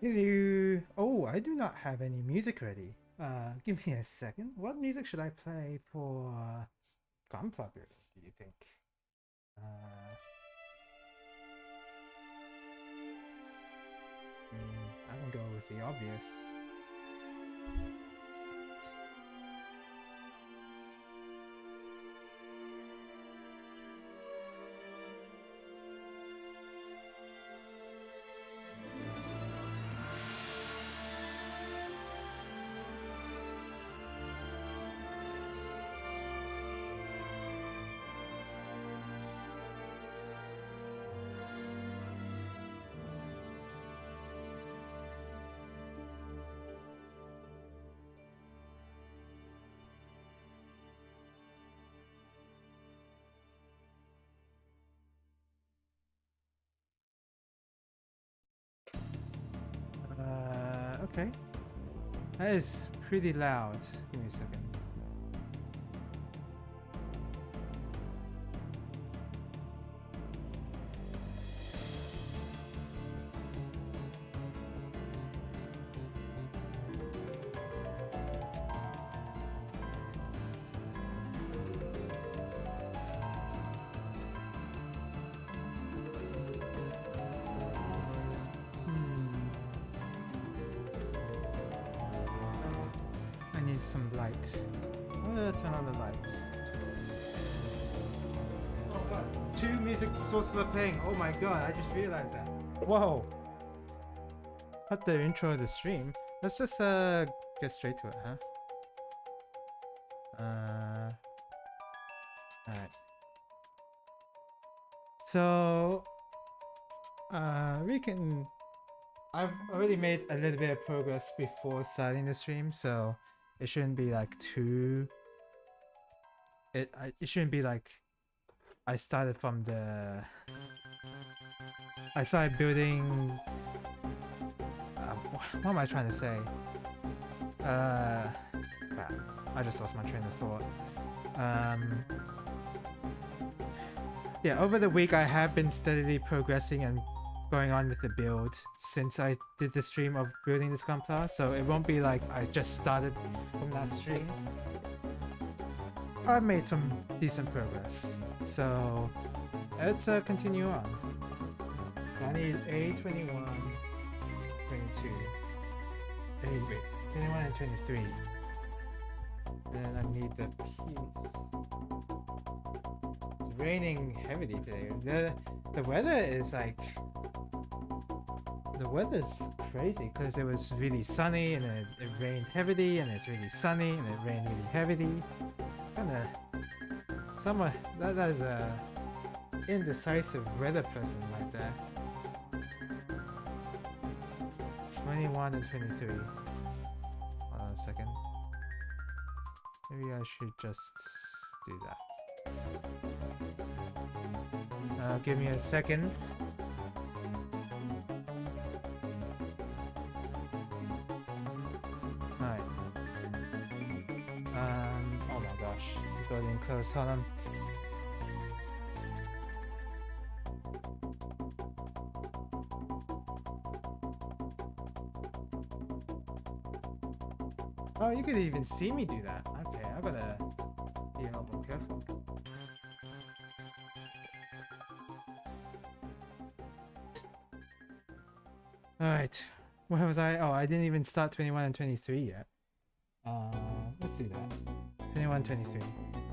Oh, I do not have any music ready. Give me a second. What music should I play for Gunpla Building, do you think? I can go with the obvious. Okay. That is pretty loud. Give me a second. I need some light. I'm gonna turn on the lights. Oh god, two music sources are playing. Oh my god, I just realized that. Whoa. Cut the intro of the stream. Let's just get straight to it, huh? Alright. So we can I've already made a little bit of progress before starting the stream, so it shouldn't be like too it shouldn't be like I started building what am I trying to say? Crap. I just lost my train of thought. Yeah, over the week I have been steadily progressing and going on with the build since I did the stream of building this Gunpla, so it won't be like I just started from that stream. I've made some decent progress, so let's continue on. So I need A21, 22, wait, 21 and 23. Then I need the piece. It's raining heavily today. The weather is like... The weather's crazy because it was really sunny and it rained heavily, and it's really sunny and it rained really heavily. Kinda... Summer... That is a... indecisive weather person like that. 21 and 23. Hold on a second. Maybe I should just do that. Give me a second. Alright. Oh my gosh. The door didn't close. Hold on. Oh, you could even see me do that. Okay, I gotta be a little more careful. Alright. Where was I? Oh, I didn't even start 21 and 23 yet. Let's do that. 21, 23.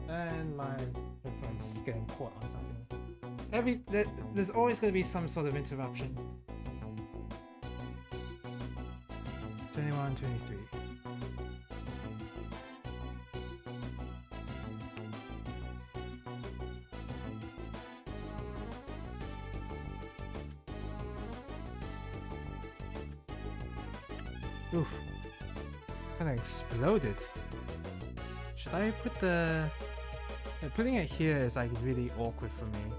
And my headphone's getting caught on something. There's always gonna be some sort of interruption. 21, 23. Oof. Kinda exploded. Should I put the... Yeah, putting it here is like really awkward for me.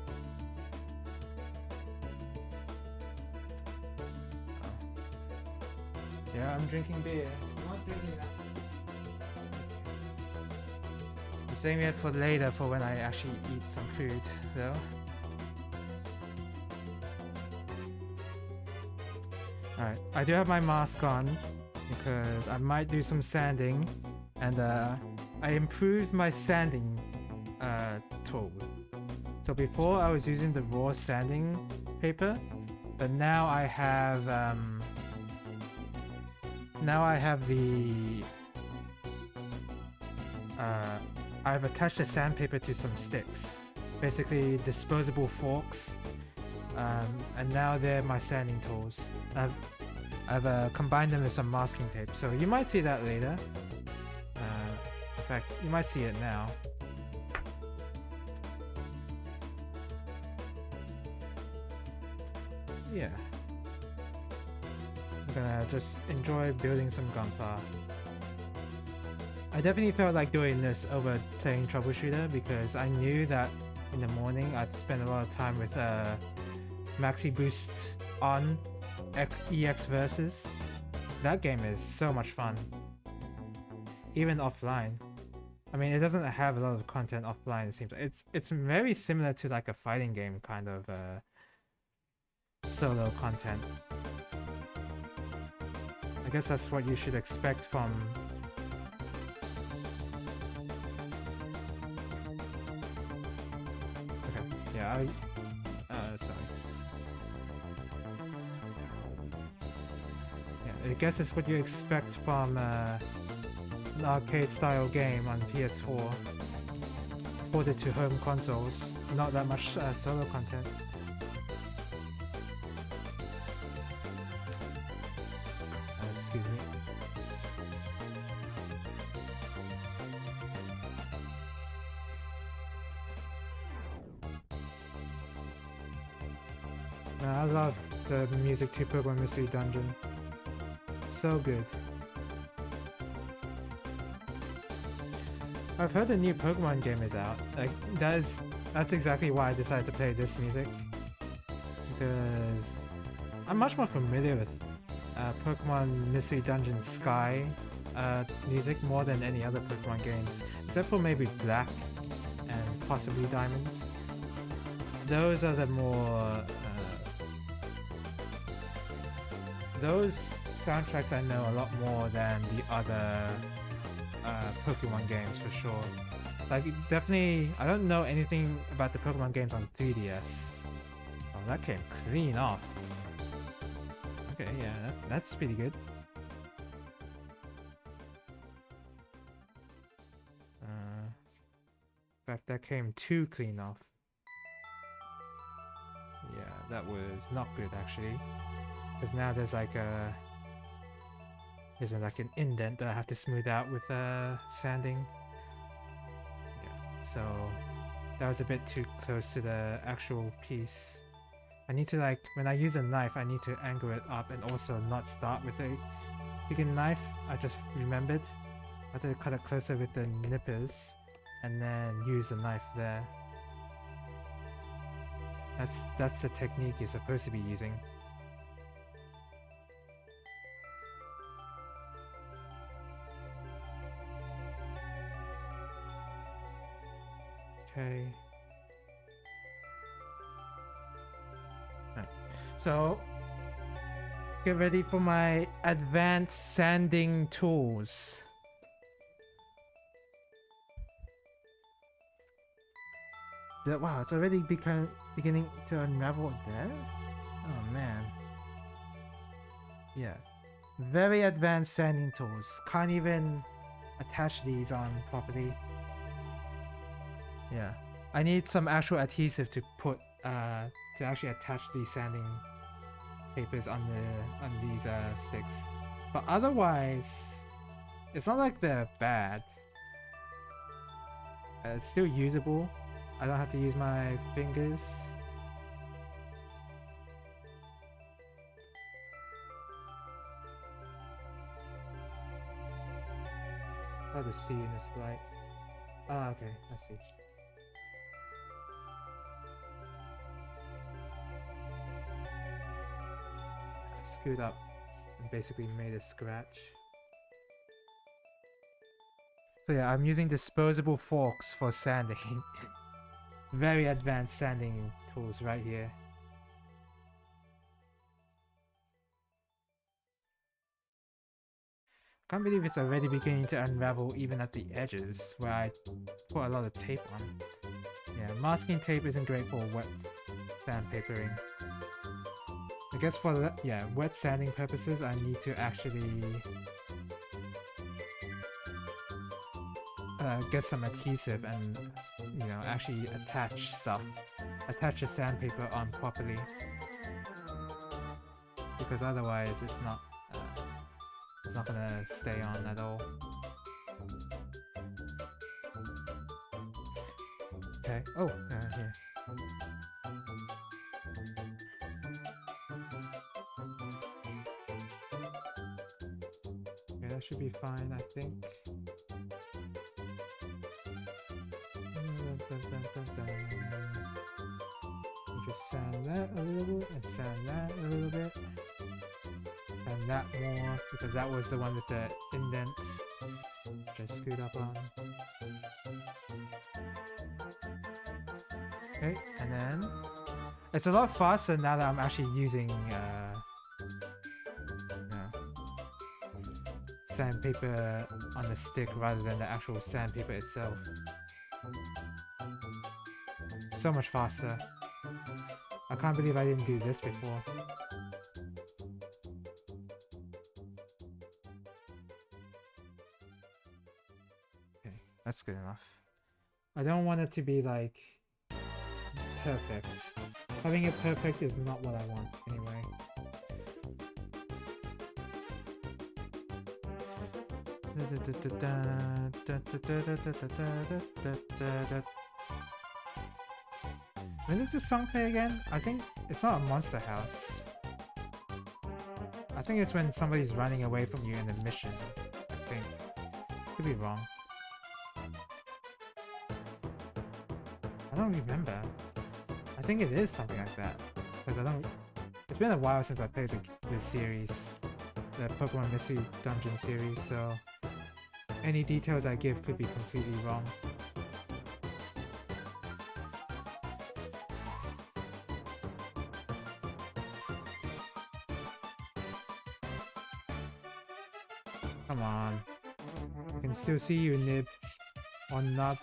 Oh. Yeah, I'm drinking beer. I'm not drinking that much. I'm saving it for later for when I actually eat some food though. Alright, I do have my mask on because I might do some sanding, and I improved my sanding tool. So before I was using the raw sanding paper, but now I have the I've attached the sandpaper to some sticks, basically disposable forks, and now they're my sanding tools. I've combined them with some masking tape, so you might see that later. In fact, you might see it now. Yeah. I'm gonna just enjoy building some Gunpla. I definitely felt like doing this over playing Troubleshooter because I knew that in the morning I'd spend a lot of time with Maxi Boost on EX Versus. That game is so much fun. Even offline. I mean, it doesn't have a lot of content offline, it seems. It's very similar to like a fighting game kind of solo content. I guess that's what you should expect from yeah, sorry. Yeah, I guess it's what you expect from an arcade-style game on PS4 ported to home consoles. Not that much solo content. Excuse me. I love the music to Pokemon Mystery Dungeon. So good. I've heard the new Pokemon game is out. Like that's exactly why I decided to play this music. Because I'm much more familiar with Pokemon Mystery Dungeon Sky music more than any other Pokemon games. Except for maybe Black and possibly Diamonds. Those are the more those soundtracks I know a lot more than the other Pokemon games for sure. Like definitely, I don't know anything about the Pokemon games on 3DS. Oh, that came clean off. Okay, yeah, that's pretty good. In fact, that came too clean off. Yeah, that was not good actually. Because now there's like an indent that I have to smooth out with sanding. Yeah, so that was a bit too close to the actual piece. I need to like, when I use a knife, I need to angle it up and also not start with a big knife. I just remembered. I have to cut it closer with the nippers and then use the knife there. That's the technique you're supposed to be using. Okay. Right. So get ready for my advanced sanding tools. Wow, it's already beginning to unravel there? Oh man. Yeah. Very advanced sanding tools. Can't even attach these on properly. Yeah, I need some actual adhesive to put to actually attach these sanding papers on these sticks. But otherwise, it's not like they're bad. It's still usable. I don't have to use my fingers. Hard to see in this light. Ah, okay, I see. Screwed up and basically made a scratch. So yeah, I'm using disposable forks for sanding. Very advanced sanding tools right here. Can't believe it's already beginning to unravel even at the edges where I put a lot of tape on. Yeah, masking tape isn't great for wet sandpapering. I guess for the, yeah, wet sanding purposes, I need to actually get some adhesive and, you know, actually attach stuff. Attach the sandpaper on properly. Because otherwise it's not gonna stay on at all. Okay. Oh, here. Okay, that should be fine, I think. Just sand that a little bit, and sand that a little bit. And that more, because that was the one with the indent, which I screwed up on. Okay, and then it's a lot faster now that I'm actually using sandpaper on the stick rather than the actual sandpaper itself. So much faster. I can't believe I didn't do this before. Okay, that's good enough. I don't want it to be like perfect. Having it perfect is not what I want anyway. When did this song play again? I think it's not a monster house. I think it's when somebody's running away from you in a mission. I think. Could be wrong. I don't remember. I think it is something like that. Because I don't... It's been a while since I played the series. The Pokemon Mystery Dungeon series, so... Any details I give could be completely wrong. Come on. I can still see you, Nib. Or not.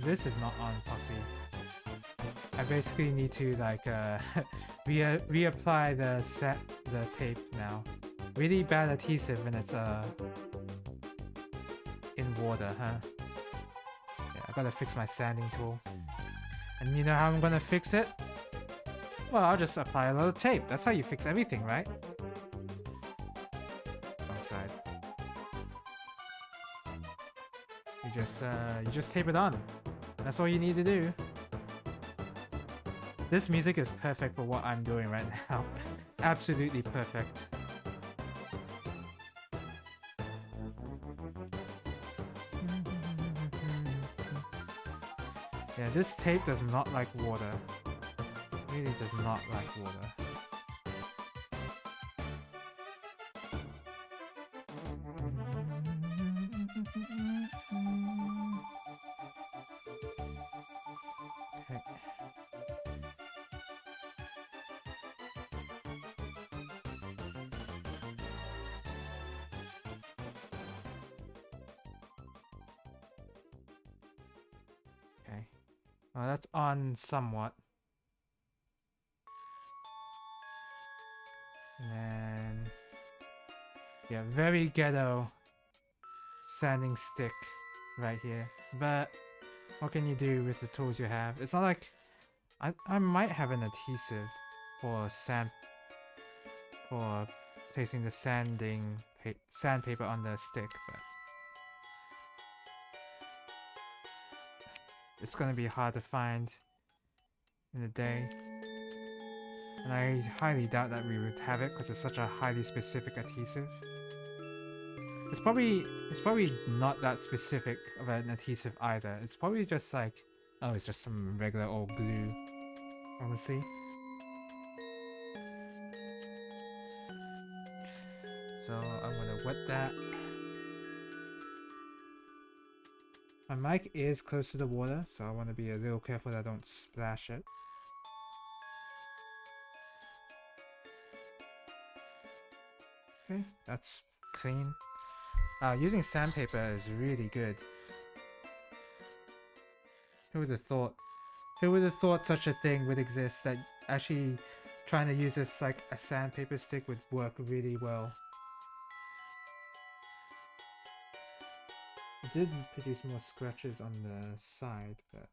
This is not on properly. I basically need to like reapply the tape now. Really bad adhesive when it's in water, huh? Yeah, I gotta fix my sanding tool. And you know how I'm gonna fix it? Well, I'll just apply a lot of tape. That's how you fix everything, right? Wrong side. You just tape it on. That's all you need to do. This music is perfect for what I'm doing right now. Absolutely perfect. Yeah, this tape does not like water. It really does not like water. Well, that's on somewhat. And then... yeah, very ghetto sanding stick right here. But what can you do with the tools you have? It's not like... I might have an adhesive for for placing the sandpaper on the stick, but... it's gonna be hard to find in a day. And I highly doubt that we would have it because it's such a highly specific adhesive. It's probably not that specific of an adhesive either. It's probably just like, oh, it's just some regular old glue, honestly. So I'm gonna wet that. My mic is close to the water, so I want to be a little careful that I don't splash it. Okay, that's clean. Using sandpaper is really good. Who would have thought? Who would have thought such a thing would exist, that actually trying to use this like a sandpaper stick would work really well. It did produce more scratches on the side, but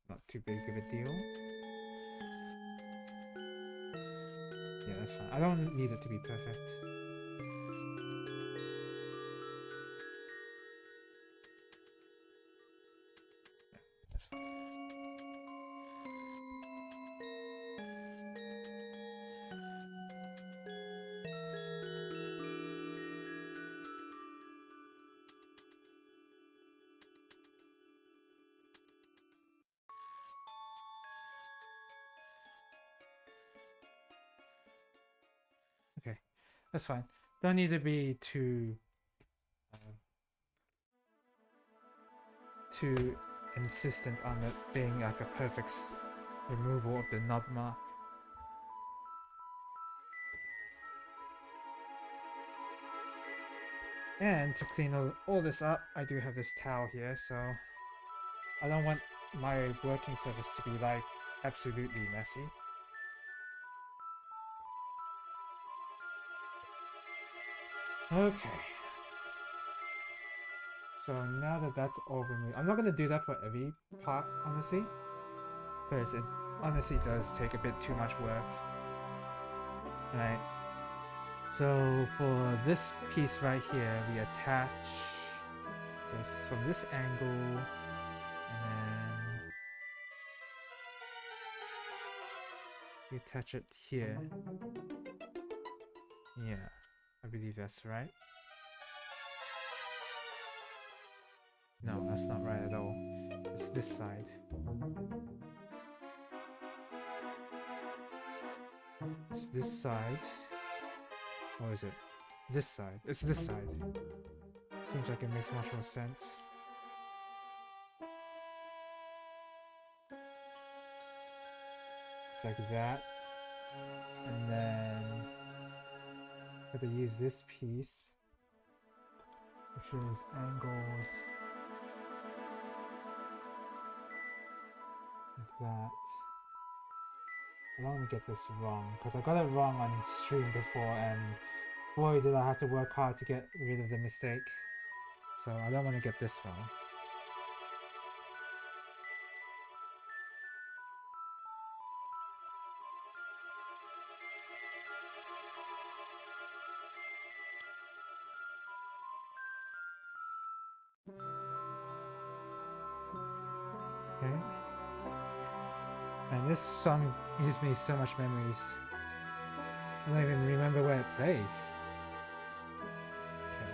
not too big of a deal. Yeah, that's fine. I don't need it to be perfect. Yeah, that's fine. Okay, that's fine. Don't need to be too insistent on it being like a perfect removal of the nub mark. And to clean all this up, I do have this towel here, so I don't want my working surface to be like absolutely messy. Okay. So now that that's all removed, I'm not going to do that for every part, honestly, because it honestly does take a bit too much work. Right. So for this piece right here, we attach just from this angle, and then we attach it here. Yeah, I believe that's right. No, that's not right at all. It's this side. It's this side. Or is it? This side. It's this side. Seems like it makes much more sense. It's like that. And then I have to use this piece, which is angled like that. I don't want to get this wrong, because I got it wrong on stream before, and boy did I have to work hard to get rid of the mistake. So I don't want to get this wrong. Okay. And this song gives me so much memories. I don't even remember where it plays. Okay.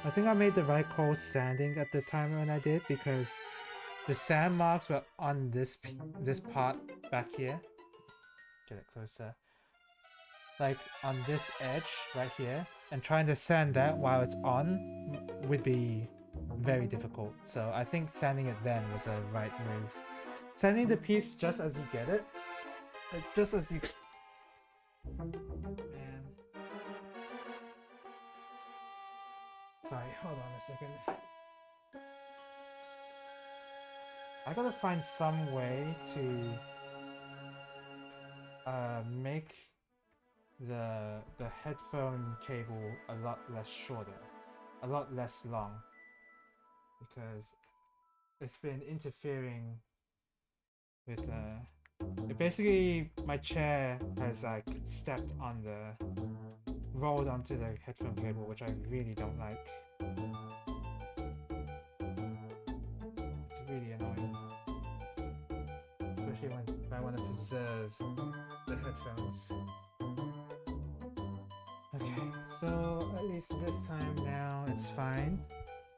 I think I made the right call sanding at the time when I did, because the sand marks were on this part back here. Get it closer. Like on this edge right here, and trying to sand that while it's on would be very difficult. So I think sanding it then was a right move. Sanding the piece just as you get it, like just as you... Man. Sorry, hold on a second. I gotta find some way to make the headphone cable a lot less shorter, a lot less long, because it's been interfering with basically my chair has like stepped on rolled onto the headphone cable, which I really don't like. It's really annoying, especially when I want to preserve the headphones. Okay, so at least this time now it's fine.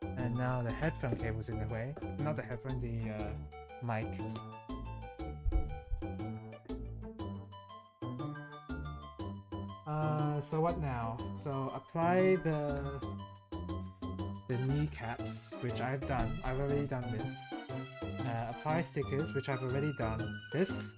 And now the headphone cable's in the way. Not the headphone, the mic. So what now? So apply the the kneecaps, which I've done. I've already done this. Apply stickers, which I've already done. This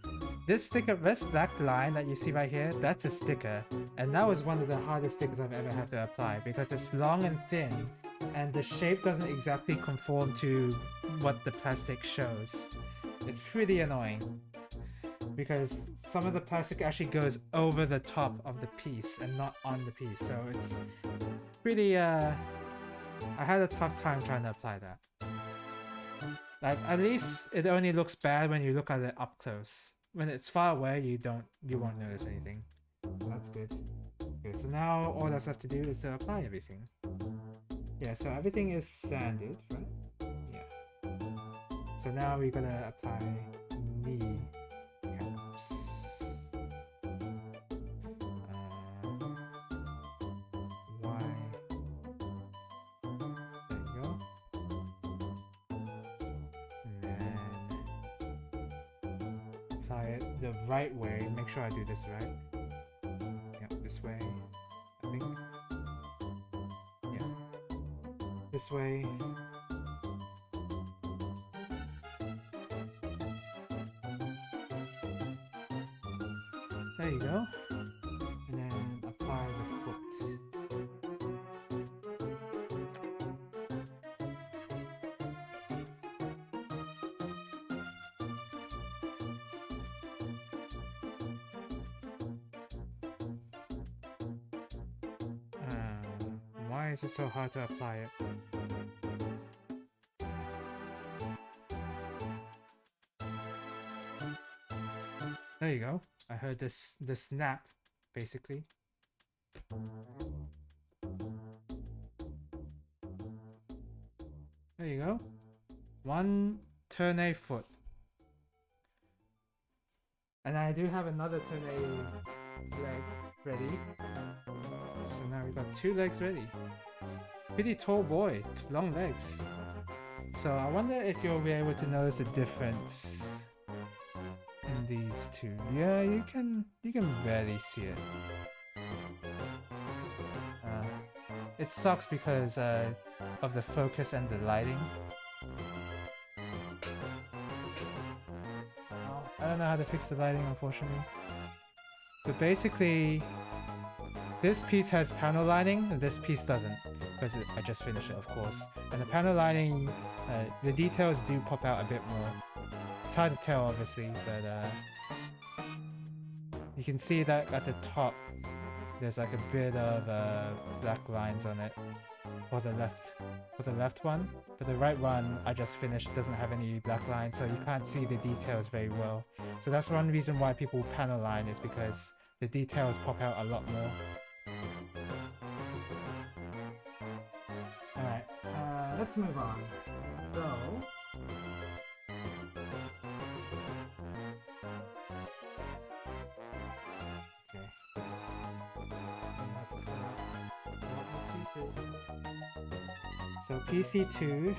sticker, this black line that you see right here, that's a sticker. And that was one of the hardest stickers I've ever had to apply because it's long and thin and the shape doesn't exactly conform to what the plastic shows. It's pretty annoying because some of the plastic actually goes over the top of the piece and not on the piece. So it's pretty, I had a tough time trying to apply that. Like, at least it only looks bad when you look at it up close. When it's far away, you won't notice anything. So that's good. Okay, so now all that's left to do is to apply everything. Yeah, so everything is sanded, right? Yeah. So now we gotta apply knee caps. Y. There you go. And then apply it the right way. Make sure I do this right. Yeah, this way. I think. Yeah. This way. There you go. And then apply the foot. Why is it so hard to apply it? There you go. I heard the snap, basically. There you go. One tournay foot. And I do have another tournay leg ready. So now we've got 2 legs ready. Pretty tall boy, long legs. So I wonder if you'll be able to notice a difference in these two. Yeah, you can barely see it. It sucks because of the focus and the lighting. I don't know how to fix the lighting, unfortunately. But basically, this piece has panel lining, and this piece doesn't, because I just finished it, of course. And the panel lining, the details do pop out a bit more. It's hard to tell, obviously, but you can see that at the top, there's like a bit of black lines on it for the left one. But the right one I just finished doesn't have any black lines, so you can't see the details very well. So that's one reason why people panel line, is because the details pop out a lot more. Alright, let's move on. So, so PC2,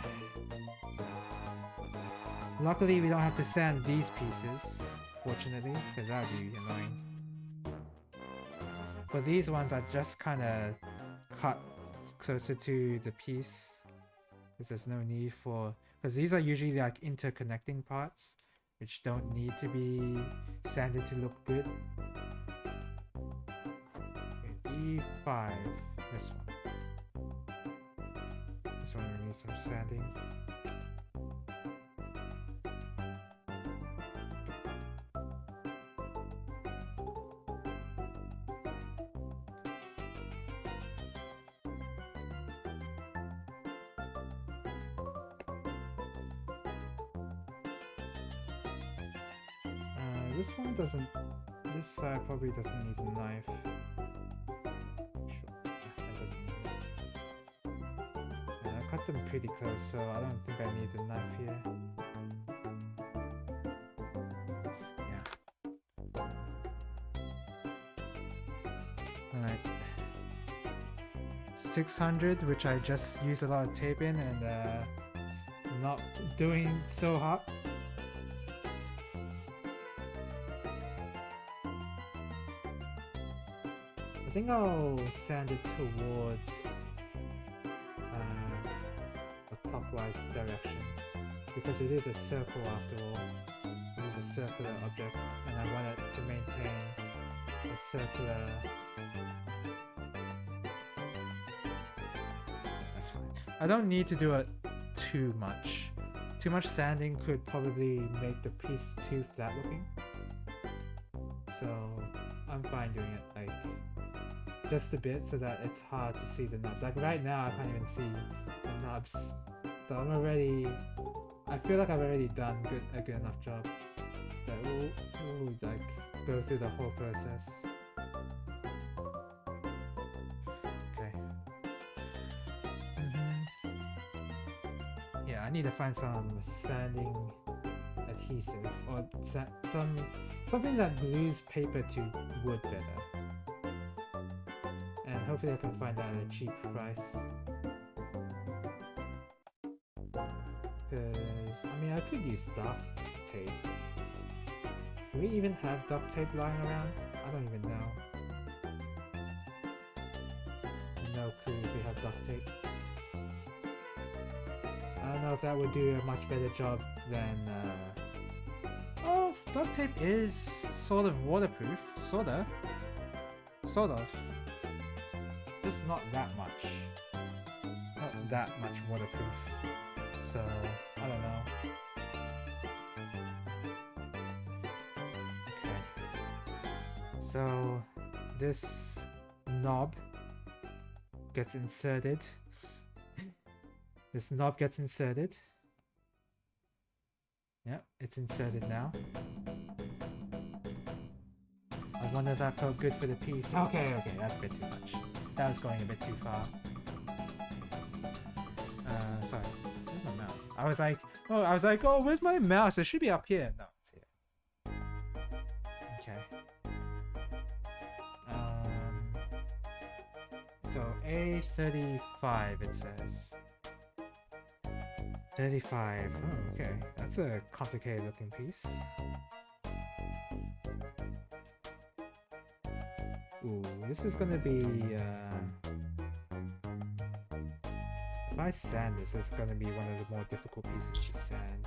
luckily we don't have to sand these pieces, fortunately, because that would be annoying. But these ones are just kind of cut closer to the piece, because there's no need for, because these are usually like interconnecting parts, which don't need to be sanded to look good. Okay, E5, this one. This one will need some sanding. This one doesn't, this side probably doesn't need a knife. Sure, that doesn't need it. And I cut them pretty close, so I don't think I need a knife here. Yeah. Alright. 600, which I just used a lot of tape in and not doing so hot. I think I'll sand it towards clockwise direction, because it is a circle after all. It is a circular object, and I want it to maintain a circular... That's fine. I don't need to do it too much. Too much sanding could probably make the piece too flat looking. So I'm fine doing it like just a bit so that it's hard to see the nubs. Like right now I can't even see the nubs. So I'm already... I feel like I've already done a good enough job. But we'll like go through the whole process. Okay. Yeah, I need to find some sanding adhesive or something that glues paper to wood better. And hopefully I can find that at a cheap price. Because, I mean, I could use duct tape. Do we even have duct tape lying around? I don't even know. No clue if we have duct tape. I don't know if that would do a much better job than... Oh, duct tape is sort of waterproof. Sorta. Sort of. Just not that much. Not that much waterproof. So, I don't know. Okay. So, this knob gets inserted. This knob gets inserted. Yep, it's inserted now. I wonder if that felt good for the piece. Okay, that's a bit too much. That was going a bit too far. Sorry. Where's my mouse? I was like, oh, where's my mouse? It should be up here. No, it's here. Okay. So A35 it says. 35. Oh, okay. That's a complicated looking piece. Ooh, this is gonna be, if I sand this, it's gonna be one of the more difficult pieces to sand.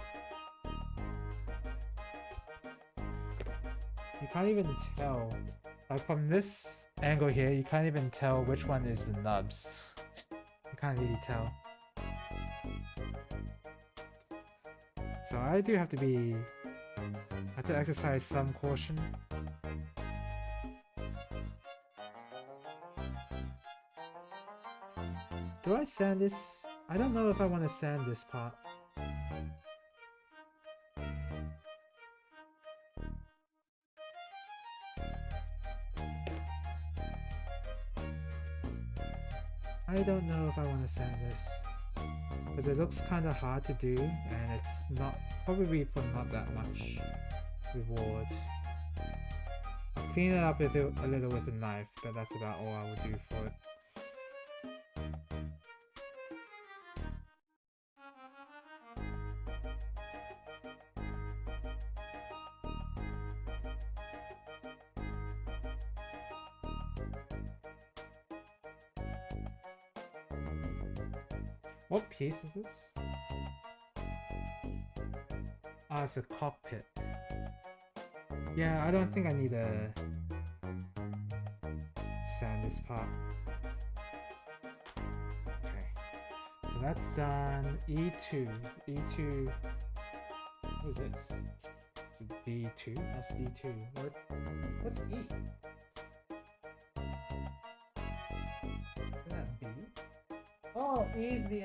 You can't even tell, like from this angle here, you can't even tell which one is the nubs. You can't really tell. So I do have to exercise some caution. Do I sand this? I don't know if I want to sand this part. I don't know if I want to sand this. Because it looks kind of hard to do, and it's not probably for not that much reward. I'll clean it up a little with a knife, but that's about all I will do for it. What piece is this? Ah, it's a cockpit. Yeah, I don't think I need to sand this part. Okay, so that's done. E2. E2. What is this? It's a D2. That's D2. What's E? Isn't that B? Oh, E is the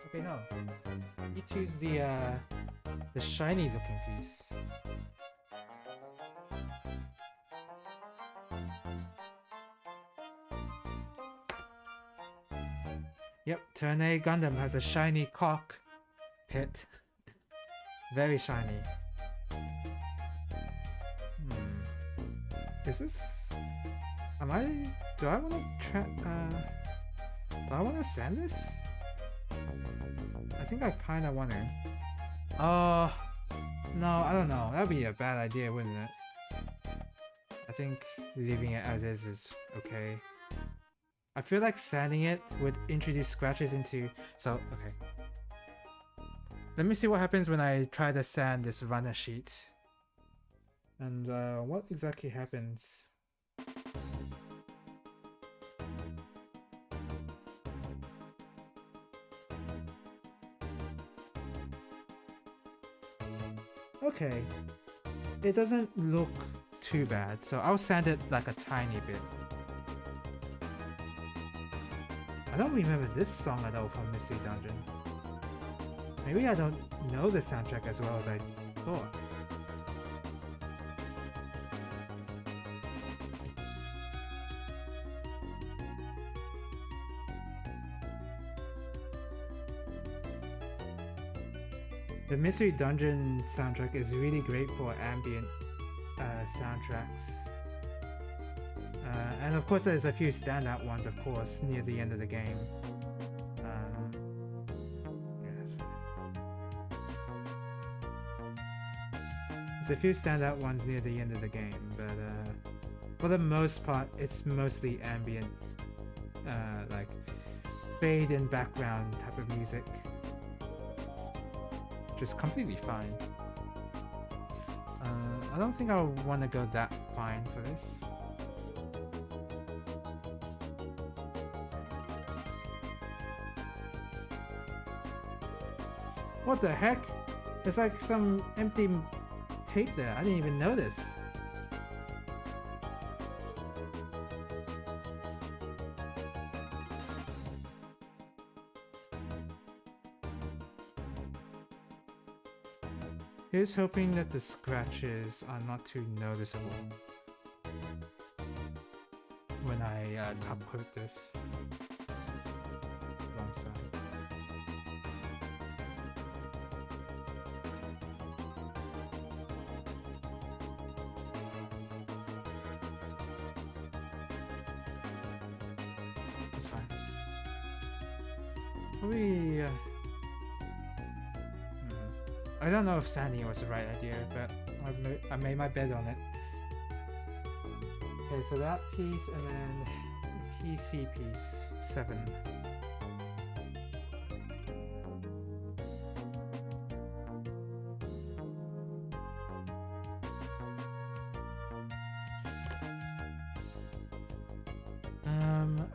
okay, no. E2 is the shiny looking piece. Yep, Turn A Gundam has a shiny cockpit. Very shiny. Is this... do I want to sand this? I think I kind of want to. No, I don't know. That'd be a bad idea, wouldn't it? I think leaving it as is okay. I feel like sanding it would introduce scratches into... So, okay. Let me see what happens when I try to sand this runner sheet. And what exactly happens? Okay. It doesn't look too bad, so I'll sand it like a tiny bit. I don't remember this song at all from Mystery Dungeon. Maybe I don't know the soundtrack as well as I thought. The Mystery Dungeon soundtrack is really great for ambient soundtracks. And of course there's a few standout ones, of course, near the end of the game. Yeah, that's fine. There's a few standout ones near the end of the game, but for the most part, it's mostly ambient, like fade in background type of music. Which is completely fine. I don't think I'll want to go that fine for this. What the heck? There's like some empty tape there. I didn't even notice. Here's hoping that the scratches are not too noticeable when I top coat this. Wrong side. It's fine. Probably. I don't know if sanding was the right idea, but I made my bed on it. Okay, so that piece and then PC piece 7.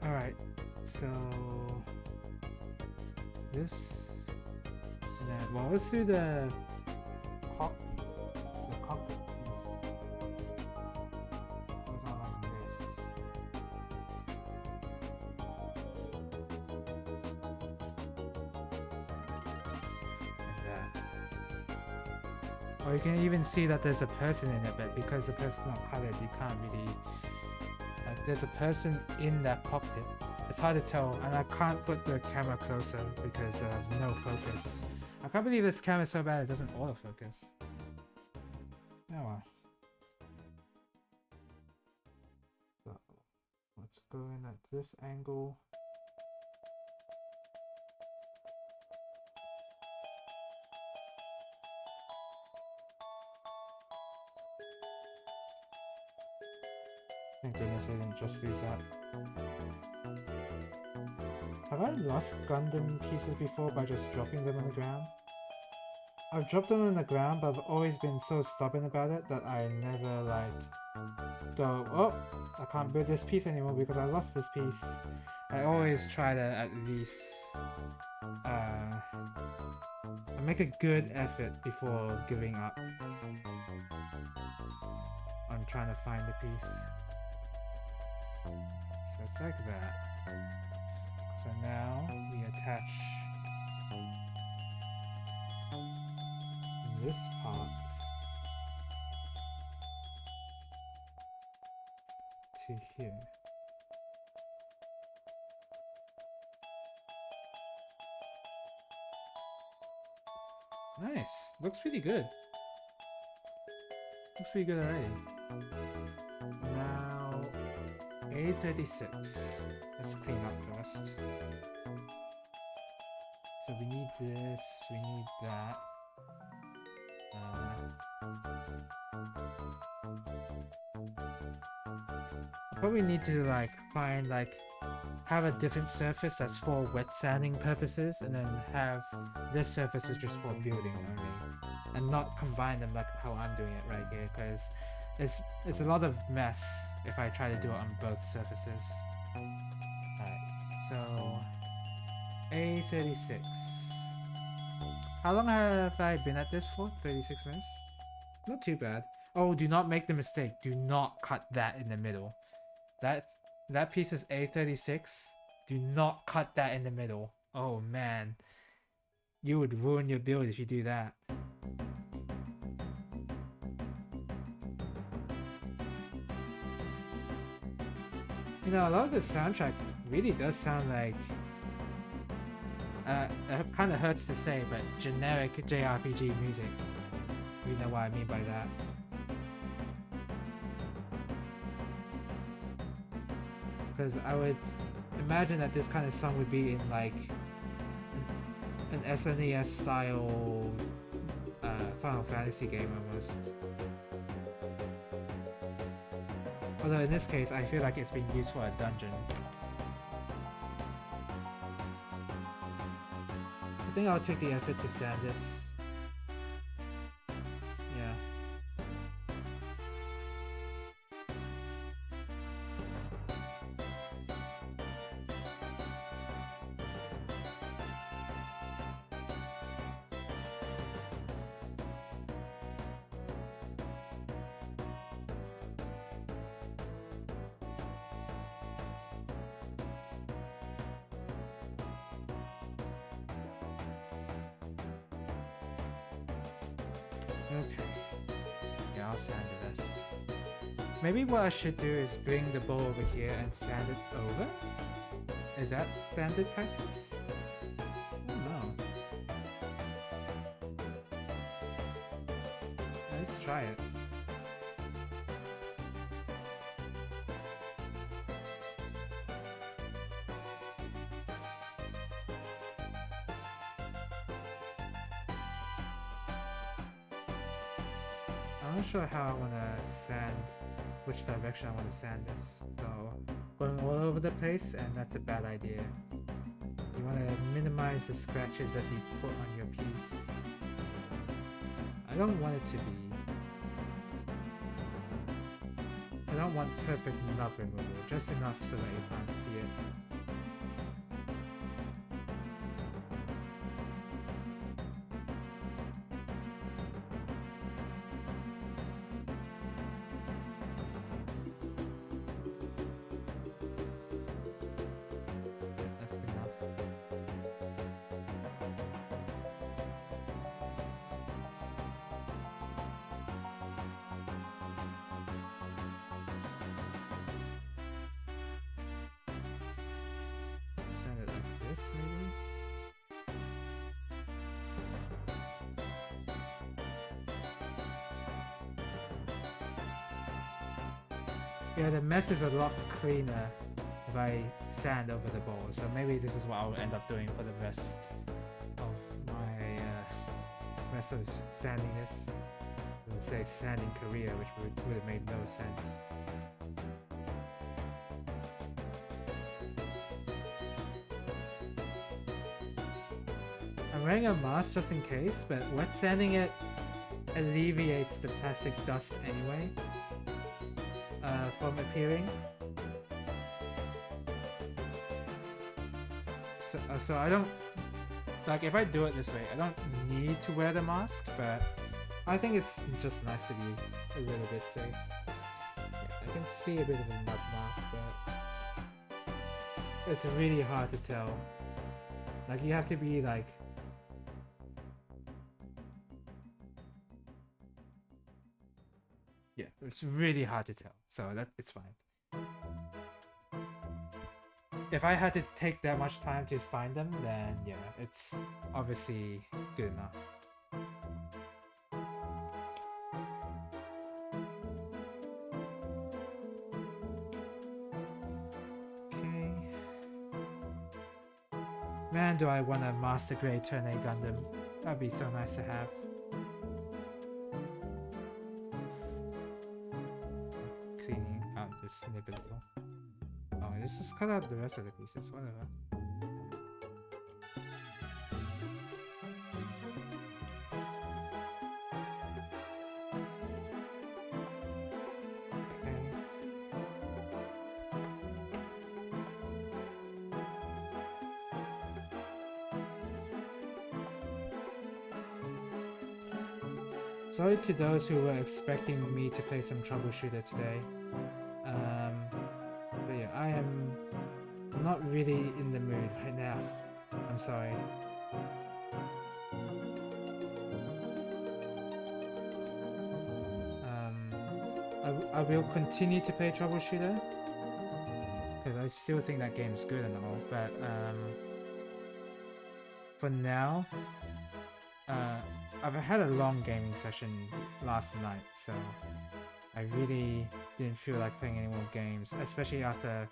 Alright, so this. Well, let's do the cockpit piece. Goes on like this. Like that. Or you can even see that there's a person in it, but because the person's not colored, you can't really... there's a person in that cockpit. It's hard to tell, and I can't put the camera closer because of no focus. I can't believe this camera is so bad it doesn't autofocus. Oh well. So, let's go in at this angle. Thank goodness I didn't just lose that. Have I lost Gundam pieces before by just dropping them on the ground? I've dropped them on the ground, but I've always been so stubborn about it that I never like go, oh, I can't build this piece anymore because I lost this piece. I always try to at least make a good effort before giving up on trying to find the piece. So it's like that. So now we attach this part to here. Nice. Looks pretty good. Looks pretty good already. Now A36. Let's clean up first. So we need this, we need that. I probably need to like find like have a different surface that's for wet sanding purposes, and then have this surface is just for building only, and not combine them like how I'm doing it right here, because it's a lot of mess if I try to do it on both surfaces. Alright, so A36. How long have I been at this for? 36 minutes? Not too bad. Oh, do not make the mistake. Do not cut that in the middle. That piece is A36. Do not cut that in the middle. Oh man. You would ruin your build if you do that. You know, a lot of the soundtrack really does sound like... it kind of hurts to say, but generic JRPG music. You know what I mean by that. Because I would imagine that this kind of song would be in like an SNES style Final Fantasy game almost. Although in this case I feel like it's being used for a dungeon. I think I'll take the effort to sand this. Yeah. Okay. Yeah, I'll sand the rest. Maybe what I should do is bring the bowl over here and sand it over? Is that standard practice? I don't know. Let's try it. I'm not sure how I want to sand, which direction I want to sand this. So, going all over the place, and that's a bad idea. You want to minimize the scratches that you put on your piece. I don't want it to be... I don't want perfect nub removal, just enough so that you can't see it. Yeah, the mess is a lot cleaner if I sand over the bowl, so maybe this is what I'll end up doing for the rest of my rest of sanding this. Let's say sanding career, which would have made no sense. I'm wearing a mask just in case, but wet sanding it alleviates the plastic dust anyway. From appearing. So I don't... Like, if I do it this way, I don't need to wear the mask, but I think it's just nice to be a little bit safe. Yeah, I can see a bit of a nub mark, but it's really hard to tell. Like, you have to be like... Yeah, it's really hard to tell, so it's fine. If I had to take that much time to find them, then yeah, it's obviously good enough. Okay. Man, do I want a Master Grade Turn A Gundam. That'd be so nice to have. Cleaning out this snip a little. Oh, let's just cut out the rest of the pieces, whatever. Sorry to those who were expecting me to play some troubleshooter today. But yeah, I am not really in the mood right now. I'm sorry. I will continue to play troubleshooter because I still think that game is good and all, but for now, I've had a long gaming session last night, so I really didn't feel like playing any more games, especially after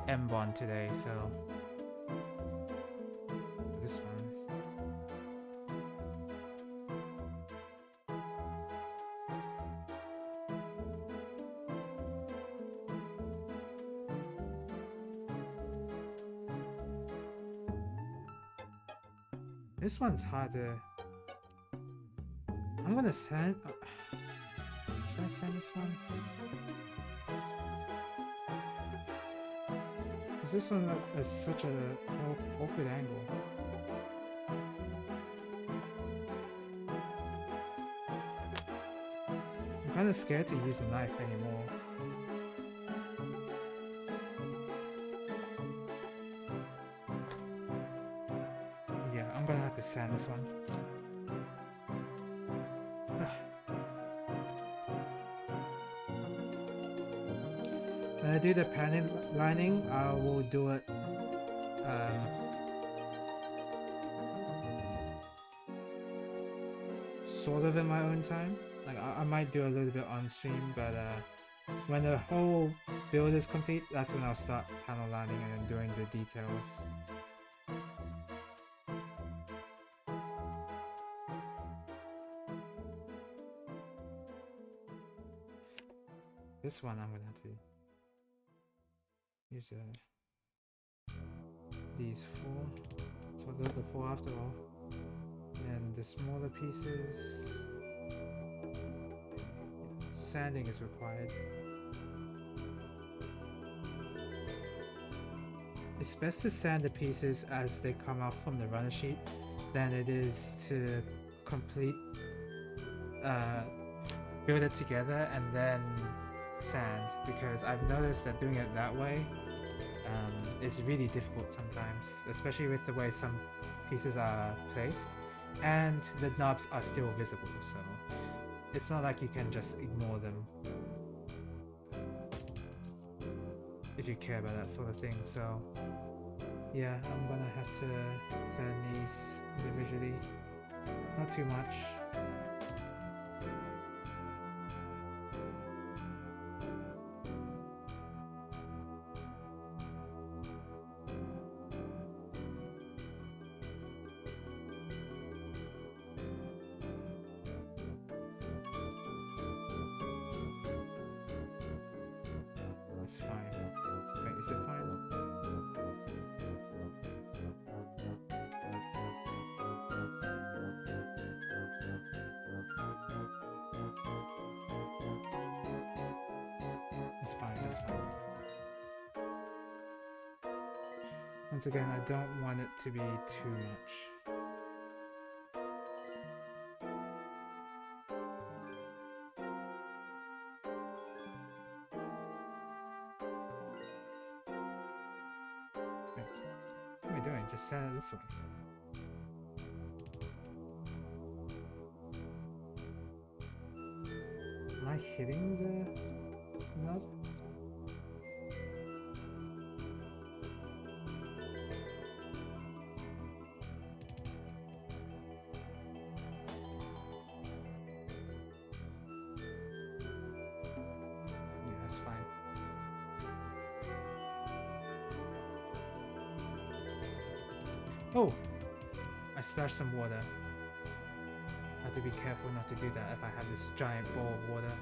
M-Bond today, so this one. This one's harder. I'm gonna sand. Should I sand this one? Is this one at such a awkward angle? I'm kind of scared to use a knife anymore. I'm gonna have to sand this one. When I do the panel lining, I will do it sort of in my own time. Like I might do a little bit on stream, but when the whole build is complete, that's when I'll start panel lining and doing the details. This one I'm gonna have to use these four, so those are the four after all, and the smaller pieces, sanding is required. It's best to sand the pieces as they come up from the runner sheet than it is to complete build it together and then sand, because I've noticed that doing it that way is really difficult sometimes, especially with the way some pieces are placed and the knobs are still visible, so it's not like you can just ignore them if you care about that sort of thing. So yeah, I'm gonna have to sand these individually, not too much. Once again, I don't want it to be too much. Wait, what am I doing? Just set it this way. Am I hitting the nub? Oh! I splashed some water. I have to be careful not to do that if I have this giant bowl of water.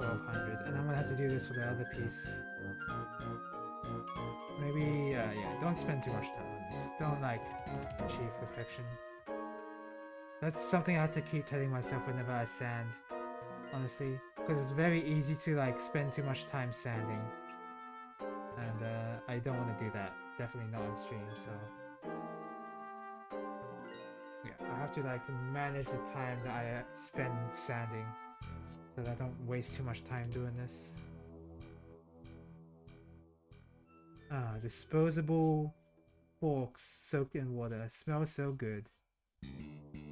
1200, and I'm gonna have to do this for the other piece. Maybe, yeah, don't spend too much time on this. Don't, like, achieve perfection. That's something I have to keep telling myself whenever I sand, honestly. Because it's very easy to, like, spend too much time sanding. And, I don't want to do that. Definitely not on stream, so... yeah, I have to, like, manage the time that I spend sanding. So that I don't waste too much time doing this. Disposable forks soaked in water. Smells so good.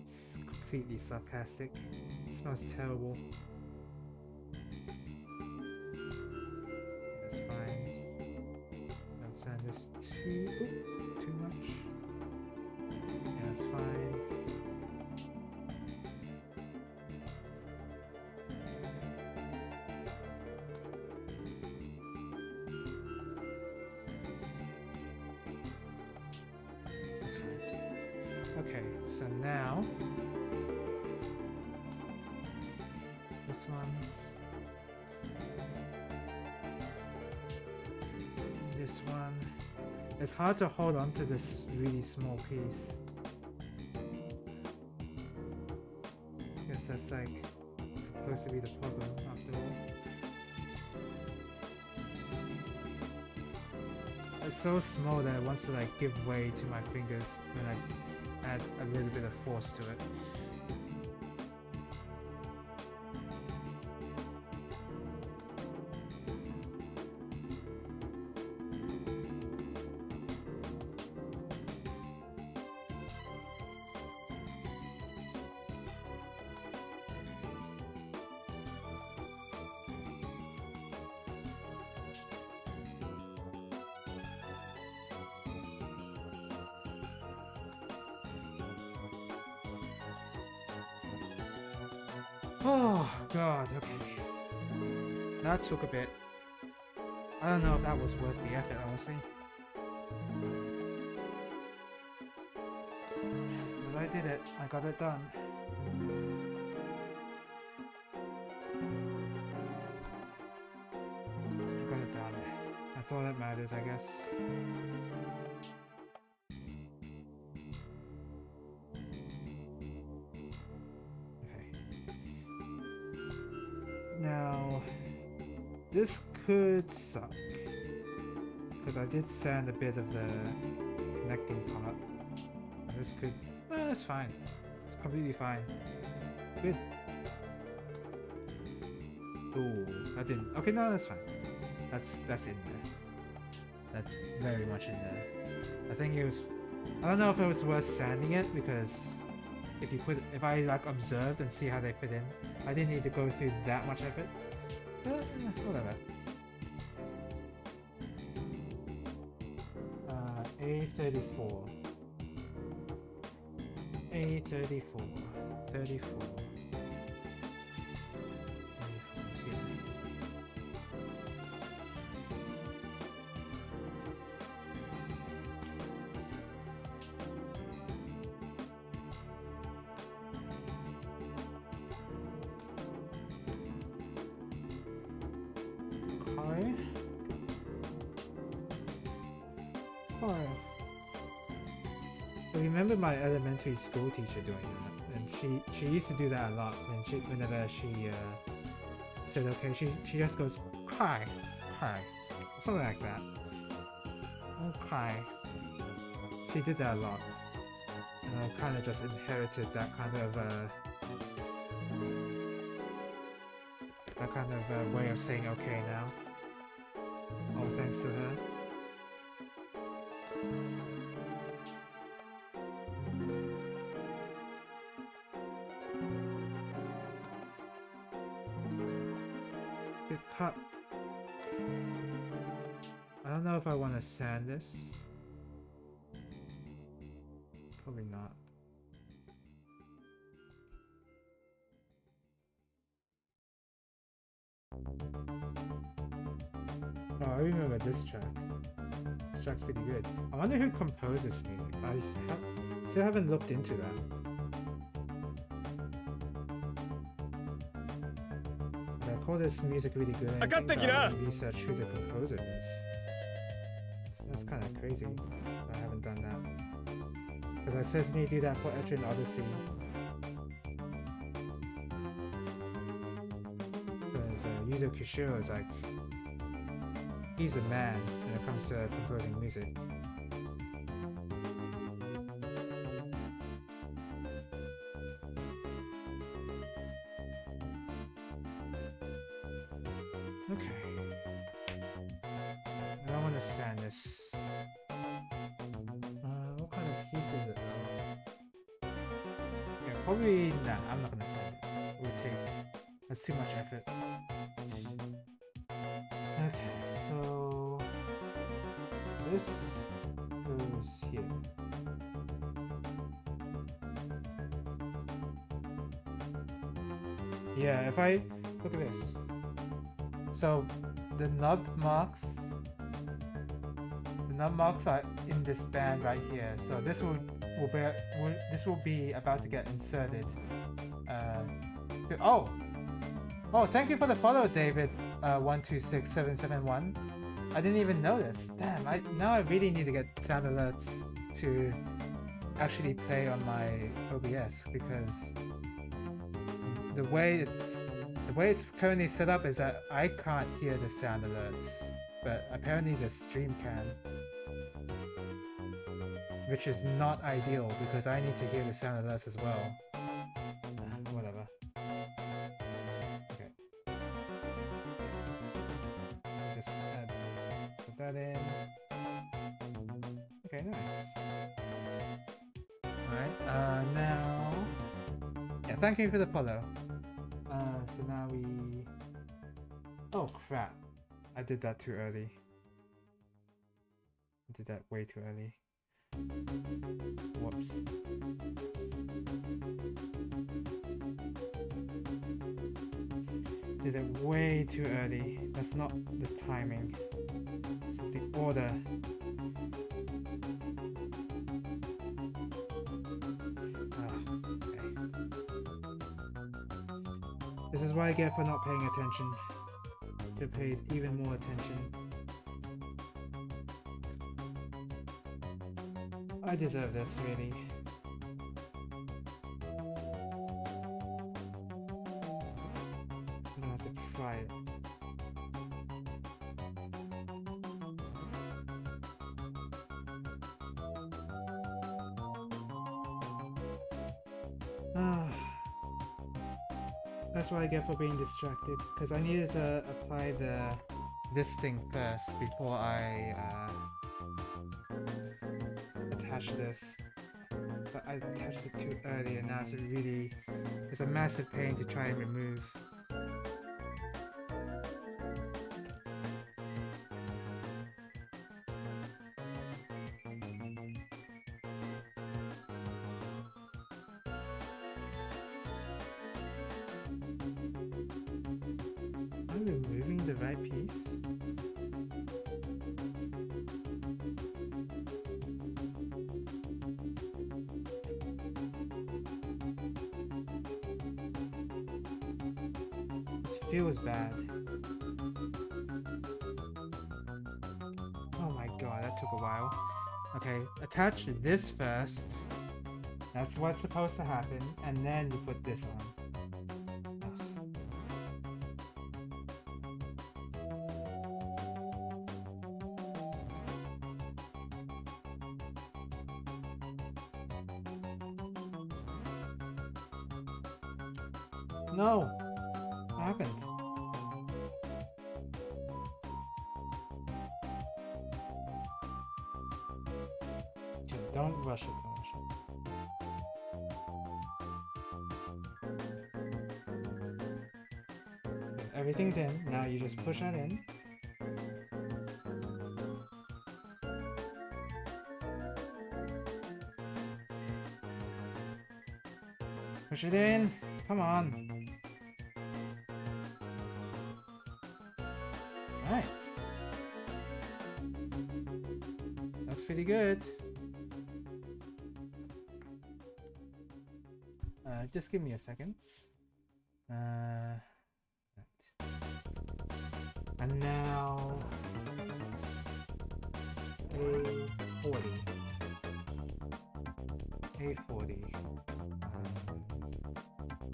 It's completely sarcastic. It smells terrible. That's fine. Don't sand this too much. Yeah, that's fine. Okay, so now this one, this one. It's hard to hold on to this really small piece. I guess that's like supposed to be the problem after all. It's so small that it wants to like give way to my fingers when I add a little bit of force to it. Oh god, okay. That took a bit. I don't know if that was worth the effort, honestly. But I did it. I got it done. I got it done. That's all that matters, I guess. Now, this could suck, because I did sand a bit of the connecting part. This could, that's fine. It's completely fine. Good. Ooh, that didn't, okay, no, that's fine. That's in there. That's very much in there. I think it was, I don't know if it was worth sanding it, because if I like observed and see how they fit in, I didn't need to go through that much effort. But whatever. A34. A34. 34. I remember my elementary school teacher doing that, and she used to do that a lot. Whenever she said okay, she just goes cry, something like that. Okay. She did that a lot, and I kind of just inherited that kind of way of saying okay now. All thanks to her. Good cut. I don't know if I want to sand this. Probably not. Oh, I remember this track. This track's pretty good. I wonder who composed this music. I still haven't looked into that. They call this music really good. I think I'll research who the composer is. That's kind of crazy. I haven't done that. Because I certainly do that for Etrian Odyssey. Because Yuzo Kishiro is like... He's a man when it comes to composing music. Okay. I don't want to sand this. What kind of piece is it though? Yeah, probably nah, I'm not gonna sand it. It would take that's too much effort. Okay, so this goes here. Yeah, if I look at this. So the nub marks are in this band right here. So this will be about to get inserted. Oh, thank you for the follow, David. 126771. I didn't even notice. Damn, now I really need to get sound alerts to actually play on my OBS because the way it's currently set up is that I can't hear the sound alerts, but apparently the stream can, which is not ideal because I need to hear the sound alerts as well. Whatever. Okay. Just put that in. Okay, nice. Alright, now... Yeah, thank you for the follow. So now we... Oh crap, I did that too early. I did that way too early. Whoops. Did it way too early. That's not the timing. It's the order. This is what I get for not paying attention. Should have paid even more attention. I deserve this, really. I'm gonna have to try it. That's what I get for being distracted, because I needed to apply this thing first before I attach this. But I attached it too early and now it's a massive pain to try and remove. Removing the right piece? This feels bad. Oh my god, that took a while. Okay, attach this first. That's what's supposed to happen, and then you put this on. No! What happened? Okay, don't rush it, don't rush it. Okay, everything's in, now you just push that in. Push it in! Come on! Alright. Looks pretty good. Just give me a second. Right. And now A40. A40.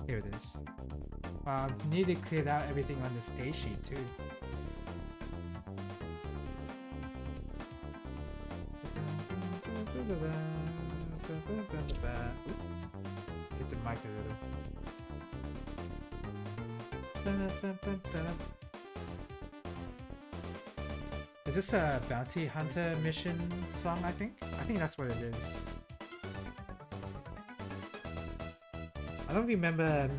Here it is. I've nearly cleared out everything on this A sheet too. Hit the mic a little. Is this a bounty hunter mission song, I think? I think that's what it is. I don't remember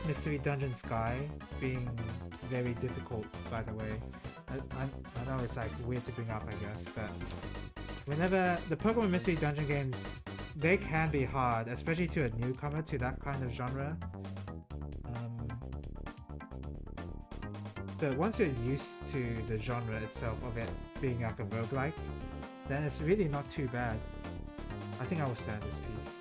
Mystery Dungeon Sky being very difficult, by the way. I know it's like weird to bring up, I guess, but whenever the Pokemon Mystery Dungeon games, they can be hard, especially to a newcomer to that kind of genre. But once you're used to the genre itself of it being like a roguelike, then it's really not too bad. I think I will stand this piece.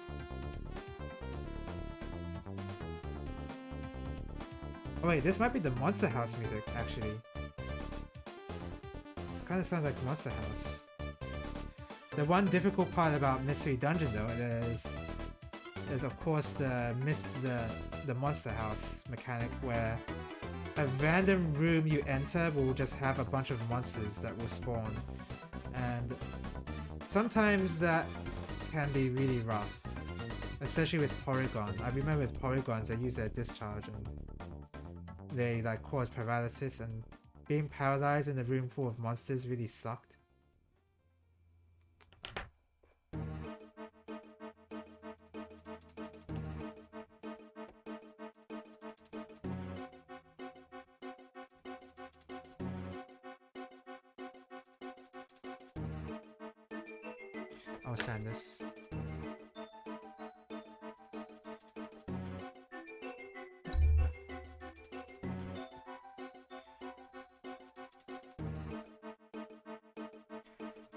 Oh wait, this might be the Monster House music, actually. This kind of sounds like Monster House. The one difficult part about Mystery Dungeon though is of course the Monster House mechanic, where a random room you enter will just have a bunch of monsters that will spawn, and sometimes that can be really rough, especially with Porygon. I remember with Porygons they use their discharge and they like cause paralysis, and being paralyzed in a room full of monsters really sucked. I'll sand this.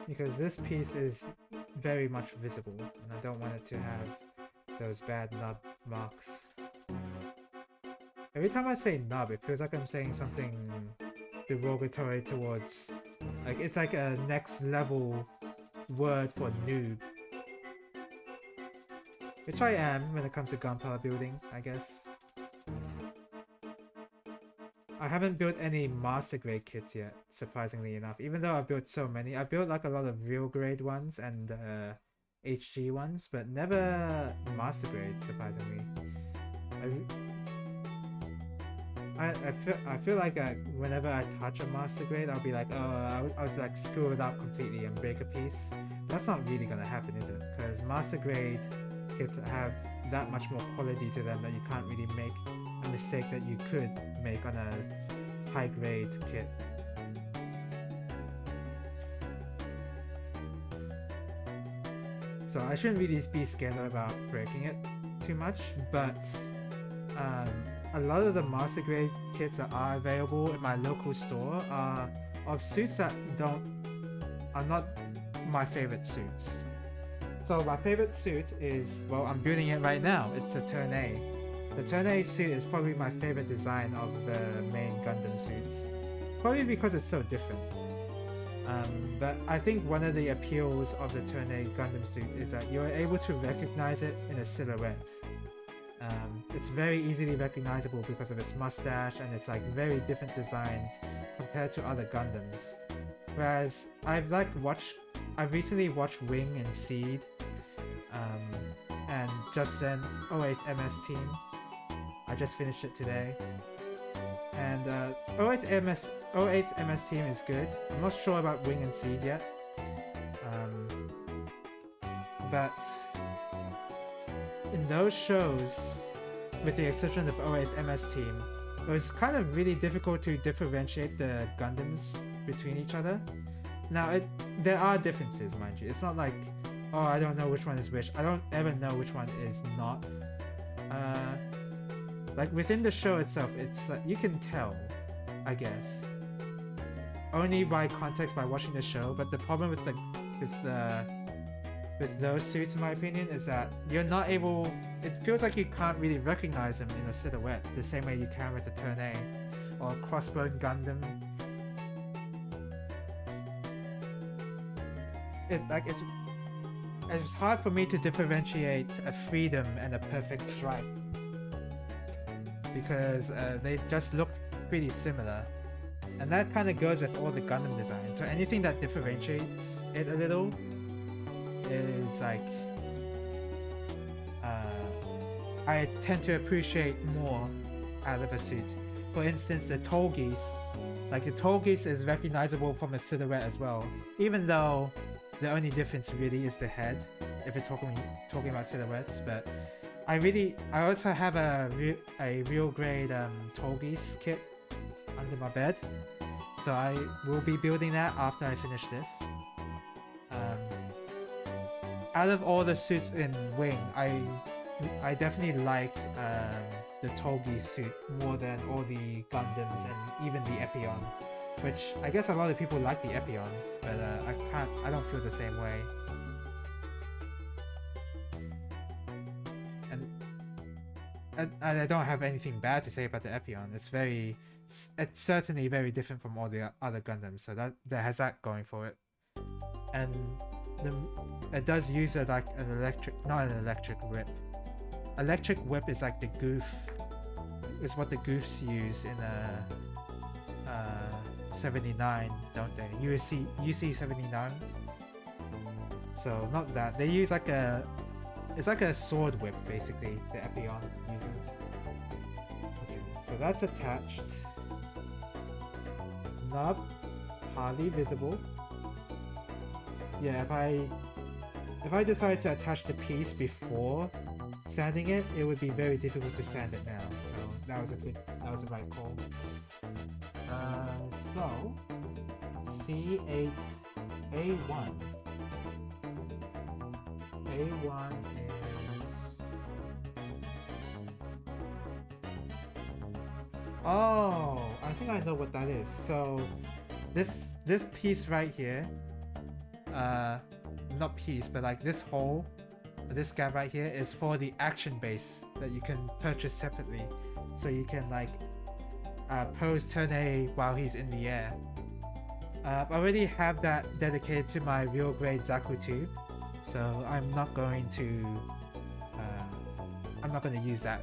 Because this piece is very much visible, and I don't want it to have those bad nub marks. Every time I say nub, it feels like I'm saying something derogatory towards... like, it's like a next level word for noob. Which I am when it comes to Gunpla building, I guess. I haven't built any master grade kits yet, surprisingly enough. Even though I've built so many, I've built like a lot of real grade ones and HG ones, but never master grade, surprisingly. I feel like whenever I touch a master grade, I'll be like, oh, I'll like screw it up completely and break a piece. That's not really gonna happen, is it? Because master grade kits have that much more quality to them that you can't really make a mistake that you could make on a high grade kit. So I shouldn't really be scared about breaking it too much, but a lot of the master grade kits that are available in my local store are of suits that are not my favorite suits. So my favorite suit is, well, I'm building it right now. It's a Turn A. The Turn A suit is probably my favorite design of the main Gundam suits. Probably because it's so different. But I think one of the appeals of the Turn A Gundam suit is that you're able to recognize it in a silhouette. It's very easily recognizable because of its mustache and its like very different designs compared to other Gundams. Whereas I've recently watched Wing and Seed, and just then 08 MS Team. I just finished it today, and 08 MS Team is good. I'm not sure about Wing and Seed yet, but in those shows, with the exception of 08 MS Team, it was kind of really difficult to differentiate the Gundams between each other. Now, there are differences, mind you. It's not like, oh, I don't know which one is which. I don't ever know which one is not. Like within the show itself, it's you can tell, I guess, only by context by watching the show. But the problem with those suits, in my opinion, is that you're not able. It feels like you can't really recognize them in a silhouette the same way you can with the Turn A. or Crossbone Gundam. It's hard for me to differentiate a Freedom and a Perfect Strike because they just look pretty similar, and that kind of goes with all the Gundam design. So anything that differentiates it a little is like I tend to appreciate more out of a suit. For instance, the Tolgeese. Like the Tolgeese is recognizable from a silhouette as well, even though the only difference really is the head, if we're talking about silhouettes. But I also have a real grade Tolgeese kit under my bed, so I will be building that after I finish this. Out of all the suits in Wing, I definitely like the Tolgeese suit more than all the Gundams and even the Epion, which I guess a lot of people like the Epion, but I don't feel the same way. And I don't have anything bad to say about the Epion. It's certainly very different from all the other Gundams, so that has that going for it. And it does use not an electric whip. Electric whip is like the goof, is what the goofs use in 79, don't they? UC 79. So not that. They use it's like a sword whip basically, the Epion uses. Okay, so that's attached. Nub, hardly visible. Yeah, if I decide to attach the piece before sanding it, it would be very difficult to sand it now. So that was the right call. So C8 A1. A1 is... Oh, I think I know what that is. So this piece right here, not piece, but like this hole, this gap right here is for the action base that you can purchase separately. So you can like pose turn A while he's in the air. I already have that dedicated to my real grade Zaku 2, so I'm not going to use that.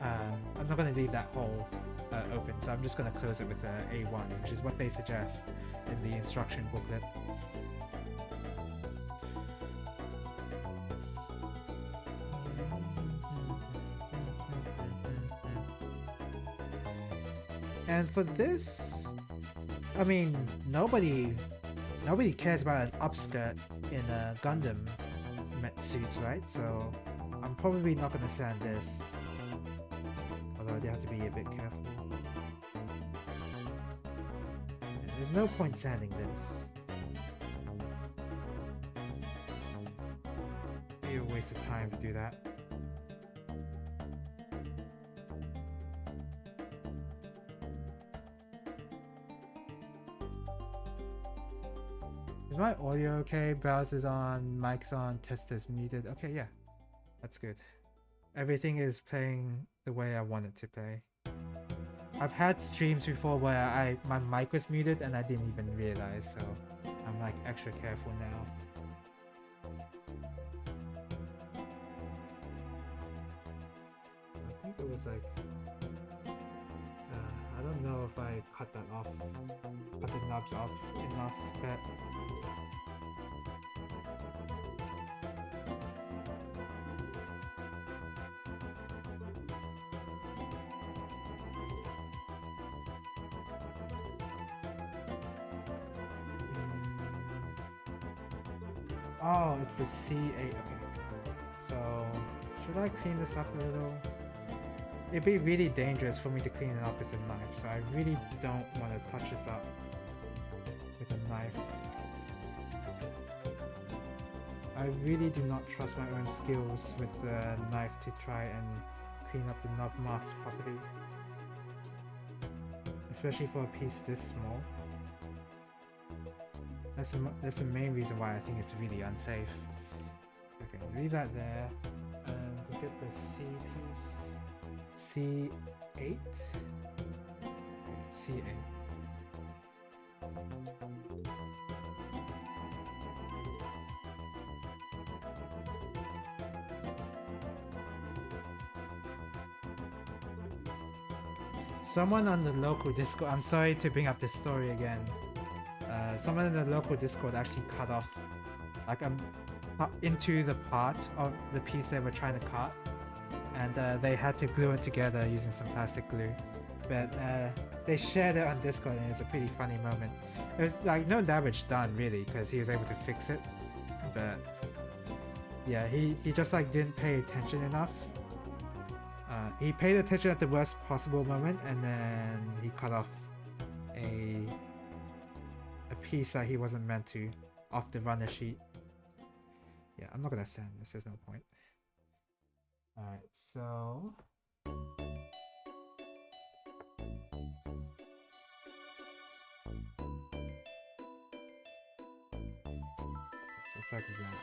I'm not going to leave that hole open, so I'm just going to close it with A1, which is what they suggest in the instruction booklet. And for this, I mean, nobody cares about an upskirt in a Gundam suits, right? So I'm probably not going to sand this, although I do have to be a bit careful. And there's no point sanding this. It'd be a waste of time to do that. Is my audio okay? Browser's on, mic's on, tester's muted. Okay, yeah, that's good. Everything is playing the way I want it to play. I've had streams before where my mic was muted and I didn't even realize, so I'm like extra careful now. I think it was like... I don't know if I cut the knobs off enough, but... Oh, it's the C8. Okay. So, should I clean this up a little? It'd be really dangerous for me to clean it up with a knife, so I really don't want to touch this up with a knife. I really do not trust my own skills with the knife to try and clean up the knob marks properly. Especially for a piece this small. That's the main reason why I think it's really unsafe. Okay, leave that there. And look at the C piece. C8? CA. Someone on the local Discord, I'm sorry to bring up this story again. Someone in the local Discord actually cut off, like, into the part of the piece they were trying to cut, and they had to glue it together using some plastic glue. But they shared it on Discord, and it was a pretty funny moment. It was like no damage done really, because he was able to fix it. But yeah, he just like didn't pay attention enough. He paid attention at the worst possible moment, and then he cut off a piece that he wasn't meant to off the runner sheet. Yeah, I'm not gonna send this, there's no point. Alright, so it's like that.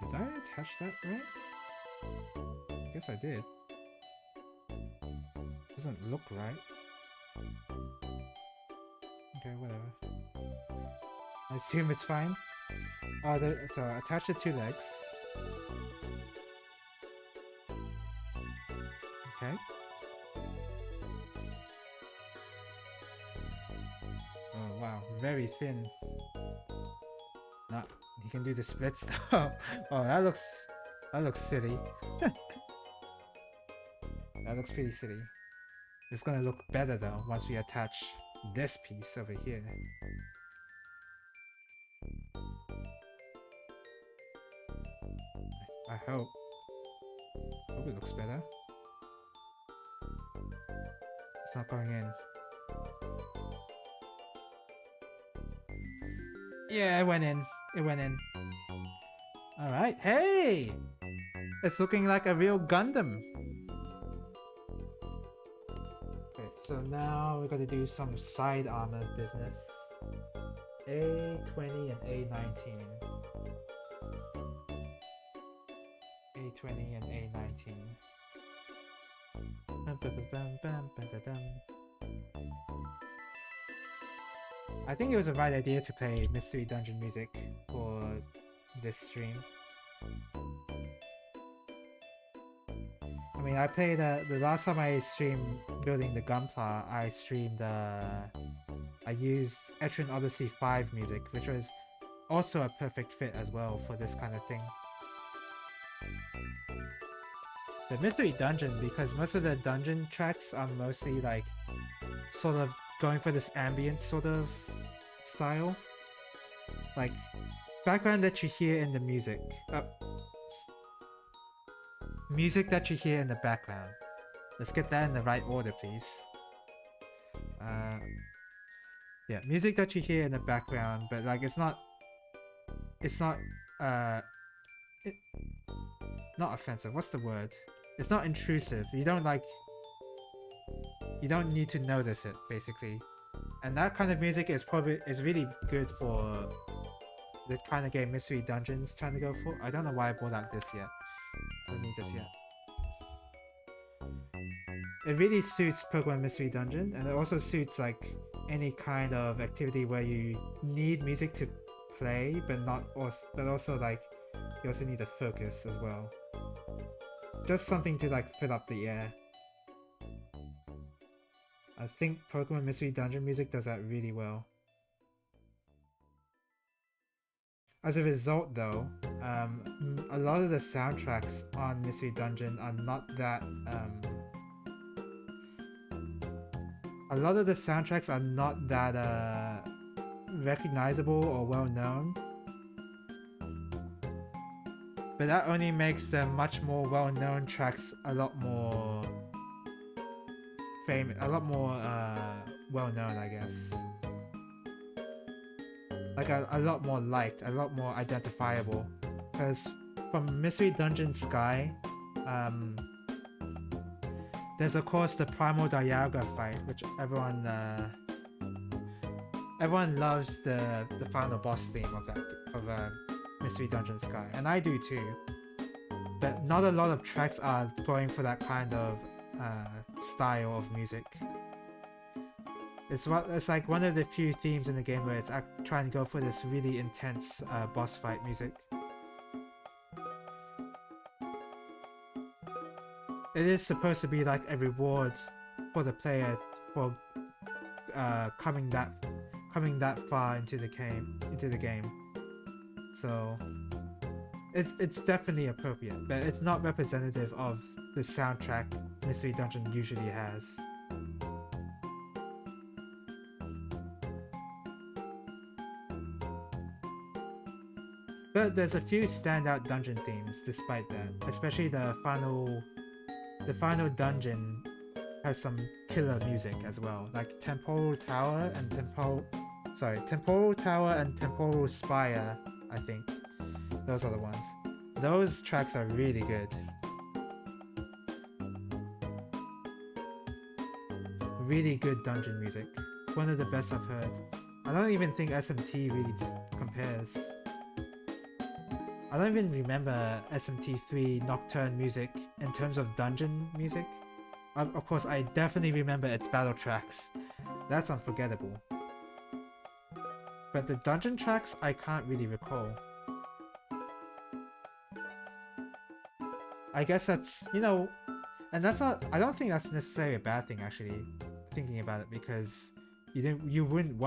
Did I attach that right? I guess I did. Doesn't look right. Okay, whatever. I assume it's fine. Oh, so attach the two legs. Okay. Oh wow, very thin. Not. You can do the split stuff. Oh, that looks silly. That looks pretty silly. It's gonna look better though once we attach this piece over here. I hope it looks better. It's not going in. Yeah, it went in. It went in. Alright, hey! It's looking like a real Gundam. Okay, so now we're gonna do some side armor business. A20 and A19. A20 and A19. I think it was a right idea to play Mystery Dungeon music for this stream. I mean, I played the last time I streamed building the Gunpla, I streamed I used Etrian Odyssey 5 music, which was also a perfect fit as well for this kind of thing. The Mystery Dungeon, because most of the dungeon tracks are mostly like sort of going for this ambient sort of style. Like background that you hear in the music. Music that you hear in the background. Let's get that in the right order, please. Yeah, music that you hear in the background, but like it's not not offensive. What's the word? It's not intrusive. You don't need to notice it, basically. And that kind of music is really good for the kind of game Mystery Dungeon's trying to go for. I don't know why I brought out this yet. I don't need this yet. It really suits Pokemon Mystery Dungeon, and it also suits like any kind of activity where you need music to play, but also like you also need to focus as well. Just something to like fill up the air. I think Pokemon Mystery Dungeon music does that really well. As a result though, a lot of the soundtracks on Mystery Dungeon are not that recognizable or well known. But that only makes the much more well-known tracks a lot more well-known, I guess. Like a lot more liked, a lot more identifiable. Because from Mystery Dungeon Sky, there's of course the Primal Dialga fight, which everyone loves the final boss theme of Mystery Dungeon Sky, and I do too. But not a lot of tracks are going for that kind of style of music. It's like one of the few themes in the game where it's trying to go for this really intense boss fight music. It is supposed to be like a reward for the player for coming that far into the game. So it's definitely appropriate, but it's not representative of the soundtrack Mystery Dungeon usually has. But there's a few standout dungeon themes despite that, especially the final dungeon has some killer music as well, like Temporal Tower and Temporal Spire, I think. Those are the ones. Those tracks are really good. Really good dungeon music. One of the best I've heard. I don't even think SMT really compares. I don't even remember SMT3 Nocturne music in terms of dungeon music. Of course, I definitely remember its battle tracks. That's unforgettable. But the dungeon tracks, I can't really recall. I guess that's, and that's not, I don't think that's necessarily a bad thing actually, thinking about it, because you wouldn't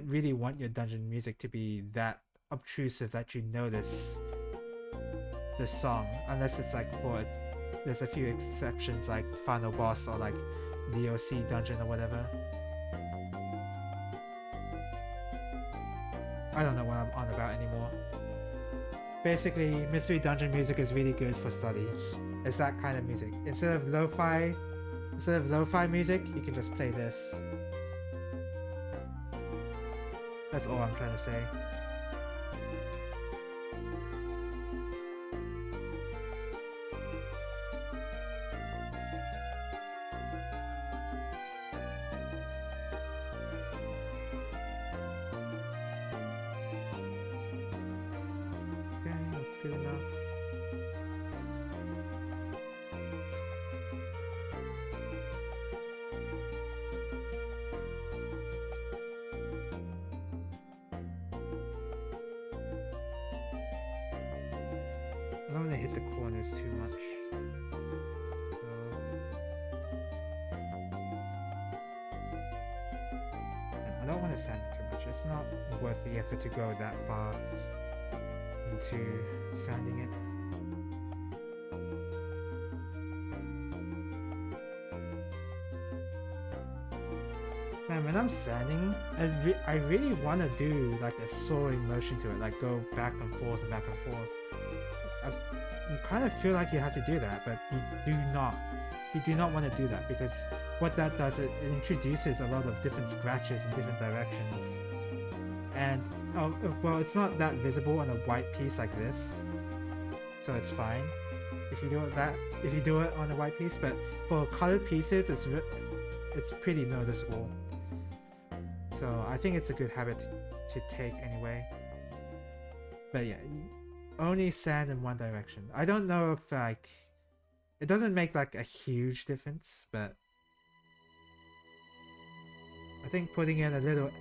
really want your dungeon music to be that obtrusive that you notice the song, unless it's like there's a few exceptions like Final Boss or like DOC Dungeon or whatever. I don't know what I'm on about anymore. Basically, Mystery Dungeon music is really good for study. It's that kind of music. Instead of lo-fi music, you can just play this. That's all I'm trying to say. Good enough. I don't want to hit the corners too much. I don't want to sand it too much. It's not worth the effort to go that far into sanding it. Man, when I'm sanding, I really want to do like a soaring motion to it, like go back and forth and back and forth. You kind of feel like you have to do that, but you do not. You do not want to do that, because what that does, it introduces a lot of different scratches in different directions. And well, it's not that visible on a white piece like this, so it's fine if you do it on a white piece. But for colored pieces, it's pretty noticeable. So I think it's a good habit to take anyway. But yeah, only sand in one direction. I don't know if like it doesn't make like a huge difference, but I think putting in a little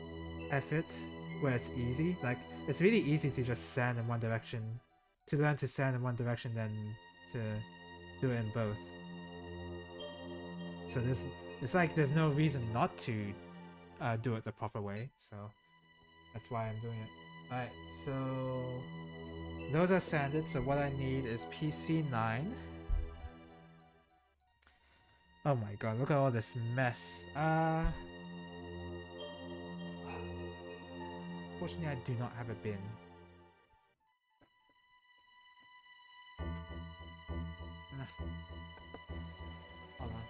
effort where it's easy, like it's really easy to just sand in one direction, to learn to sand in one direction than to do it in both. So it's like there's no reason not to do it the proper way, so that's why I'm doing it. Alright, so those are sanded, so what I need is PC9. Oh my god, look at all this mess. Fortunately, I do not have a bin. Hold on.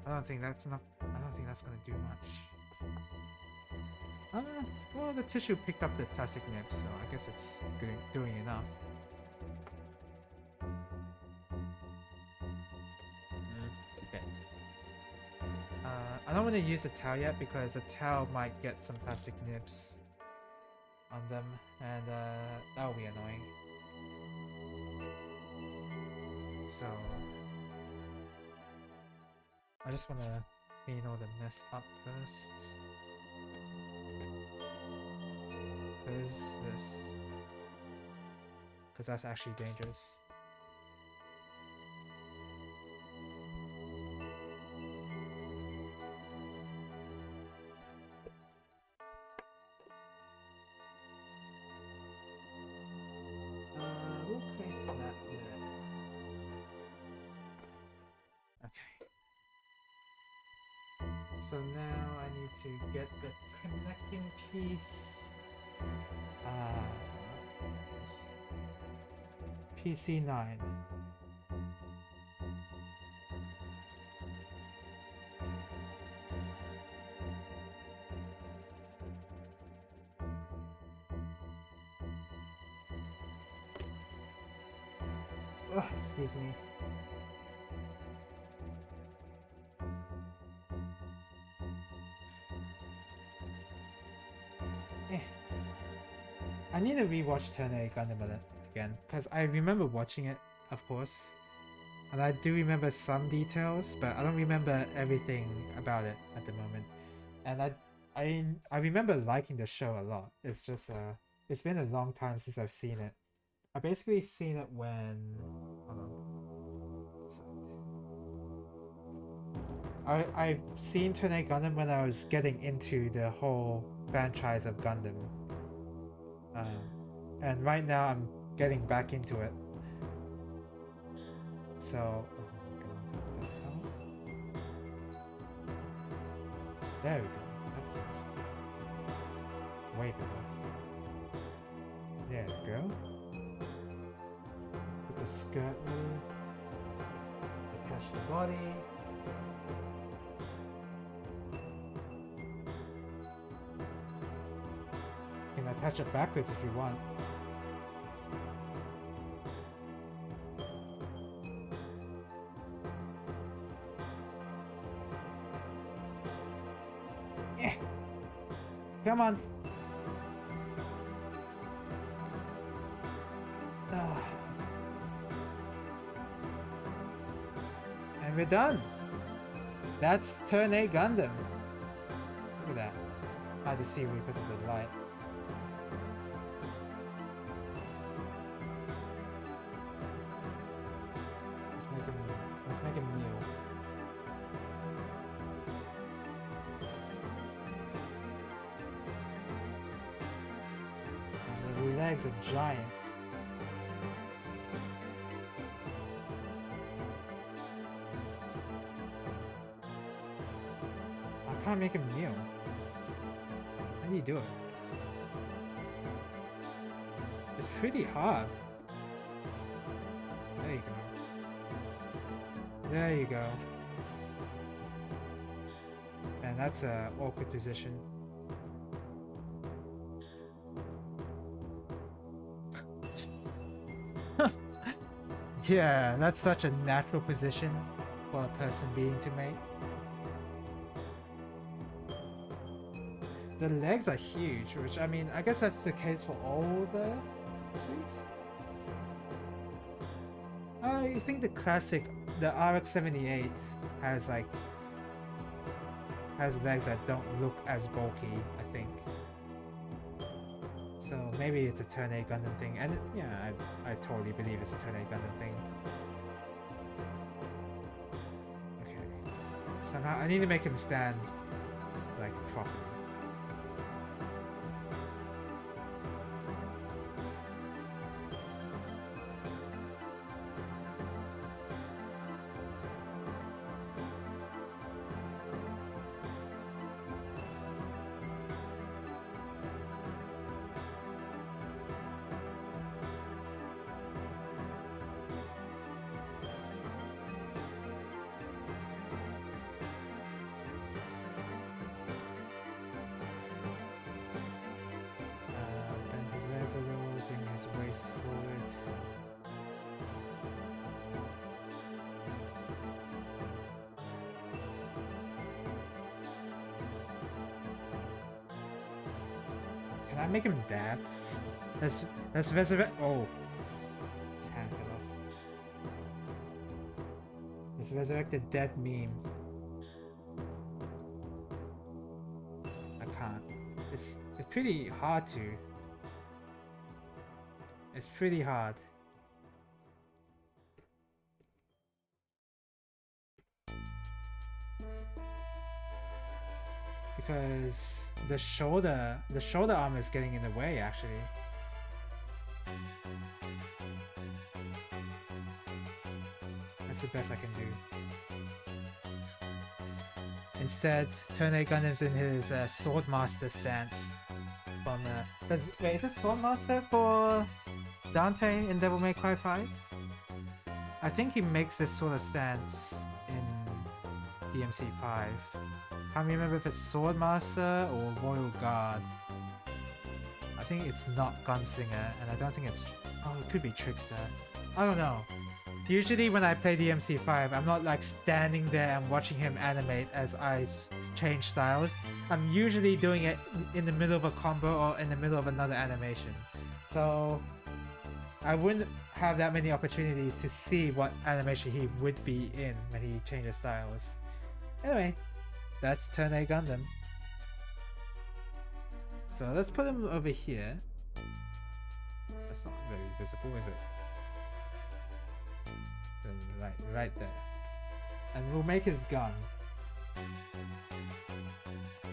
I don't think that's gonna do much. Uh, well, the tissue picked up the plastic nib, so I guess it's doing enough. Okay. I don't want to use the towel yet because the towel might get some plastic nibs on them, and that will be annoying. So I just want to clean all the mess up first. Because that's actually dangerous. We'll place that there. Okay. So now I need to get the connecting piece. PC9. Ugh, excuse me. I need to rewatch Turn A Gundam again, because I remember watching it, of course. And I do remember some details, but I don't remember everything about it at the moment. And I remember liking the show a lot. It's just it's been a long time since I've seen it. I basically seen it when I've seen Turn A Gundam when I was getting into the whole franchise of Gundam. And right now I'm getting back into it. So, there we go. That sounds way better. There we go. Put the skirt in. Attach the body. You can attach it backwards if you want. Come on. And we're done. That's Turn A Gundam. Look at that. Hard to see because of the light. Let's make him new. The legs are giant. I can't make him new. How do you do it? It's pretty hard. There you go. There you go. And that's an awkward position. Yeah, that's such a natural position for a person being to make. The legs are huge, which I mean, I guess that's the case for all the suits. I think the classic, the RX-78 has legs that don't look as bulky, I think. So maybe it's a Turn A Gundam thing, and yeah, I totally believe it's a Turn A Gundam thing. Okay, somehow I need to make him stand like properly. face forward. Can I make him dab? Let's resurrect. Oh, his hand fell off. Let's resurrect the dead meme. I can't. It's pretty hard to. It's pretty hard. Because the shoulder armor is getting in the way actually. That's the best I can do. Instead, Turn 8 Gundam's in his Swordmaster stance. From wait, is it Swordmaster for Dante in Devil May Cry 5? I think he makes this sort of stance in DMC 5. Can't remember if it's Swordmaster or Royal Guard. I think it's not Gunslinger, and I don't think it's... Oh, it could be Trickster. I don't know. Usually when I play DMC5, I'm not like standing there and watching him animate as I change styles. I'm usually doing it in the middle of a combo or in the middle of another animation. So I wouldn't have that many opportunities to see what animation he would be in when he changes styles. Anyway, that's Turn 8 Gundam. So let's put him over here. That's not very visible, is it? Right there. And we'll make his gun.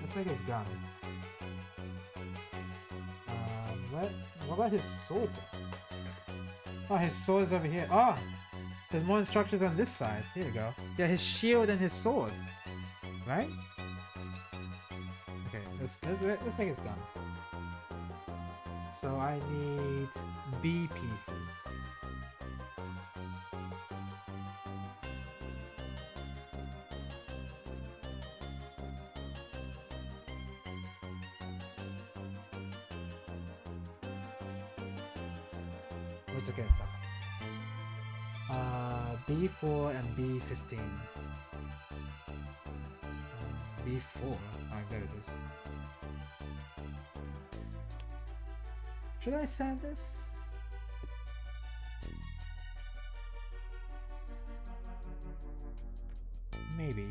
Let's make his gun. What about his sword? Oh, his sword is over here. Oh! There's more instructions on this side. Here we go. Yeah, his shield and his sword. Right? Okay, let's make his gun. So I need B pieces. What's against that? B4 and B15. B4. Oh, there it is. Should I sand this? Maybe.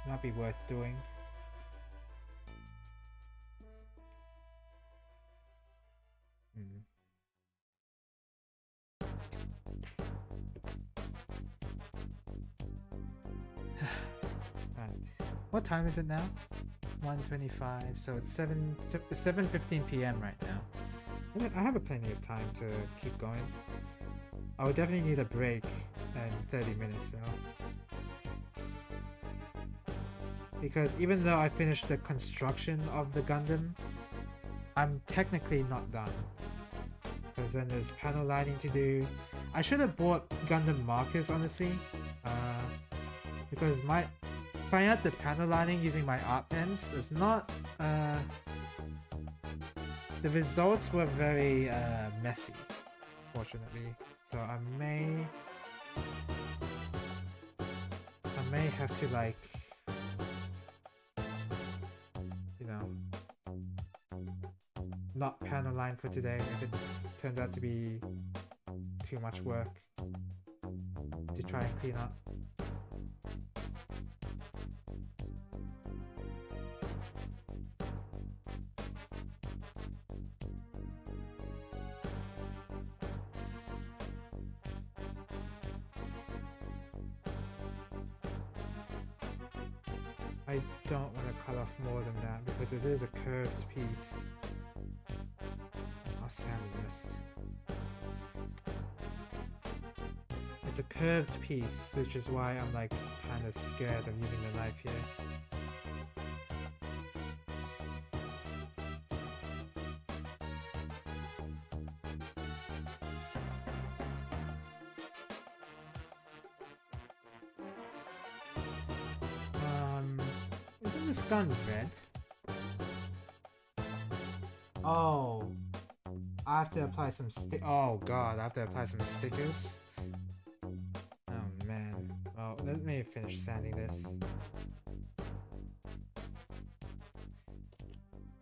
Might be worth doing. What time is it now? 1:25, so it's 7:15 p.m. right now. I have plenty of time to keep going. I would definitely need a break in 30 minutes though. Because even though I finished the construction of the Gundam, I'm technically not done. Because then there's panel lining to do. I should have bought Gundam markers honestly. Because trying out the panel lining using my art pens is not the results were very messy, fortunately. So I may have to like, you know, not panel line for today if it turns out to be too much work to try and clean up. I don't want to cut off more than that because it is a curved piece. I'll sand the rest. It's a curved piece, which is why I'm like kind of scared of using the knife here. Isn't this gun red? Oh. I have to apply some oh god, I have to apply some stickers. Oh man. Oh, let me finish sanding this.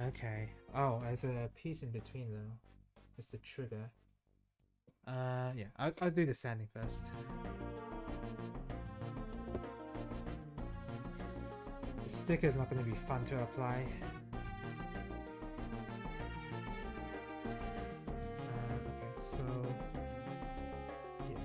Okay. Oh, there's a piece in between though. It's the trigger. Yeah, I'll do the sanding first. The sticker's not going to be fun to apply. Okay, so yeah.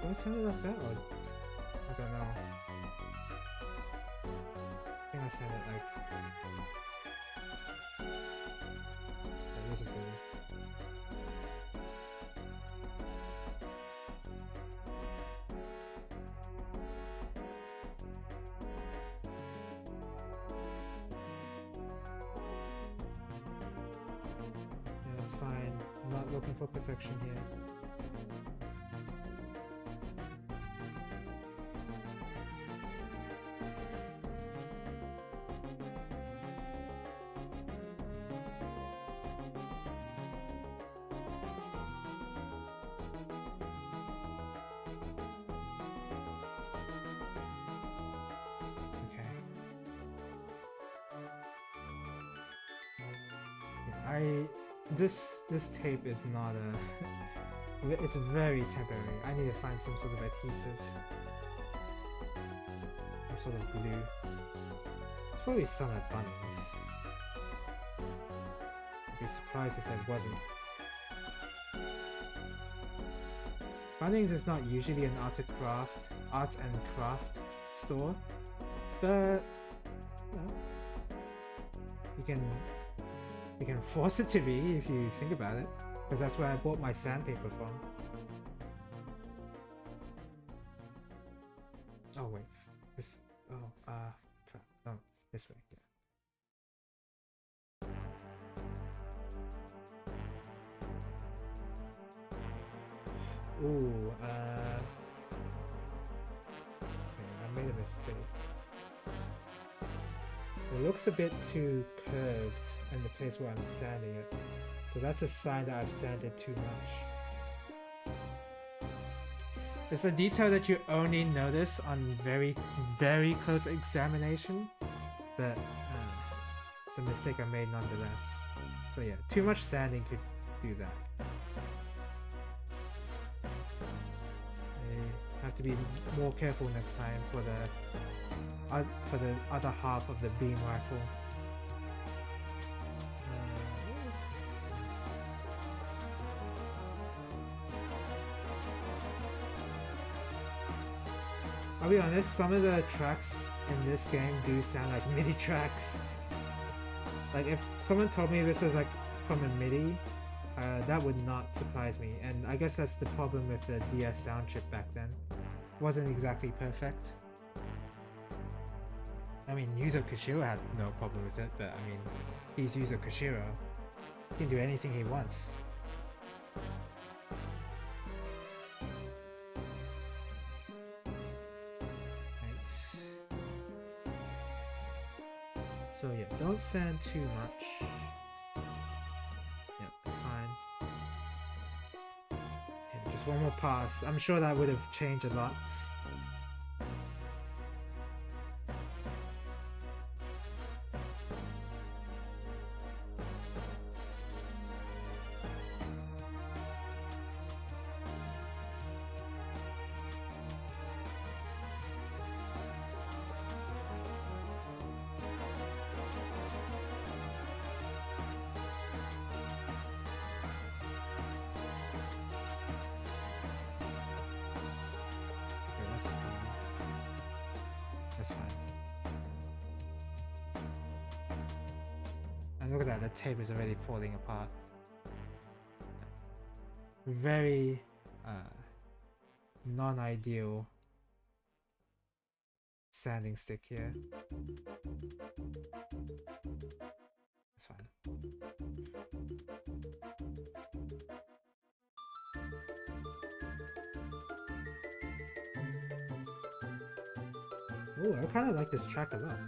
Do I send it like that or I don't know. I think I sent it like this is the yeah, it's fine. I'm not looking for perfection here. This tape is not a it's very temporary. I need to find some sort of adhesive, some sort of glue. It's probably some at Bunnings. I'd be surprised if there wasn't. Bunnings is not usually an art and craft store, but you can force it to be if you think about it, because that's where I bought my sandpaper from. Oh wait, this. Oh, crap. Oh, this way. Yeah. Ooh. Okay, I made a mistake. It looks a bit too curved in the place where I'm sanding it. So that's a sign that I've sanded too much. It's a detail that you only notice on very, very close examination. But it's a mistake I made nonetheless. So yeah, too much sanding could do that. I have to be more careful next time for the other half of the beam rifle. I'll be honest, some of the tracks in this game do sound like MIDI tracks. Like if someone told me this was like from a MIDI, that would not surprise me. And I guess that's the problem with the DS sound chip back then. It wasn't exactly perfect. I mean, Yuzo Koshiro had no problem with it, but I mean, he's Yuzo Koshiro. He can do anything he wants. Nice. So yeah, don't sand too much. Yep, fine. Yeah, just one more pass. I'm sure that would have changed a lot. Look at that, the tape is already falling apart. Very non-ideal sanding stick here. It's fine. Oh, I kind of like this track a lot.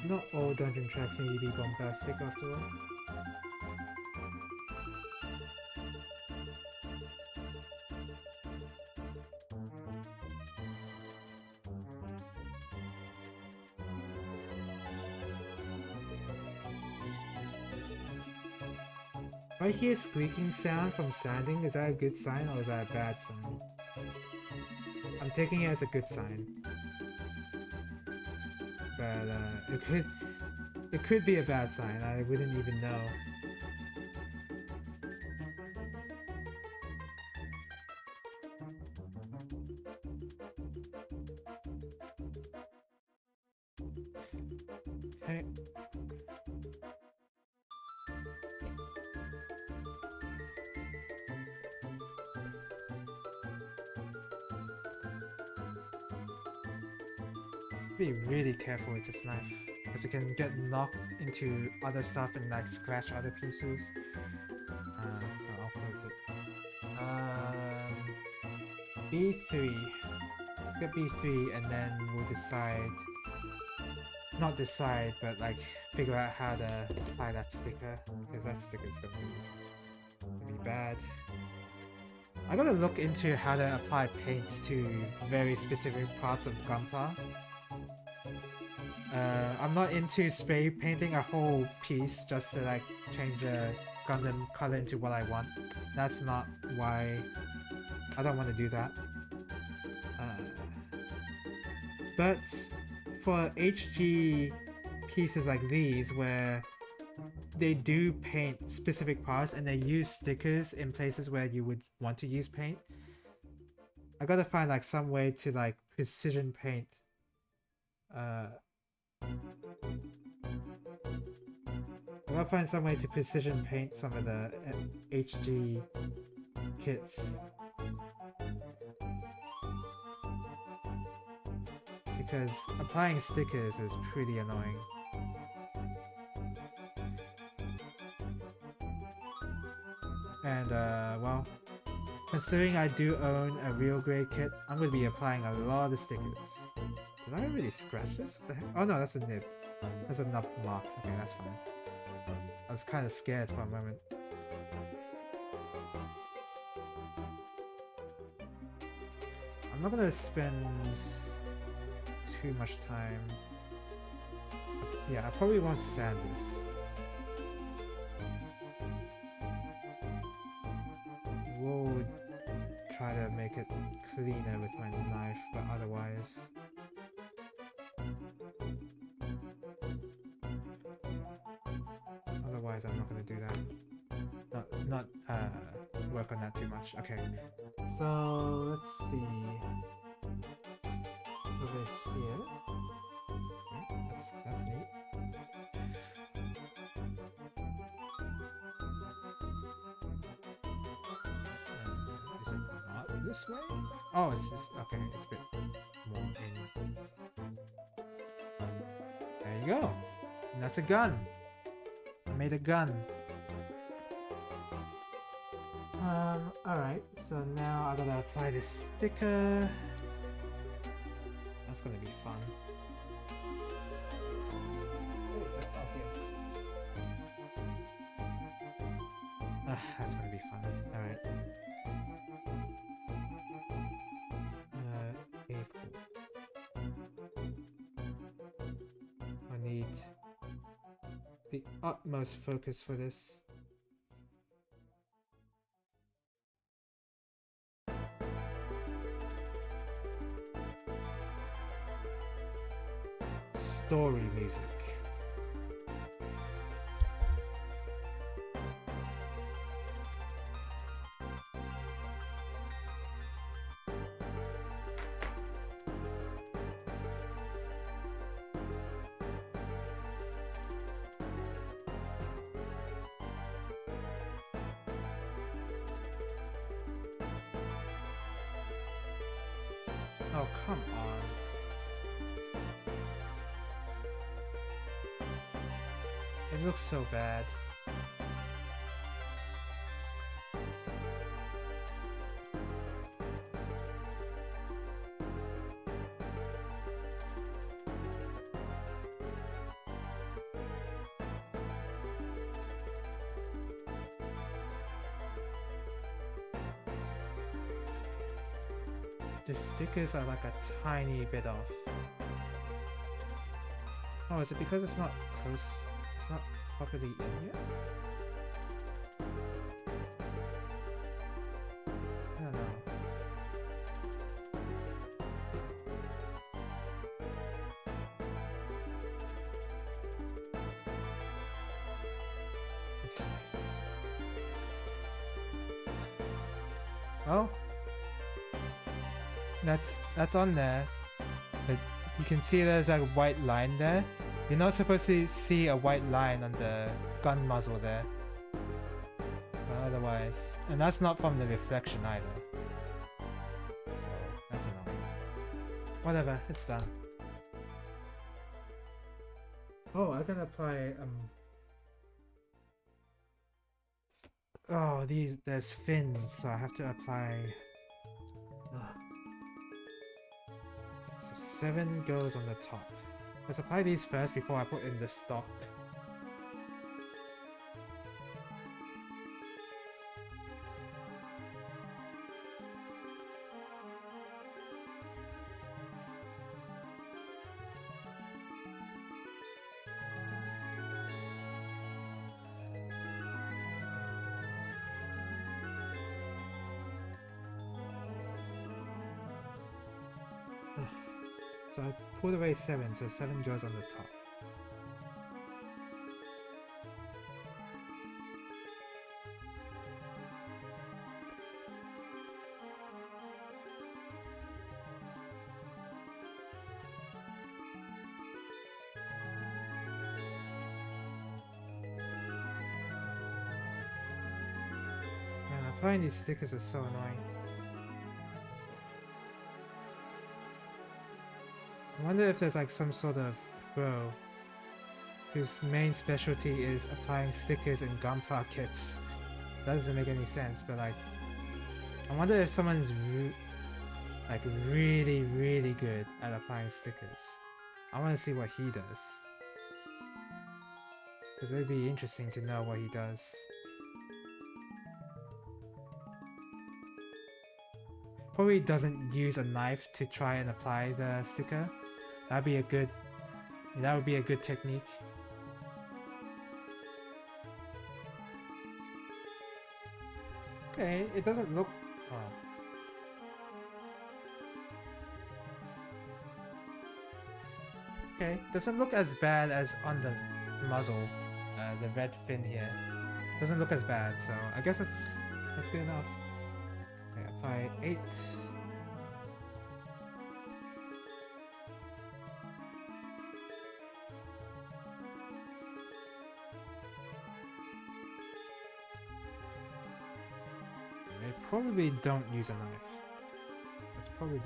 Not all dungeon tracks need to be bombastic after all. If I hear squeaking sound from sanding, is that a good sign or is that a bad sign? I'm taking it as a good sign. But it could be a bad sign, I wouldn't even know. Okay. Be really careful with this knife, because it can get knocked into other stuff and like scratch other pieces. I'll close it. B3. Let's get B3 and then we'll decide. Not decide, but like figure out how to apply that sticker, because that sticker is gonna be bad. I gotta look into how to apply paints to very specific parts of Gunpla. I'm not into spray painting a whole piece just to like change the Gundam color into what I want. That's not why I don't want to do that. But for HG pieces like these where they do paint specific parts and they use stickers in places where you would want to use paint, I gotta find like some way to like precision paint I gotta find some way to precision paint some of the HG kits. Because applying stickers is pretty annoying. And well, considering I do own a real grade kit, I'm gonna be applying a lot of stickers. Did I really scratch this? What the heck? Oh no, that's a nib. That's a nub mark. Okay, that's fine. I was kind of scared for a moment. I'm not gonna spend too much time. Yeah, I probably won't sand this. We'll try to make it cleaner with my knife, but otherwise... Otherwise, I'm not gonna do that. Not work on that too much. Okay, so let's see. Over here. Okay, that's neat. Is it not this way? Oh, it's just, okay, it's a bit more in. There you go. And that's a gun. I made a gun. Alright, so now I gotta apply this sticker. That's gonna be fun. That's gonna be fun. Alright. A4. I need the utmost focus for this. Story music. Oh, come on. It looks so bad. The stickers are like a tiny bit off. Oh, is it because it's not close? It's not properly in yet? I don't know. Oh, that's on there, but you can see there's a white line there. You're not supposed to see a white line on the gun muzzle there. But otherwise, and that's not from the reflection either. So that's annoying. Whatever, it's done. Oh, I can apply oh, there's fins, so I have to apply. Ugh. So 7 goes on the top. Let's apply these first before I put in the stock. So I pulled away 7, so 7 goes on the top. Man, applying these stickers is so annoying. I wonder if there's like some sort of pro whose main specialty is applying stickers in Gunpla kits. That doesn't make any sense, but like, I wonder if someone's like really good at applying stickers. I want to see what he does, because it would be interesting to know what he does. Probably doesn't use a knife to try and apply the sticker. That would be a good technique. Okay, it doesn't look. Oh. Okay, doesn't look as bad as on the muzzle, the red fin here. Doesn't look as bad, so I guess that's good enough. Okay, apply 8. Probably don't use a knife. That's probably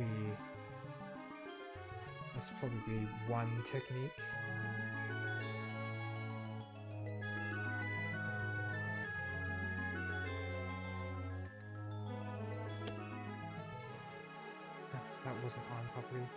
one technique. That wasn't on properly.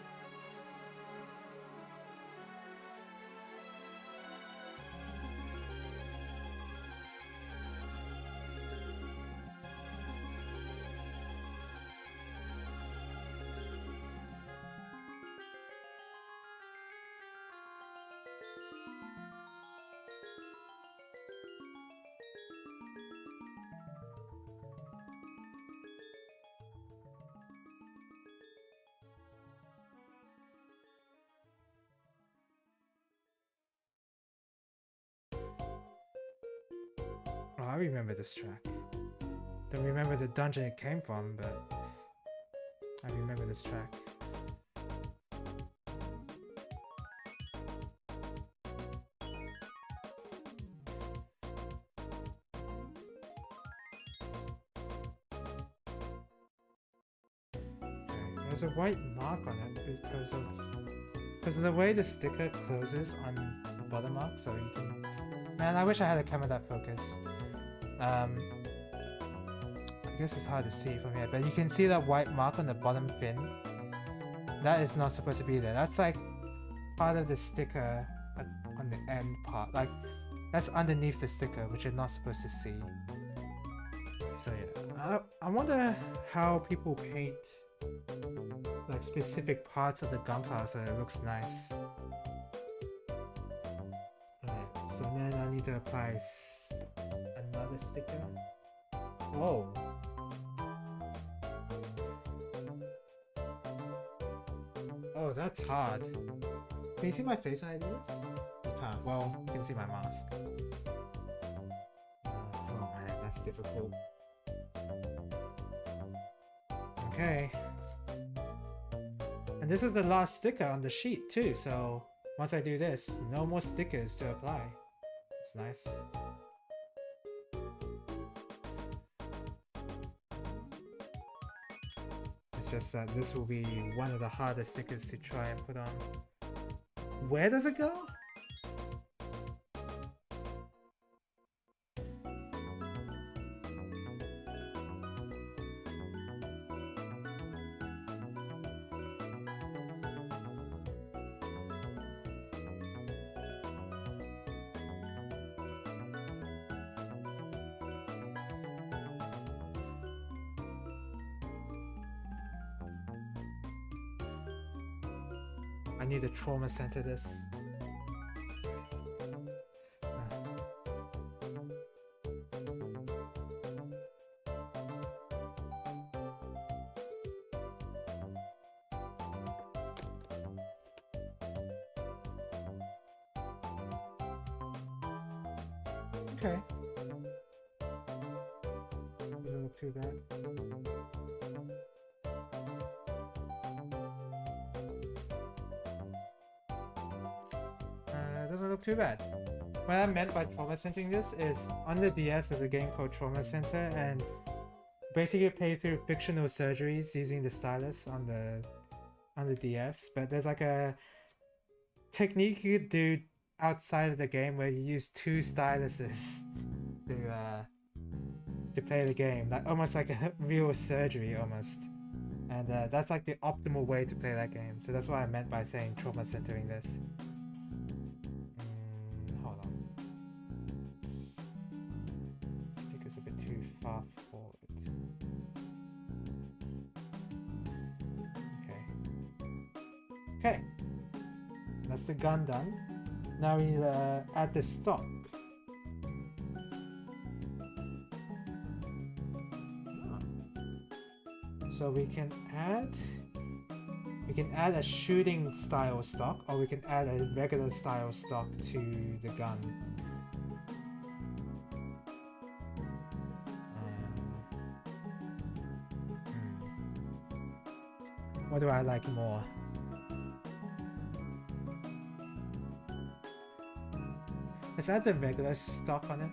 Oh, I remember this track. Don't remember the dungeon it came from, but I remember this track. Okay, there's a white mark on it because of the way the sticker closes on the bottom mark, so you can... Man, I wish I had a camera that focused. I guess it's hard to see from here, but you can see that white mark on the bottom fin. That is not supposed to be there. That's like part of the sticker on the end part. Like, that's underneath the sticker, which you're not supposed to see. So yeah, I wonder how people paint like specific parts of the Gunpla so it looks nice. Alright, so then I need to apply another sticker. Whoa! Oh, that's hard. Can you see my face when I do this? You can't. Well, you can see my mask. Oh man, that's difficult. Okay. And this is the last sticker on the sheet too, so once I do this, no more stickers to apply. It's nice. It's just that this will be one of the hardest stickers to try and put on. Where does it go? I need to trauma center this. Okay. Doesn't look too bad. Doesn't look too bad. What I meant by trauma centering this is on the DS there's a game called Trauma Center, and basically you play through fictional surgeries using the stylus on the DS, but there's like a technique you could do outside of the game where you use two styluses to play the game, like almost like a real surgery almost. And that's like the optimal way to play that game. So that's what I meant by saying trauma centering this. Hold on. Sticker's a bit too far forward. Okay. That's the gun done. Now we need to add the stock. So we can add a shooting style stock, or we can add a regular style stock to the gun. What do I like more? Let's add the regular stock on it.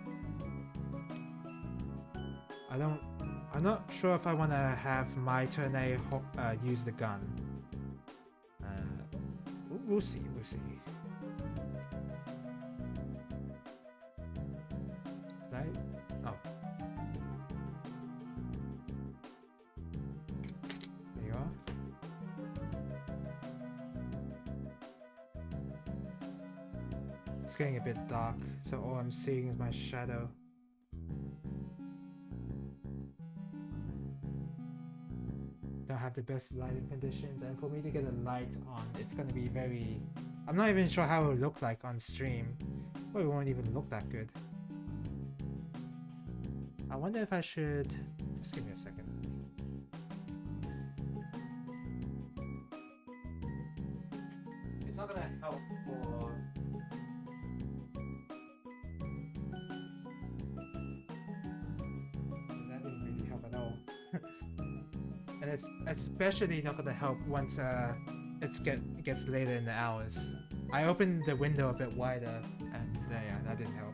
I'm not sure if I want to have my turn A use the gun. We'll see. Right? Oh. There you are. It's getting a bit dark, so all I'm seeing is my shadow. Don't have the best lighting conditions, and for me to get a light on, it's gonna be very... I'm not even sure how it will look like on stream. Probably won't even look that good. I wonder if I should... Just give me a second. It's not gonna help for... That didn't really help at all. And it's especially not gonna help once it gets later in the hours. I opened the window a bit wider, and yeah, that didn't help.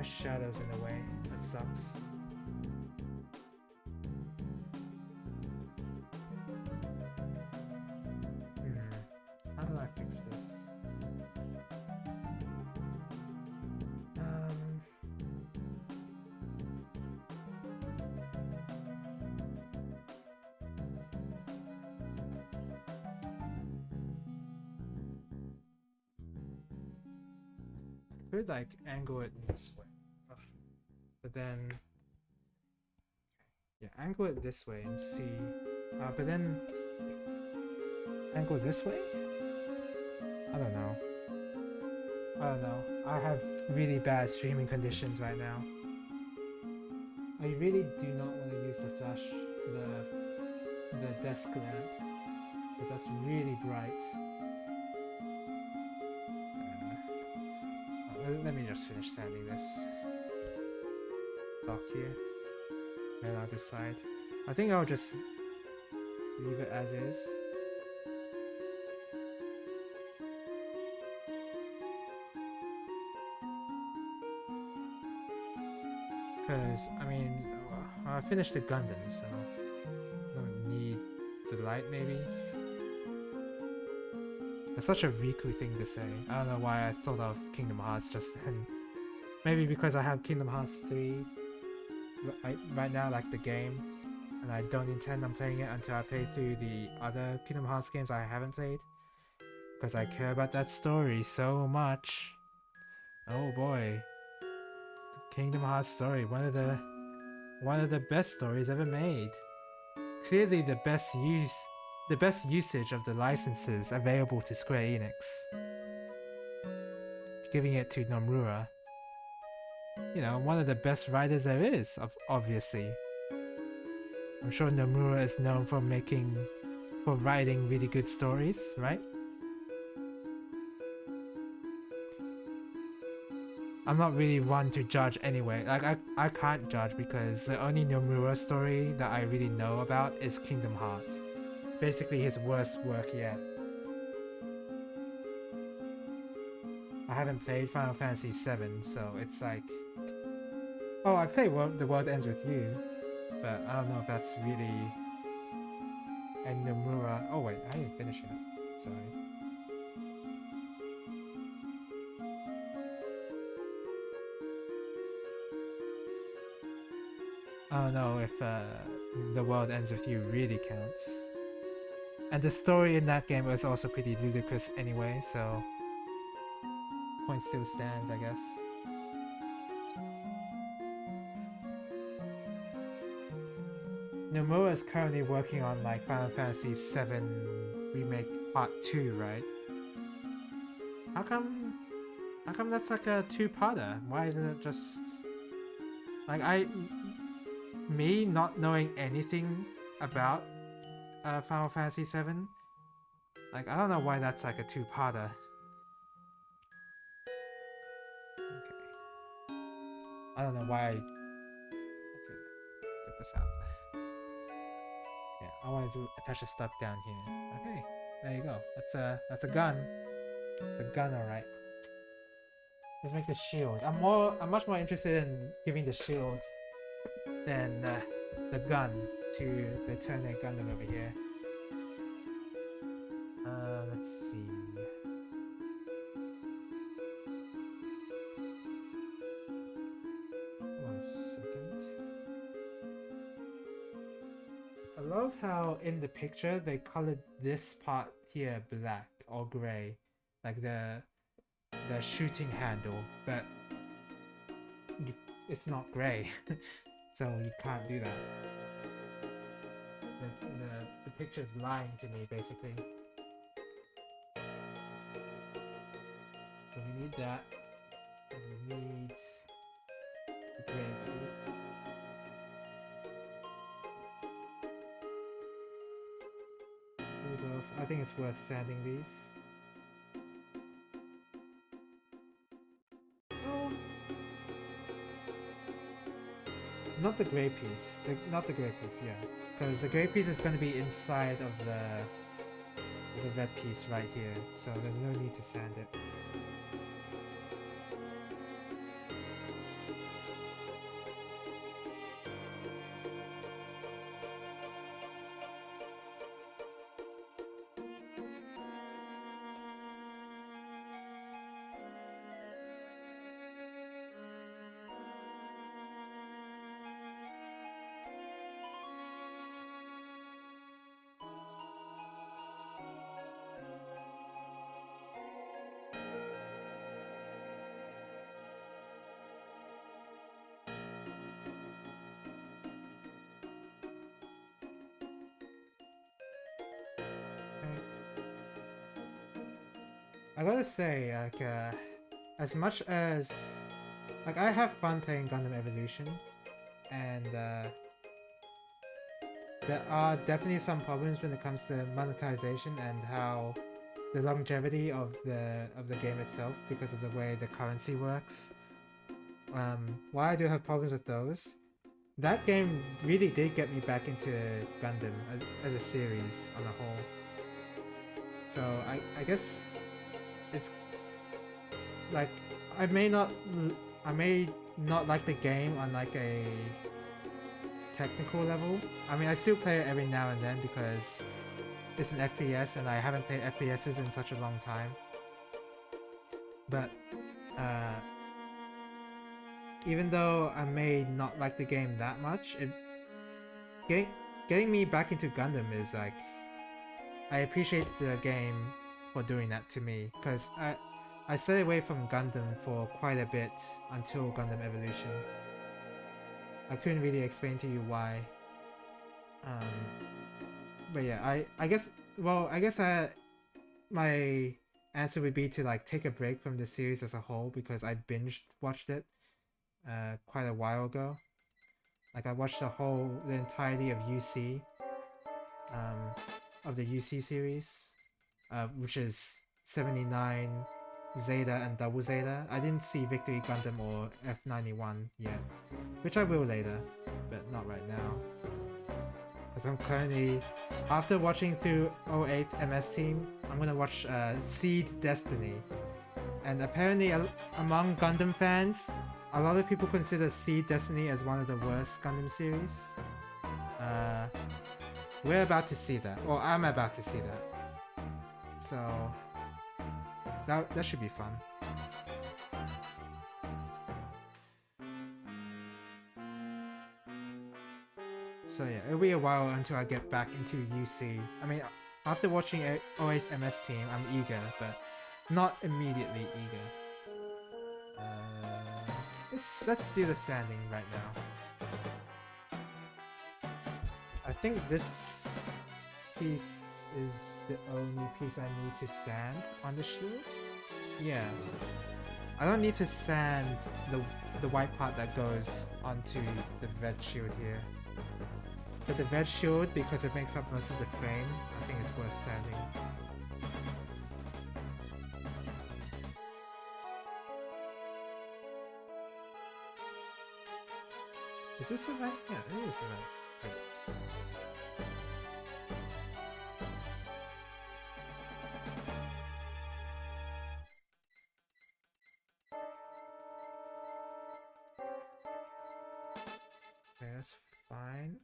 my shadow's in the way. That sucks. How do I fix this? Could like angle it this way, but then yeah, angle it this way and see. But then angle it this way. I don't know. I have really bad streaming conditions right now. I really do not want to use the flash, the desk lamp, because that's really bright. Let me just finish sanding this block here, then I'll decide. I think I'll just leave it as is. Because, I mean, I finished the Gundam, so I don't need the light, maybe. It's such a Riku thing to say. I don't know why I thought of Kingdom Hearts just then. Maybe because I have Kingdom Hearts 3 right now, like the game, and I don't intend on playing it until I play through the other Kingdom Hearts games I haven't played. Because I care about that story so much. Oh boy. Kingdom Hearts story, one of the best stories ever made. Clearly the best usage of the licenses available to Square Enix. Giving it to Nomura. You know, one of the best writers there is, obviously. I'm sure Nomura is known for writing really good stories, right? I'm not really one to judge anyway. Like I can't judge because the only Nomura story that I really know about is Kingdom Hearts. Basically his worst work yet. I haven't played Final Fantasy VII, so it's like... Oh, I played The World Ends With You, but I don't know if that's really... And Nomura... Oh wait, I didn't finish it. Sorry. I don't know if The World Ends With You really counts. And the story in that game was also pretty ludicrous anyway, so... Point still stands, I guess. Nomura is currently working on like Final Fantasy VII Remake Part 2, right? How come that's like a two-parter? Why isn't it just... Like me not knowing anything about Final Fantasy VII, like I don't know why that's like a two-parter. Okay. I don't know why I... Get this out. Yeah, I wanted to attach a stub down here. Okay, there you go. That's a gun. The gun, alright. Let's make the shield. I'm much more interested in giving the shield than the gun to the Turn A Gundam over here. Let's see. One second. I love how in the picture they colored this part here black or gray, like the shooting handle, but it's not gray. So you can't do that. The picture's lying to me, basically. So we need that. And we need the gray piece. These are, I think it's worth sanding these. Not the gray piece. Not the gray piece, yeah. Because the gray piece is going to be inside of the red piece right here, so there's no need to sand it. I gotta say, like, as much as like I have fun playing Gundam Evolution, and there are definitely some problems when it comes to monetization and how the longevity of the game itself because of the way the currency works. While I do have problems with those, that game really did get me back into Gundam as a series on a whole. So I guess it's like I may not I may not like the game on like a technical level. I mean, I still play it every now and then because it's an FPS and I haven't played FPSs in such a long time. But uh, even though I may not like the game that much, getting me back into Gundam is like I appreciate the game for doing that to me because I stayed away from Gundam for quite a bit until Gundam Evolution. I couldn't really explain to you why. But yeah, I guess my answer would be to like take a break from the series as a whole because I binged watched it quite a while ago. Like I watched the entirety of UC, of the UC series, which is 79, Zeta, and Double Zeta. I didn't see Victory Gundam or F91 yet, which I will later, but not right now. Because I'm currently, after watching through 08 MS Team, I'm gonna watch Seed Destiny. And apparently among Gundam fans, a lot of people consider Seed Destiny as one of the worst Gundam series. We're about to see that, or I'm about to see that. So that should be fun. So yeah, it'll be a while until I get back into UC. I mean, after watching 08 MS Team, I'm eager, but not immediately eager. Let's do the sanding right now. I think this piece is the only piece I need to sand on the shield. Yeah. I don't need to sand the white part that goes onto the red shield here. But the red shield, because it makes up most of the frame, I think it's worth sanding. Is this the right? Yeah, it is the right. Great. Okay, that's fine.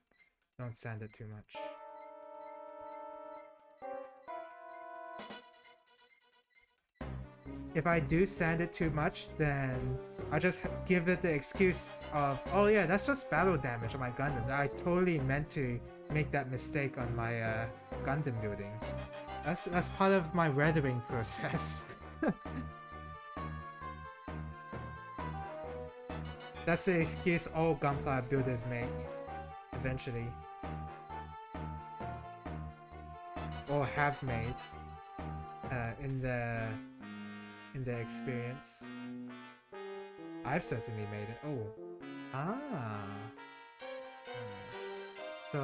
Don't sand it too much. If I do sand it too much, then I just give it the excuse of, oh yeah, that's just battle damage on my Gundam. I totally meant to make that mistake on my Gundam building. That's part of my weathering process. That's the excuse all Gunpla builders make, eventually. Or have made in the experience. I've certainly made it. Oh. Ah. So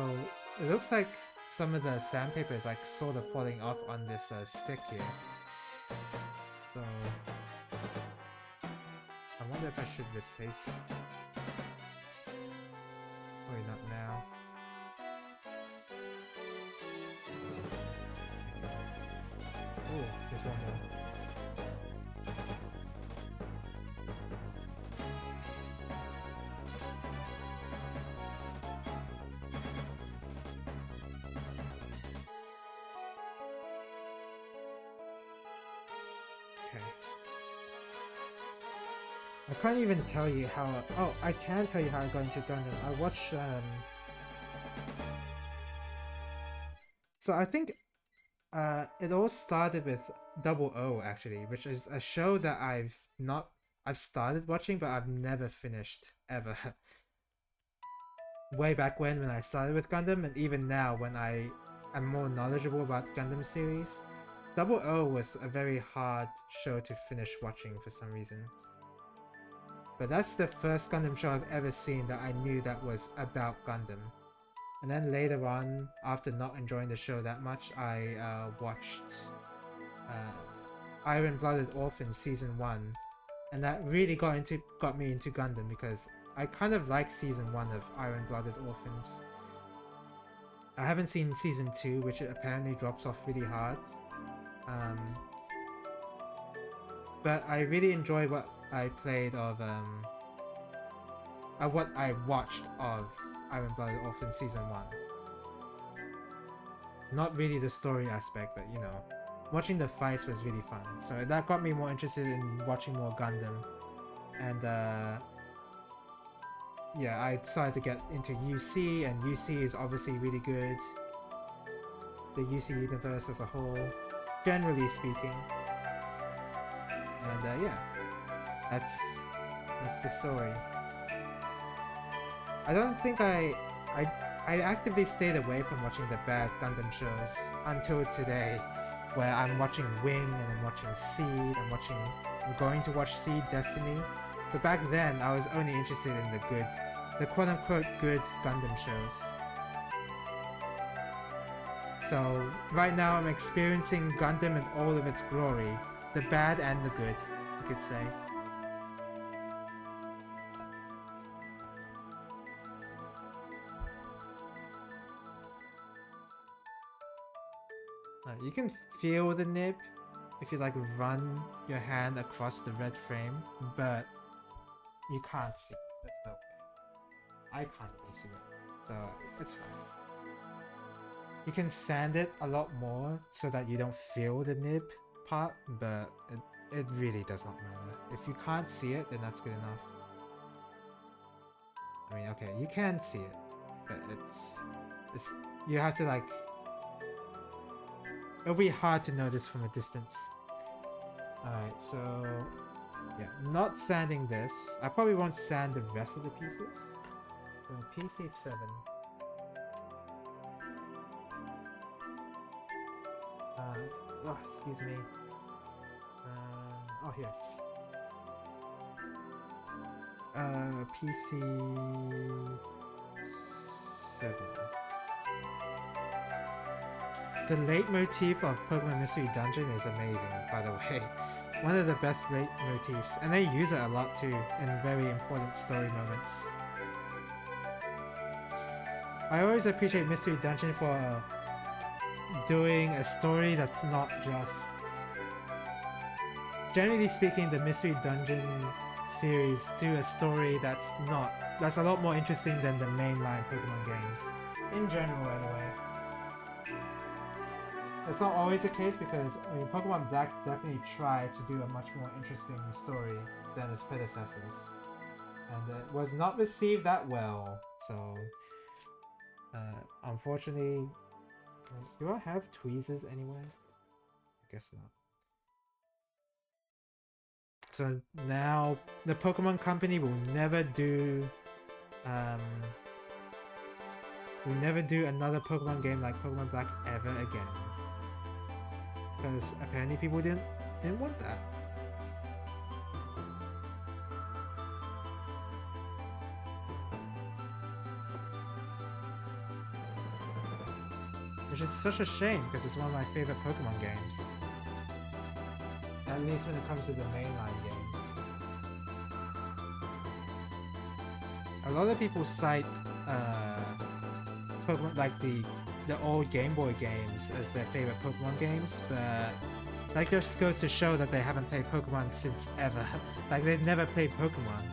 it looks like some of the sandpaper is like sort of falling off on this stick here. So I wonder if I should replace it. Probably not now. Oh, there's one more. I can't even tell you how. Oh, I can tell you how I got into Gundam. I watched. So I think it all started with Double O actually, which is a show that I've started watching, but I've never finished ever. Way back when I started with Gundam, and even now when I am more knowledgeable about Gundam series, Double O was a very hard show to finish watching for some reason. But that's the first Gundam show I've ever seen that I knew that was about Gundam. And then later on, after not enjoying the show that much, I watched Iron-Blooded Orphans Season 1. And that really got me into Gundam because I kind of like Season 1 of Iron-Blooded Orphans. I haven't seen Season 2, which apparently drops off really hard. But I really enjoy what I played of what I watched of Iron-Blooded Orphans Season 1. Not really the story aspect, but you know, watching the fights was really fun. So that got me more interested in watching more Gundam. And yeah, I decided to get into UC, and UC is obviously really good. The UC universe as a whole, generally speaking. And yeah, that's the story. I don't think I actively stayed away from watching the bad Gundam shows until today, where I'm watching Wing and I'm watching Seed. I'm going to watch Seed Destiny. But back then, I was only interested in the quote-unquote good Gundam shows. So right now, I'm experiencing Gundam in all of its glory, the bad and the good, you could say. You can feel the nib if you like run your hand across the red frame, but you can't see it. That's no way. I can't really see it, so it's fine. You can sand it a lot more so that you don't feel the nib part, but it really does not matter. If you can't see it, then that's good enough. I mean, okay, you can see it, but it's you have to like. It'll be hard to notice from a distance. Alright, so yeah, not sanding this. I probably won't sand the rest of the pieces. So PC7. Oh, excuse me. Oh, here. PC7. The leitmotif of Pokemon Mystery Dungeon is amazing, by the way. One of the best leitmotifs, and they use it a lot too, in very important story moments. I always appreciate Mystery Dungeon for doing a story that's not just... Generally speaking, the Mystery Dungeon series do a story that's a lot more interesting than the mainline Pokemon games. In general, anyway. It's not always the case because, I mean, Pokemon Black definitely tried to do a much more interesting story than its predecessors. And it was not received that well, so... unfortunately... Do I have tweezers anyway? I guess not. So now, the Pokemon Company will never do... will never do another Pokemon game like Pokemon Black ever again. Because apparently people didn't want that. Which is such a shame because it's one of my favorite Pokemon games. At least when it comes to the mainline games. A lot of people cite Pokemon like the old Game Boy games as their favorite Pokemon games, but that just goes to show that they haven't played Pokemon since ever. Like they've never played Pokemon,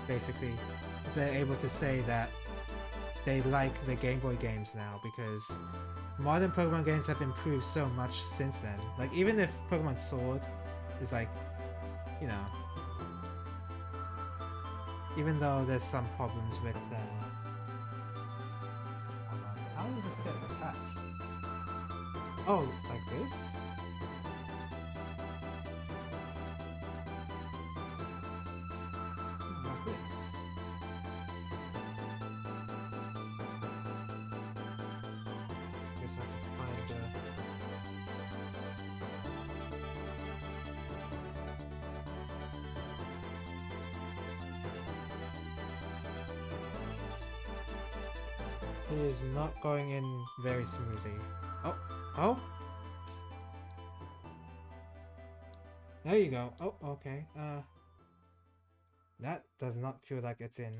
basically. They're able to say that they like the Game Boy games now because modern Pokemon games have improved so much since then. Like even if Pokemon Sword is like, you know, even though there's some problems with how does this get attached? Oh, like this? Like this. Guess I have to find It is not going in very smoothly. Oh, oh! There you go. Oh, okay. That does not feel like it's in.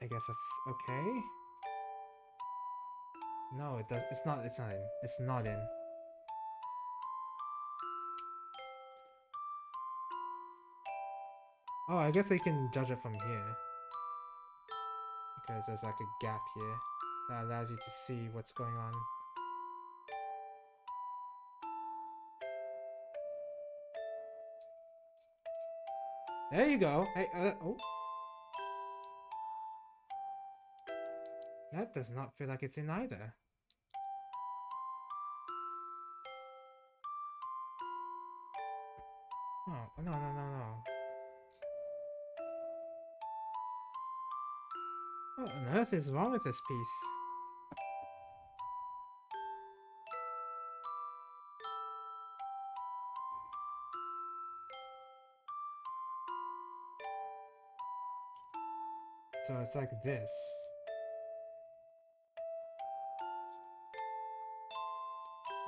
I guess that's okay. No, it does. It's not. It's not in. It's not in. Oh, I guess I can judge it from here. Because there's like a gap here that allows you to see what's going on. There you go. Hey, oh. That does not feel like it's in either. Oh, no, no, no, no. What on earth is wrong with this piece? So it's like this.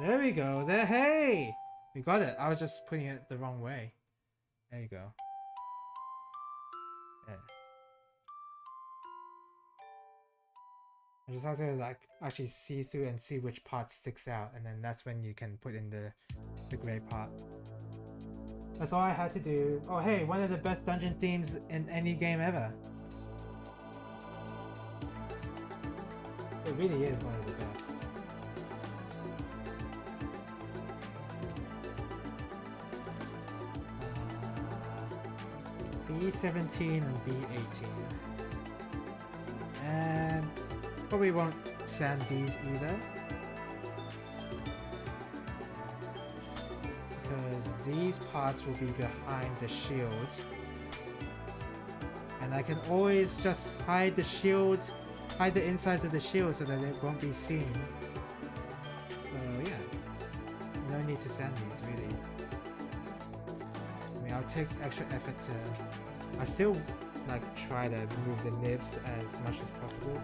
There we go. There, hey! We got it. I was just putting it the wrong way. There you go. Yeah. I just have to like actually see through and see which part sticks out, and then that's when you can put in the gray part. That's all I had to do. Oh hey, one of the best dungeon themes in any game ever. It really is one of the best. B17 and B18. And probably won't sand these either. Because these parts will be behind the shield. And I can always just hide the shield, hide the insides of the shield so that it won't be seen. So yeah, no need to sand these really. I mean, I'll take extra effort to... I still like try to remove the nibs as much as possible.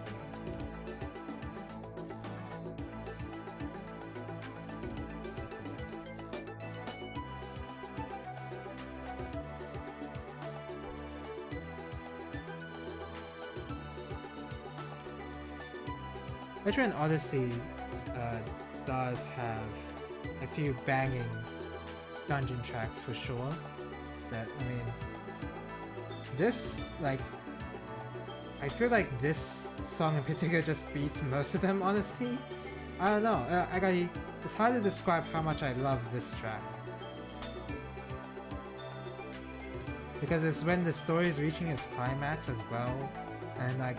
Etrian Odyssey does have a few banging dungeon tracks for sure. That, I mean, this, like, I feel like this song in particular just beats most of them, honestly. I don't know, it's hard to describe how much I love this track. Because it's when the story is reaching its climax as well, and like,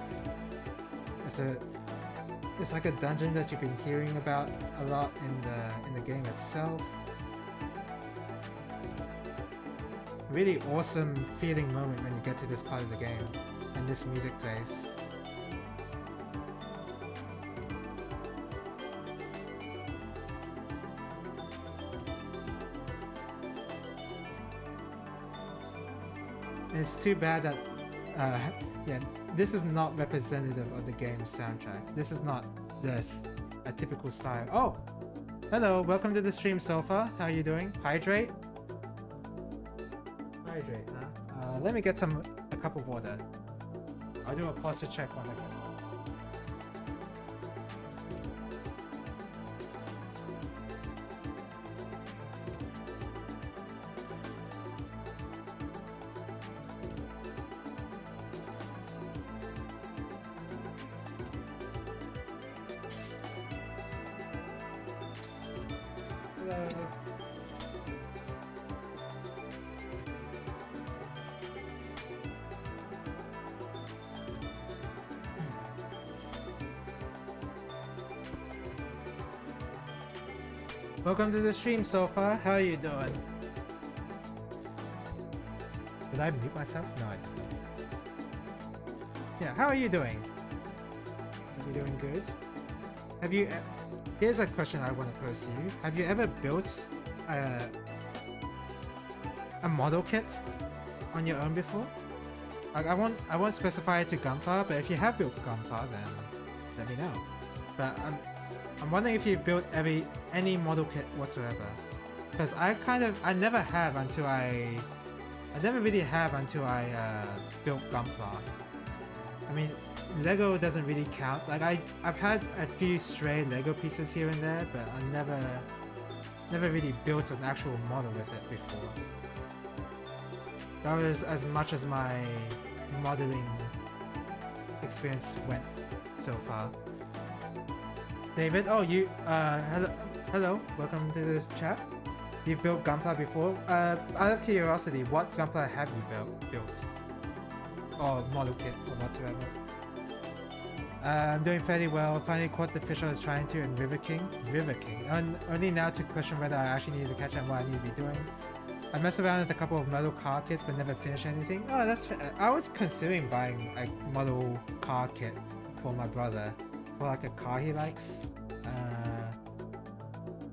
it's like a dungeon that you've been hearing about a lot in the game itself. Really awesome feeling moment when you get to this part of the game and this music plays. And it's too bad that yeah, this is not representative of the game's soundtrack. This is not a typical style. Oh! Hello, welcome to the stream, Sofa. How are you doing? Hydrate? Hydrate, huh? Let me get a cup of water. I'll do a posture check when I get. Welcome to the stream, Sofa. How are you doing? Did I mute myself? No, I didn't. Yeah, how are you doing? Are you doing good? Have you... Here's a question I want to pose to you. Have you ever built a model kit on your own before? Like I won't specify it to Gunpla, but if you have built Gunpla, then let me know. But I'm wondering if you built any model kit whatsoever, because I never have until I never really have until I built Gunpla. I mean, Lego doesn't really count. Like I've had a few stray Lego pieces here and there, but I never really built an actual model with it before. That was as much as my modeling experience went so far. David, oh you hello, welcome to the chat. You've built Gunpla before? Out of curiosity, what Gunpla have you built? Or model kit or whatsoever? I'm doing fairly well. Finally caught the fish I was trying to in River King. Only now to question whether I actually need to catch and what I need to be doing. I messed around with a couple of model car kits but never finished anything. Oh, that's fair. I was considering buying a model car kit for my brother. For like a car he likes.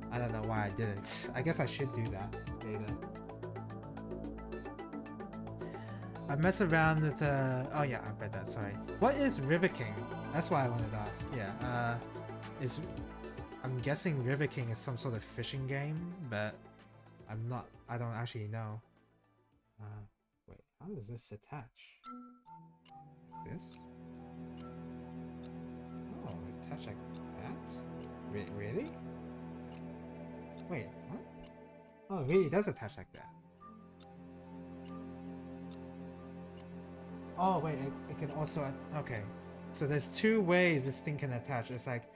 I don't know why I didn't. I guess I should do that later. I mess around with oh yeah, I read that, sorry. What is River King? That's why I wanted to ask. Yeah, I'm guessing River King is some sort of fishing game, but I don't actually know. Wait, how does this attach? This? Oh, attach like that? Really? Wait, what? Oh, it really does attach like that. Oh wait, it can also, okay. So there's two ways this thing can attach. It's like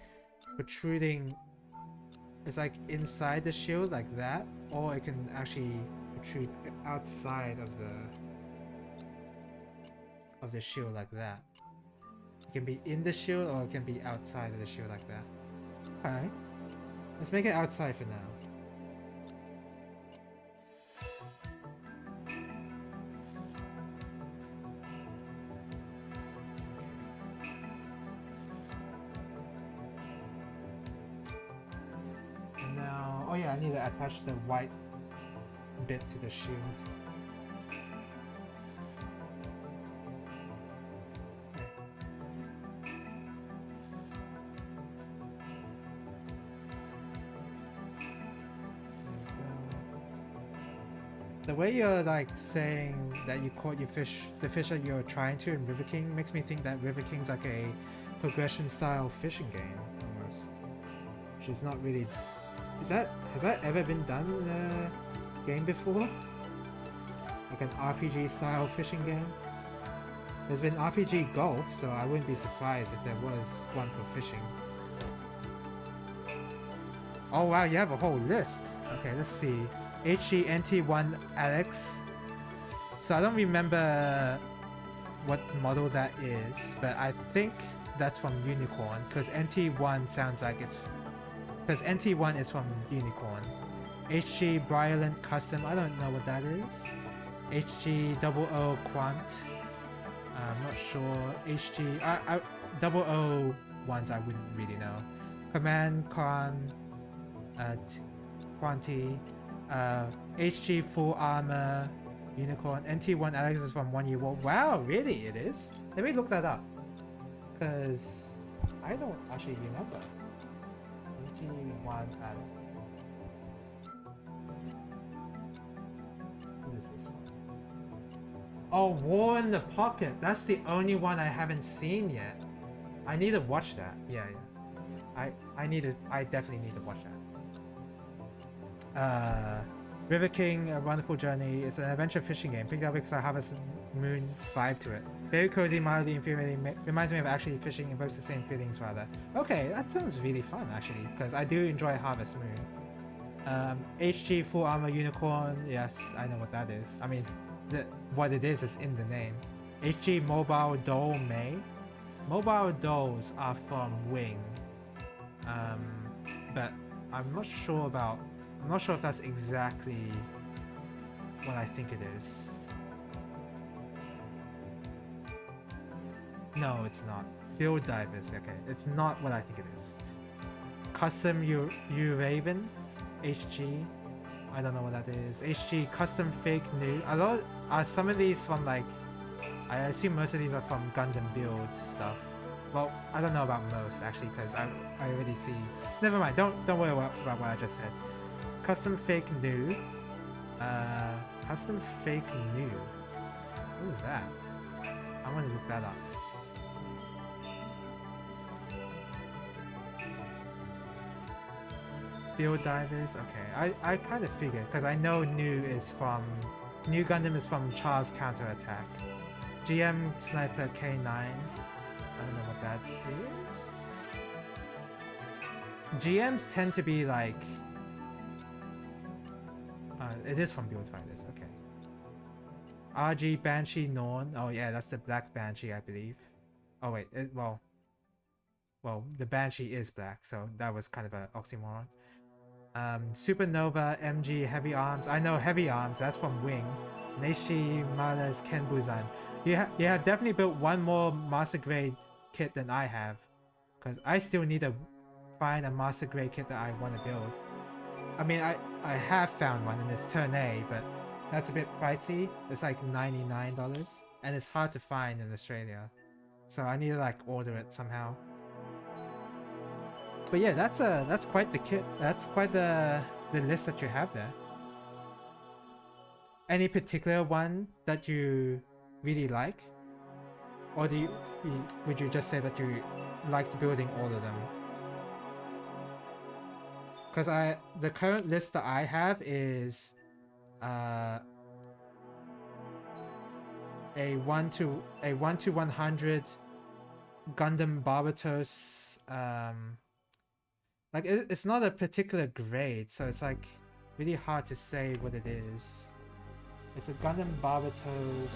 protruding, it's like inside the shield like that, or it can actually protrude outside of the shield like that. It can be in the shield or it can be outside of the shield like that. Okay, let's make it outside for now. Oh yeah, I need to attach the white bit to the shield. The way you're like saying that you caught the fish that you're trying to in River King makes me think that River King's like a progression style fishing game almost. Which is not really. Has that ever been done in a game before? Like an RPG style fishing game? There's been RPG golf, so I wouldn't be surprised if there was one for fishing. Oh wow, you have a whole list. Okay, let's see. HGNT1 Alex. So I don't remember what model that is, but I think that's from Unicorn, because NT1 sounds like it's... Because NT1 is from Unicorn. HG Briarland Custom, I don't know what that is. HG00 Quant, I'm not sure. HG... 00 ones I wouldn't really know. Command Con... Quanti... HG Full Armor... Unicorn. NT1 Alex is from 1 year old. Wow, really it is? Let me look that up. Because... I don't actually remember. NT1 Alex. What is this one? Oh, War in the Pocket. That's the only one I haven't seen yet. I need to watch that. Yeah. I definitely need to watch that. River King, A Wonderful Journey is an adventure fishing game. Picked up because I have a moon vibe to it. Very cozy, mildly infuriating, reminds me of actually fishing, invokes the same feelings rather. Okay, that sounds really fun actually, because I do enjoy Harvest Moon. HG Full Armor Unicorn, yes, I know what that is. I mean, what it is in the name. HG Mobile Doll May. Mobile dolls are from Wing. But I'm not sure if that's exactly what I think it is. No, it's not. Build Divers, okay. It's not what I think it is. Custom Raven, HG. I don't know what that is. HG Custom Fake New. Are some of these from like I assume most of these are from Gundam build stuff. Well, I don't know about most actually, because I already see. Never mind. Don't worry about what I just said. Custom fake new. Custom fake new. What is that? I want to look that up. Build divers. Okay, I kind of figured because I know new Gundam is from Char's Counterattack. GM Sniper K9. I don't know what that is. GMs tend to be like. It is from Build Fighters. Okay. RG Banshee Norn. Oh yeah, that's the Black Banshee, I believe. Oh wait, well, the Banshee is black, so that was kind of an oxymoron. Supernova MG Heavy Arms. I know Heavy Arms. That's from Wing. Neishi Mara's Ken Buzan. You have definitely built one more master grade kit than I have, because I still need to find a master grade kit that I want to build. I mean, I have found one and it's turn A, but that's a bit pricey. It's like $99 and it's hard to find in Australia, so I need to like order it somehow. But yeah, that's quite the kit. That's quite the list that you have there. Any particular one that you really like, or would you just say that you liked building all of them? Because the current list that I have is a 1 to 100 Gundam Barbatos. Like it's not a particular grade, so it's like really hard to say what it is. It's a Gundam Barbatos.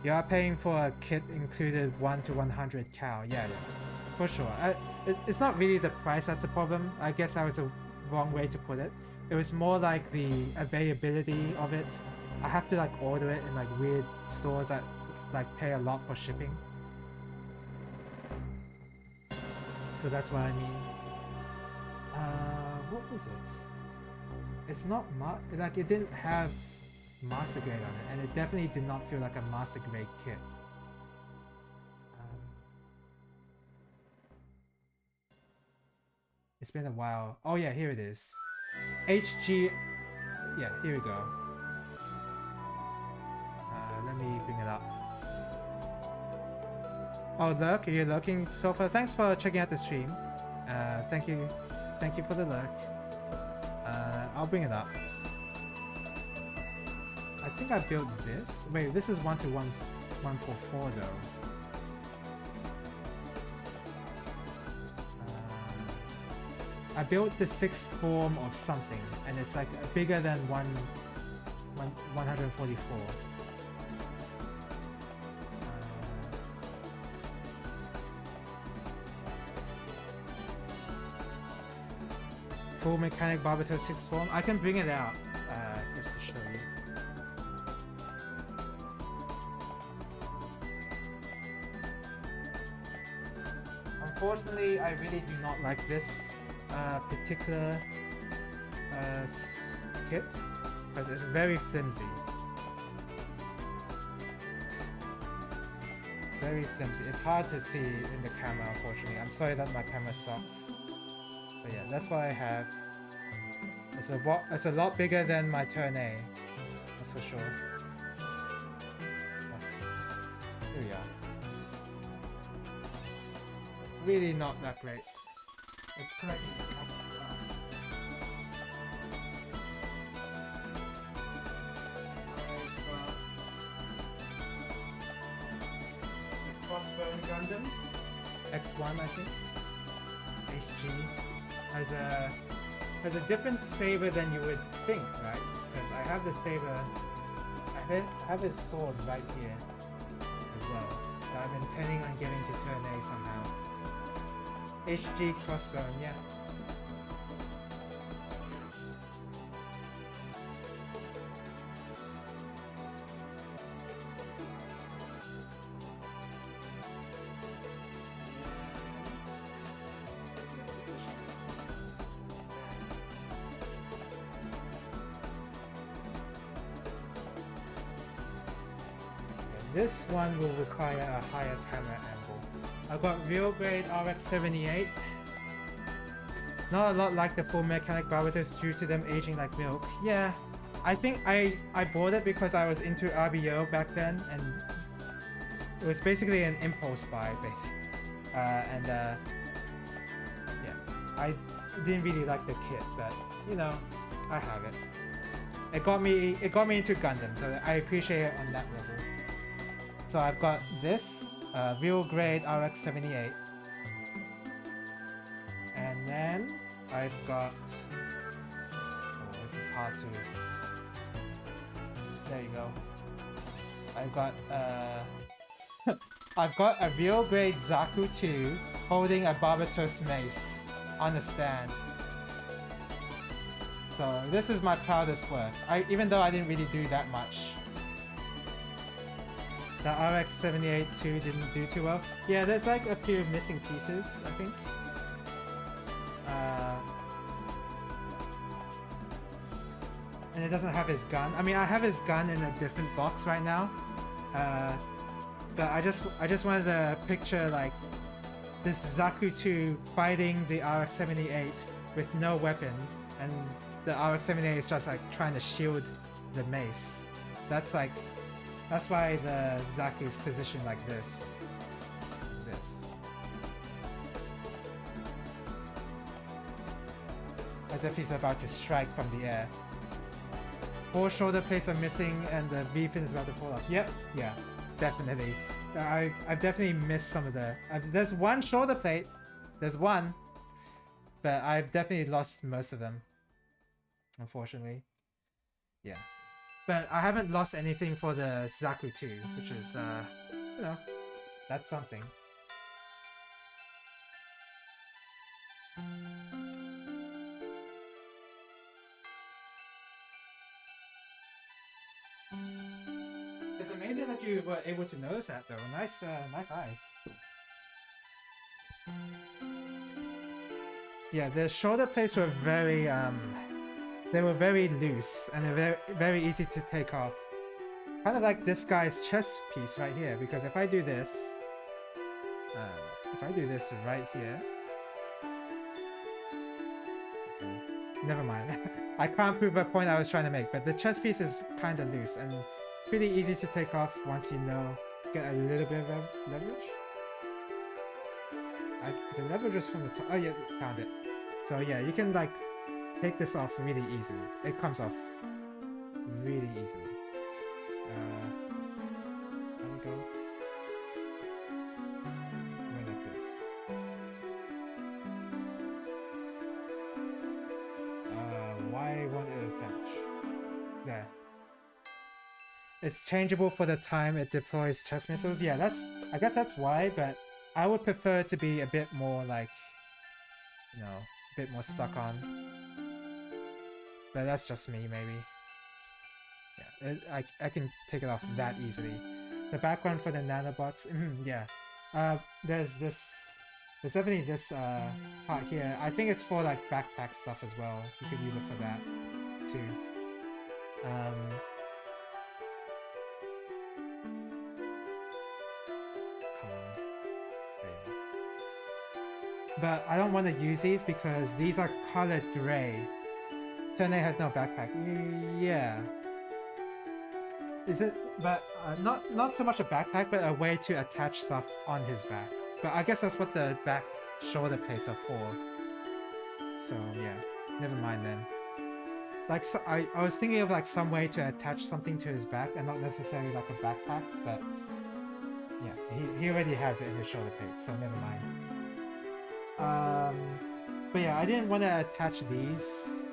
You are paying for a kit included 1 to 100 cal. Yeah, for sure. It's not really the price that's the problem. I guess that was the wrong way to put it. It was more like the availability of it. I have to like order it in like weird stores that like pay a lot for shipping. So that's what I mean. What was it? It's not like it didn't have master grade on it, and it definitely did not feel like a master grade kit. It's been a while. Oh yeah, here it is. HG. Yeah, here we go. Let me bring it up. Oh, look, you're looking so far. Thanks for checking out the stream. Thank you for the look. I'll bring it up. I think I built this. Wait, this is 1 to 144 though. I built the 6th form of something, and it's like bigger than 144. Full mechanic Barbatos 6th form. I can bring it out just to show you. Unfortunately, I really do not like this particular kit because it's very flimsy. Very flimsy. It's hard to see in the camera, unfortunately. I'm sorry that my camera sucks. But yeah, that's what I have. It's a lot bigger than my turn A. That's for sure. Here we are. Really not that great. It's connecting. Crossbone Gundam X1, I think. HG has a different saber than you would think, right? Because I have the saber. I have his sword right here as well. That I'm intending on getting to turn A somehow. HG Crossbone, yeah. this one will require a higher camera angle. I've got real grade RX-78. Not a lot like the full mechanic barbiters due to them aging like milk. Yeah, I think I bought it because I was into RBO back then, and it was basically an impulse buy, basically. Yeah, I didn't really like the kit, but you know, I have it. It got me into Gundam, so I appreciate it on that level. So I've got this real grade RX-78, and then I've got. Oh, this is hard to. There you go. I've got I've got a real grade Zaku 2 holding a Barbatos mace on a stand. So this is my proudest work. Even though I didn't really do that much. The RX-78 2 didn't do too well. Yeah, there's like a few missing pieces, I think. And it doesn't have his gun. I mean, I have his gun in a different box right now. But I just wanted to picture like this Zaku 2 fighting the RX-78 with no weapon, and the RX-78 is just like trying to shield the mace. That's why the Zaku is positioned like this. As if he's about to strike from the air. 4 shoulder plates are missing and the V-pin is about to fall off. Yep, yeah, definitely. I've definitely missed some of the... there's one shoulder plate. There's one. But I've definitely lost most of them. Unfortunately. Yeah. But I haven't lost anything for the Zaku 2, which is, you know, that's something. It's amazing that you were able to notice that though. Nice, nice eyes. Yeah, the shoulder plates were very, they were very loose and they're very, very easy to take off. Kind of like this guy's chest piece right here, because if I do this right here, okay, never mind. I can't prove a point I was trying to make, but the chest piece is kind of loose and pretty easy to take off once you know, get a little bit of leverage. The leverage is from the top. Oh yeah, found it. So yeah, you can like take this off really easily. It comes off really easily. There we go. Right like this. Why won't it attach? There. It's changeable for the time it deploys chest missiles. Yeah, I guess that's why, but I would prefer it to be a bit more like, you know, a bit more stuck on. But that's just me, maybe. Yeah, I can take it off that easily. The background for the nanobots, yeah. There's definitely this part here. I think it's for like backpack stuff as well. You could use it for that too. But I don't want to use these because these are colored gray. Turn A has no backpack. Yeah. Is it? But not so much a backpack, but a way to attach stuff on his back. But I guess that's what the back shoulder plates are for. So yeah, never mind then. Like so, I was thinking of like some way to attach something to his back and not necessarily like a backpack, but yeah, he already has it in his shoulder plate, so never mind. But yeah, I didn't want to attach these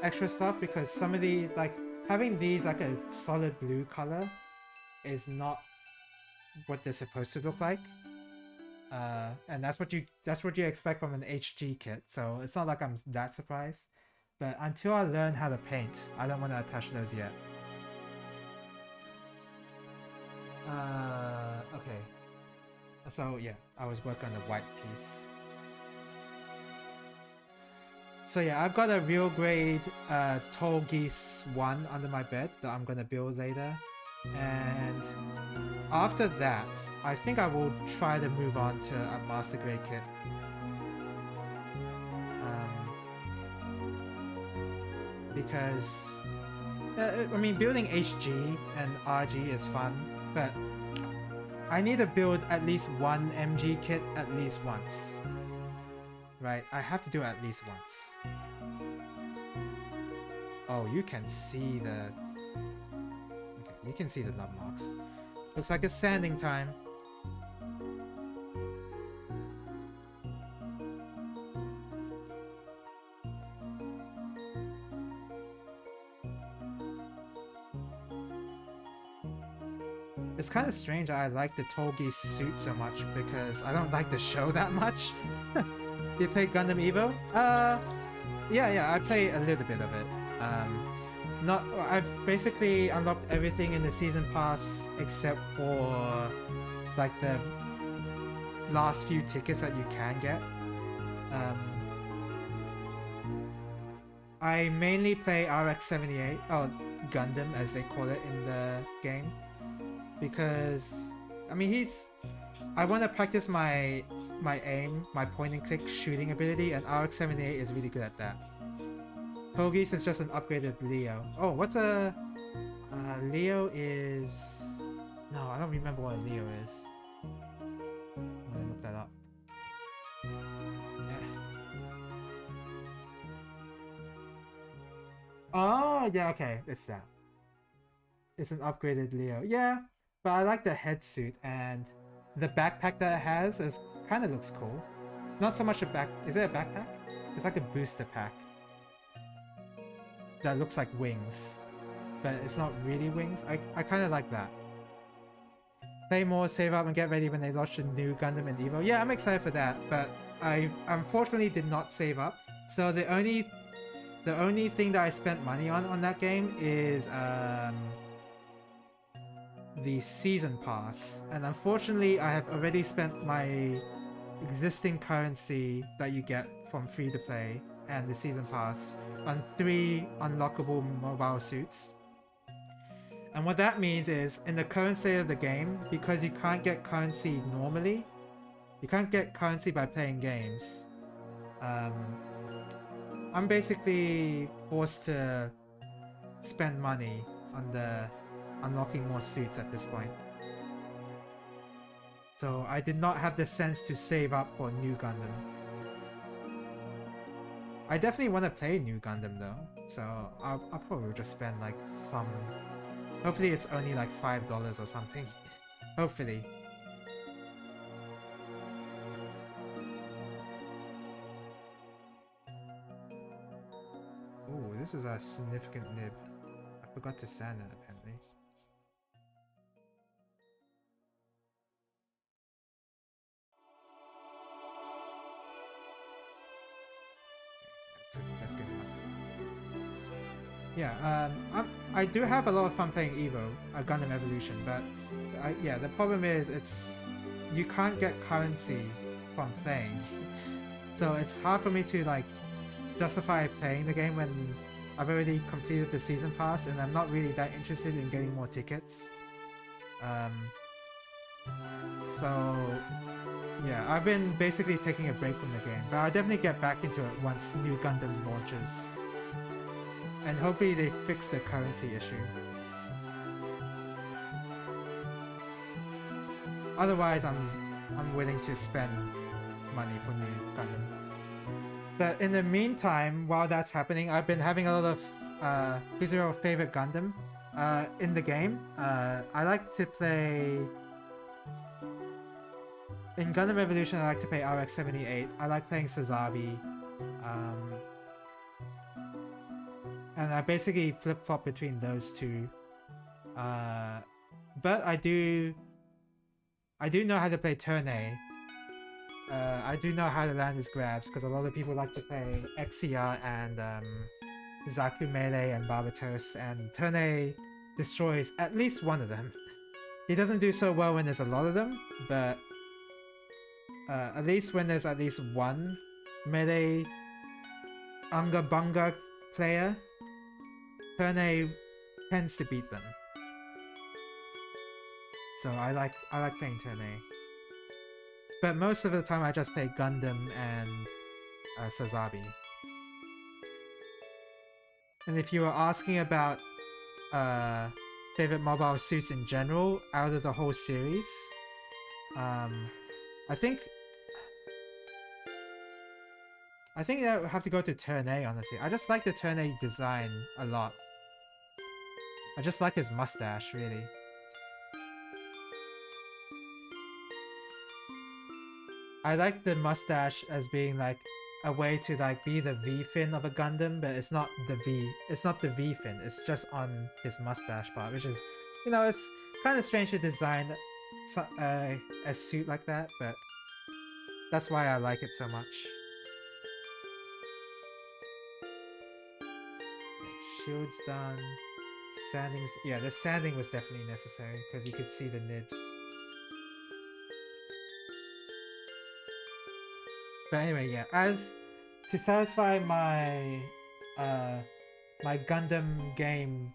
extra stuff because some of the, like, having these like a solid blue color is not what they're supposed to look like. And that's what you expect from an HG kit, so it's not like I'm that surprised. But until I learn how to paint, I don't want to attach those yet. Okay. So yeah, I was working on the white piece. So yeah, I've got a real grade Tall Geese 1 under my bed that I'm gonna build later. And after that, I think I will try to move on to a Master Grade kit. Because I mean, building HG and RG is fun, but I need to build at least one MG kit at least once. Right? I have to do it at least once. Oh, you can see the... Okay, you can see the love marks. Looks like it's sanding time. It's kind of strange I like the Tolgi suit so much because I don't like the show that much. You play Gundam Evo? Yeah, I play a little bit of it. I've basically unlocked everything in the season pass except for like the last few tickets that you can get. I mainly play RX-78, or Gundam as they call it in the game, because I mean I want to practice my aim, my point and click shooting ability, and RX-78 is really good at that. Kogis is just an upgraded Leo. Oh, what's a... Leo is... No, I don't remember what a Leo is. I'm gonna look that up. Yeah. Oh, yeah, okay, it's that. It's an upgraded Leo. Yeah, but I like the head suit, and the backpack that it has is kind of looks cool. Not so much a back... Is it a backpack? It's like a booster pack. That looks like wings, but it's not really wings. I kind of like that. Play more, save up, and get ready when they launch a new Gundam and Evo. Yeah, I'm excited for that, but I unfortunately did not save up. So the only thing that I spent money on that game is the season pass, and unfortunately I have already spent my existing currency that you get from free to play and the season pass on 3 unlockable mobile suits. And what that means is, in the current state of the game, because you can't get currency normally, you can't get currency by playing games, I'm basically forced to spend money on the unlocking more suits at this point. So I did not have the sense to save up for New Gundam. I definitely want to play New Gundam though, so I'll probably just spend like some... Hopefully it's only like $5 or something. Hopefully. Oh, this is a significant nib. I forgot to sand it apparently. That's good enough. Yeah, I do have a lot of fun playing Evo, Gundam Evolution, but yeah, the problem is you can't get currency from playing. So it's hard for me to like justify playing the game when I've already completed the season pass and I'm not really that interested in getting more tickets. So yeah, I've been basically taking a break from the game, but I'll definitely get back into it once New Gundam launches. And hopefully they fix the currency issue. Otherwise, I'm willing to spend money for New Gundam. But in the meantime, while that's happening, I've been having a lot of who's your favorite Gundam in the game. I like to play... In Gundam Evolution, I like to play RX-78. I like playing Sazabi. And I basically flip-flop between those two. But I do know how to play Turne. I do know how to land his grabs, because a lot of people like to play Exia and Zaku Melee and Barbatos, and Turne destroys at least one of them. He doesn't do so well when there's a lot of them, but at least when there's at least one melee Unga Bunga player, Turne tends to beat them. So I like playing turn A. But most of the time I just play Gundam and Sazabi. And if you were asking about favorite mobile suits in general out of the whole series, I think I would have to go to turn A, honestly. I just like the turn A design a lot. I just like his mustache, really. I like the mustache as being like a way to like be the V fin of a Gundam, but it's not the V. It's not the V fin. It's just on his mustache part, which is, you know, it's kind of strange to design a suit like that, but that's why I like it so much. Shield's done. Sanding's... yeah, the sanding was definitely necessary because you could see the nibs. But anyway, yeah, as to satisfy my my Gundam game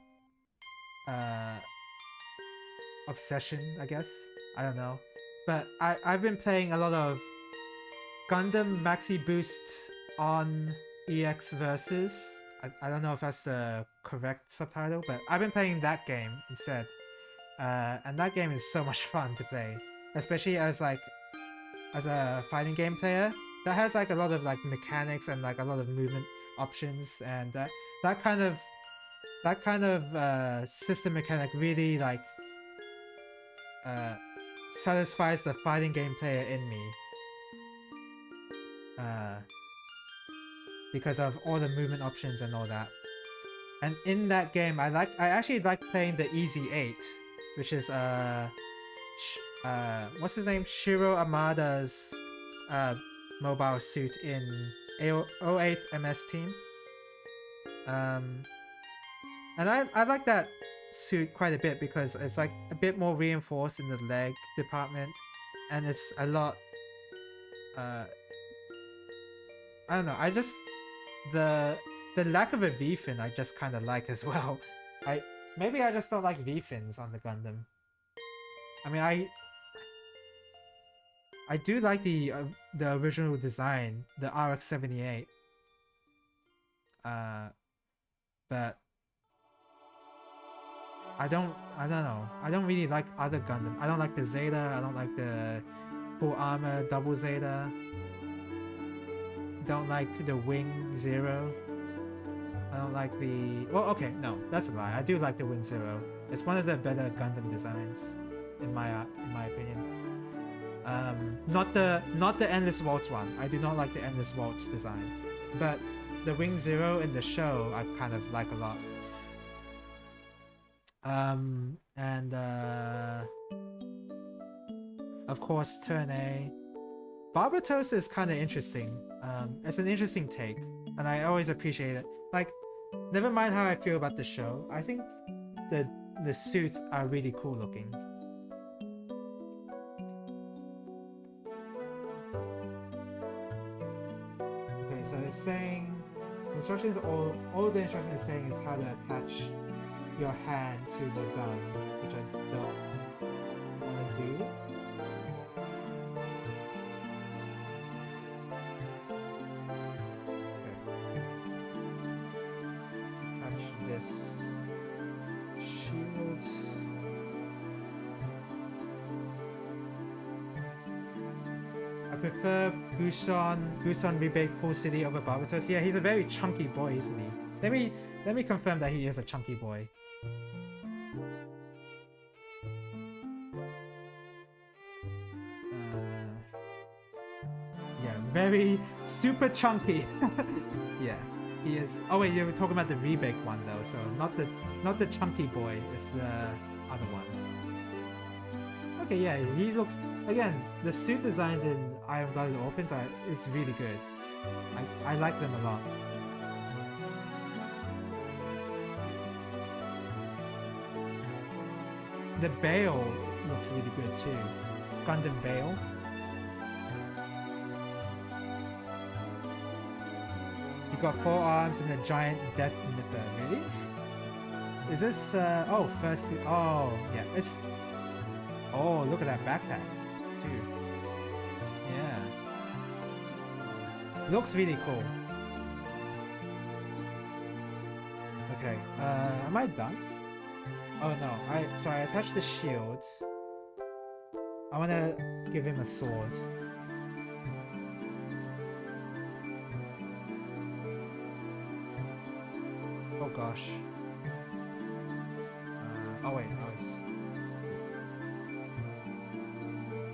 obsession, I guess. I don't know. But I've been playing a lot of Gundam Maxi Boosts on EX Versus. I don't know if that's the correct subtitle, but I've been playing that game instead. And that game is so much fun to play. Especially as like as a fighting game player. That has like a lot of like mechanics and like a lot of movement options, and that kind of system mechanic really like satisfies the fighting game player in me. Because of all the movement options and all that. And in that game, I actually like playing the Easy 8, which is what's his name? Shiro Amada's mobile suit in 08 MS Team. And I like that suit quite a bit because it's like a bit more reinforced in the leg department, and it's a lot I don't know, I just the lack of a V-fin I just kind of like as well. Maybe I just don't like V-fins on the Gundam. I mean, I do like the original design, the RX-78. But I don't know. I don't really like other Gundam. I don't like the Zeta. I don't like the full armor double Zeta. Don't like the Wing Zero. I don't like the... well, okay, no, that's a lie. I do like the Wing Zero. It's one of the better Gundam designs, in my opinion. Not the Endless Waltz one. I do not like the Endless Waltz design, but the Wing Zero in the show I kind of like a lot. And of course, Turn A. Barbatos is kind of interesting. It's an interesting take, and I always appreciate it. Like, never mind how I feel about the show. I think the suits are really cool looking. Okay, so it's saying instructions. All the instructions is saying is how to attach your hand to the gun, which I don't want to do. This shield. I prefer Busan Rebake Full City over Barbatos. Yeah, he's a very chunky boy, isn't he? Let me confirm that he is a chunky boy. Yeah, very super chunky. Yeah. He is. Oh wait, you were talking about the Rebake one though, so not the chunky boy, it's the other one. Okay, yeah, he looks, again, the suit designs in Iron Blooded Orphans is really good. I like them a lot. The Bale looks really good too. Gundam Bale. You got 4 arms and a giant death nipper. Really? Is this oh, first? Oh, yeah. Oh, look at that backpack, too. Yeah. Looks really cool. Okay, am I done? Oh no, so I attached the shield. I wanna give him a sword. Oh gosh. Oh wait, no, it's...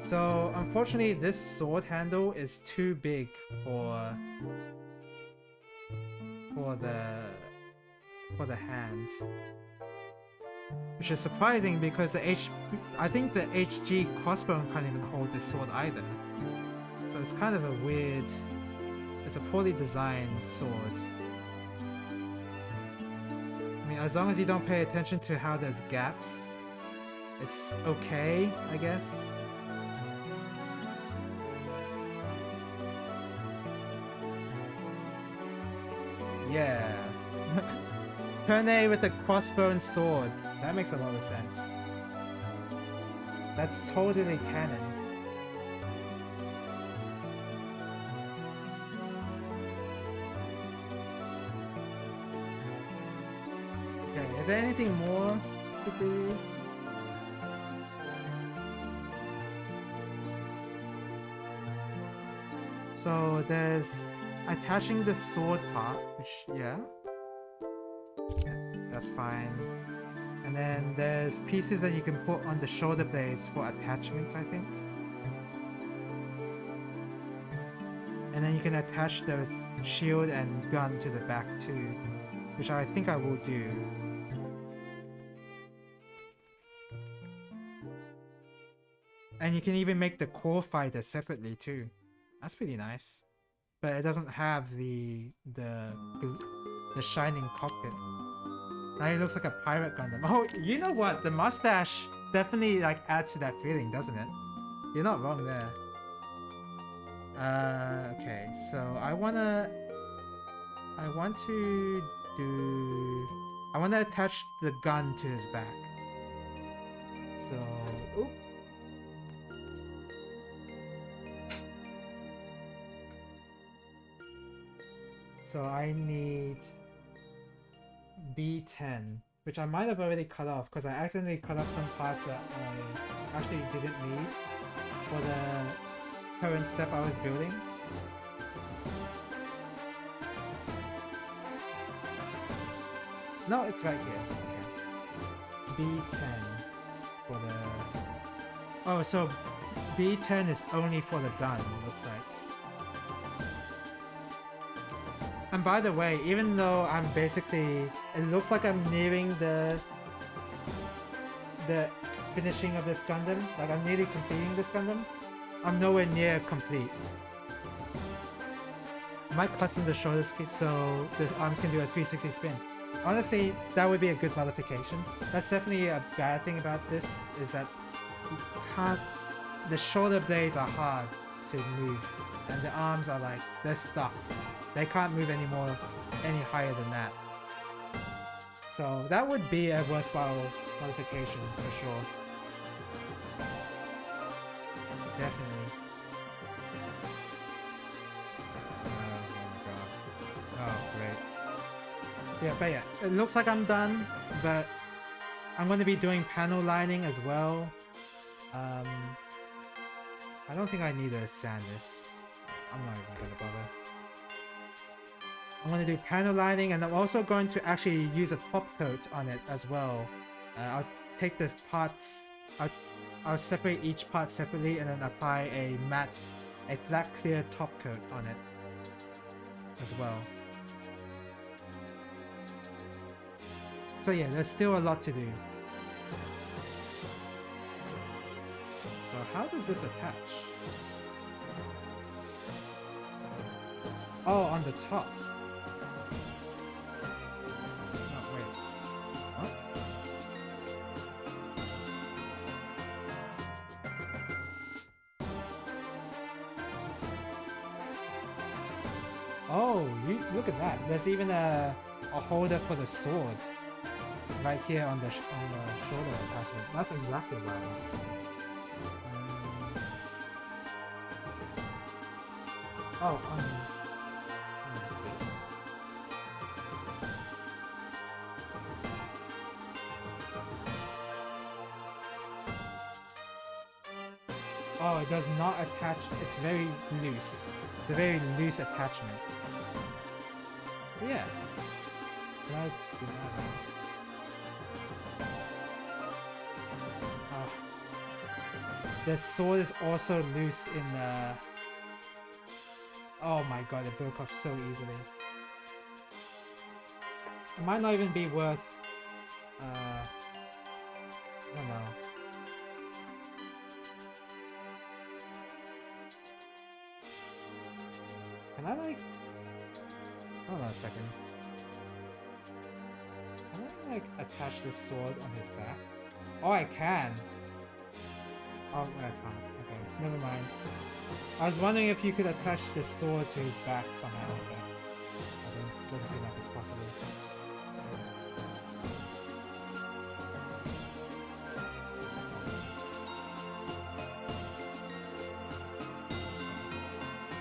So, unfortunately, this sword handle is too big for the hand. Which is surprising because I think the HG crossbow can't even hold this sword either. So it's kind of a weird... It's a poorly designed sword. I mean, as long as you don't pay attention to how there's gaps, it's okay, I guess. Yeah. Turn A with a crossbow and sword. That makes a lot of sense. That's totally canon. Okay, is there anything more to do? So there's attaching the sword part, which, yeah, that's fine. And then there's pieces that you can put on the shoulder blades for attachments, I think. And then you can attach the shield and gun to the back too, which I think I will do. And you can even make the core fighter separately too. That's pretty nice. But it doesn't have the shining cockpit. Now he looks like a pirate Gundam. Oh, you know what? The mustache definitely like adds to that feeling, doesn't it? You're not wrong there. Okay, so I want to attach the gun to his back. So, oop. So I need B10, which I might have already cut off because I accidentally cut off some parts that I actually didn't need for the current step I was building. No, it's right here. Okay. B10 for the... Oh, so B10 is only for the gun, it looks like. And by the way, even though I'm basically... It looks like I'm nearing the finishing of this Gundam. Like I'm nearly completing this Gundam. I'm nowhere near complete. I might custom the shoulder skate so the arms can do a 360 spin. Honestly, that would be a good modification. That's definitely a bad thing about this, is that you can't... The shoulder blades are hard to move, and the arms are like, they're stuck. They can't move any higher than that. So that would be a worthwhile modification for sure. Definitely. Oh my god. Oh, great. Yeah, but yeah, it looks like I'm done, but I'm going to be doing panel lining as well. I don't think I need to sand this. I'm not even going to bother. I'm going to do panel lining, and I'm also going to actually use a top coat on it as well. I'll take the parts, I'll separate each part separately and then apply a flat clear top coat on it as well. So yeah, there's still a lot to do. So how does this attach? Oh, on the top. Oh, look at that. There's even a holder for the sword right here on the shoulder attachment. That's exactly what I want. Oh, on the base. Oh, it does not attach. It's very loose. It's a very loose attachment. But yeah. Let's do that. The sword is also loose in the... Oh my god, it broke off so easily. It might not even be worth... I don't know. Can I like... Hold on a second. Can I like attach this sword on his back? Oh, I can! Oh, I can't. Okay, never mind. I was wondering if you could attach this sword to his back somehow, but it doesn't seem like it's possible.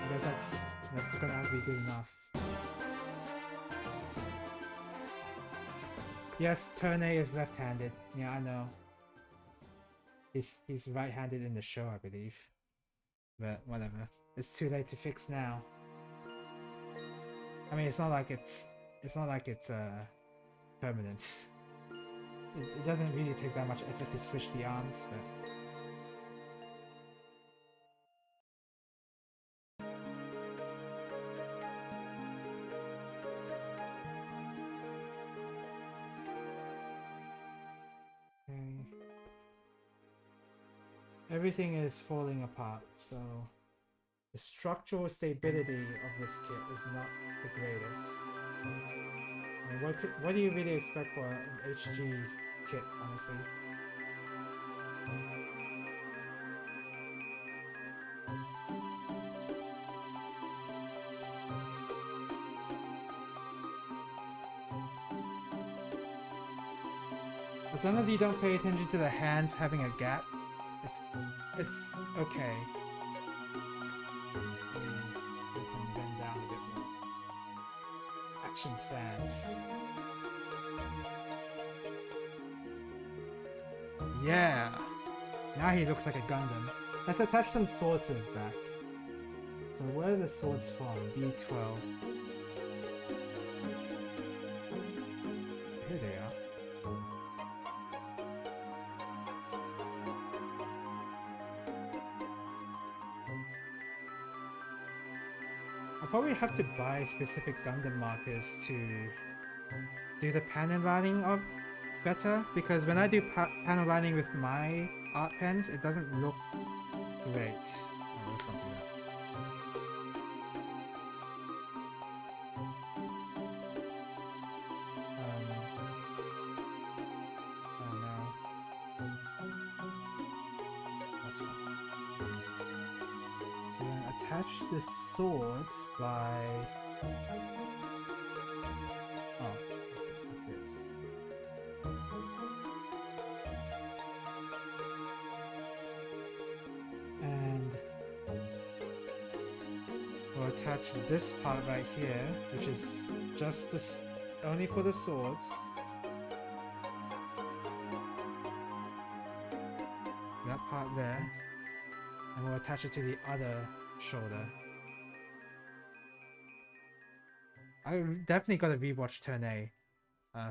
I guess that's gonna have to be good enough. Yes, Turne is left-handed. Yeah, I know. He's right-handed in the show, I believe. But whatever. It's too late to fix now. I mean, it's not like it's permanent. It doesn't really take that much effort to switch the arms, but... Everything is falling apart, so the structural stability of this kit is not the greatest. I mean, what do you really expect for an HG's kit, honestly? As long as you don't pay attention to the hands having a gap, it's okay. We can bend down a bit more. Action stance. Yeah! Now he looks like a Gundam. Let's attach some swords to his back. So where are the swords from? B12. Here they are. I'll probably have to buy specific Gundam markers to do the panel lining of better, because when I do panel lining with my art pens, it doesn't look great. Oh, let's not do that. Oh no. That's fine. So then attach the swords by... Oh, like this. And we'll attach this part right here, which is just this, only for the swords. That part there. And we'll attach it to the other shoulder. I definitely gotta rewatch Turn A,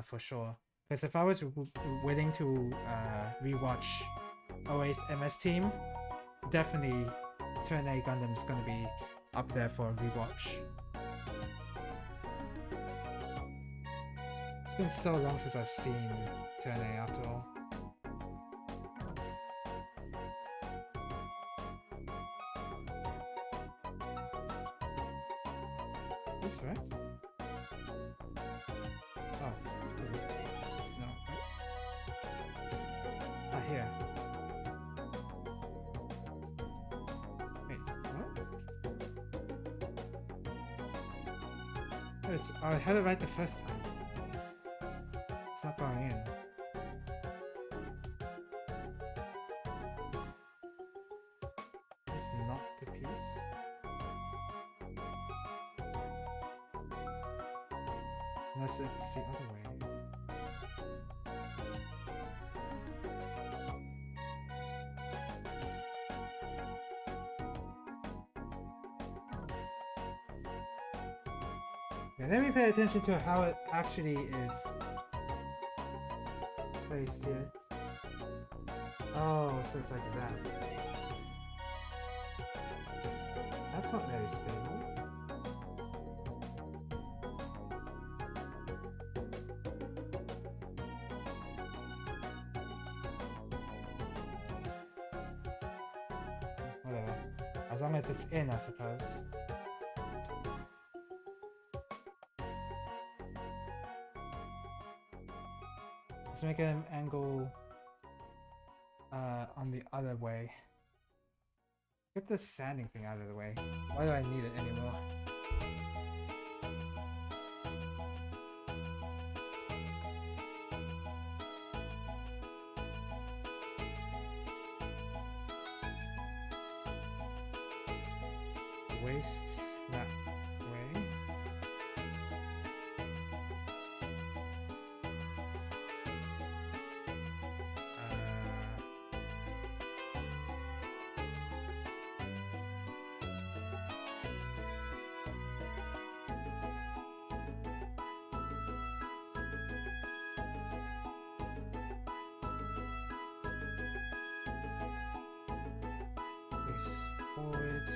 for sure. Because if I was willing to rewatch 08 MS Team, definitely Turn A Gundam's gonna be up there for a rewatch. It's been so long since I've seen Turn A after all. This right? Oh. No. Ah, here. Wait, what? Oh, I had it right the first time. It's not going in. Unless it's the other way. And let me pay attention to how it actually is placed here. Oh, so it's like that. That's not very stable. Whatever. As long as it's in, I suppose. Let's make an angle on the other way. Get this sanding thing out of the way. Why do I need it anymore? Waste that way. Forward.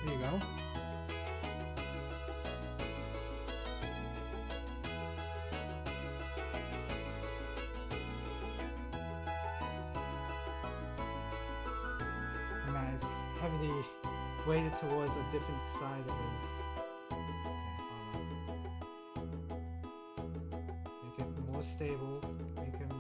There you go. Nice. Heavily weighted towards a different side of his. Make it more stable. Make him.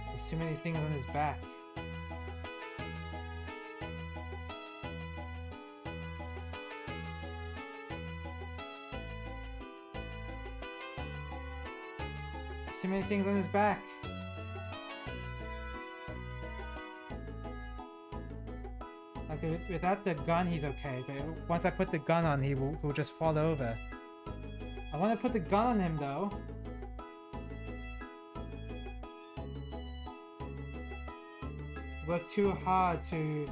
There's too many things on his back. There's too many things on his back. Okay, without the gun he's okay, but once I put the gun on he'll just fall over. I want to put the gun on him though. Work too hard to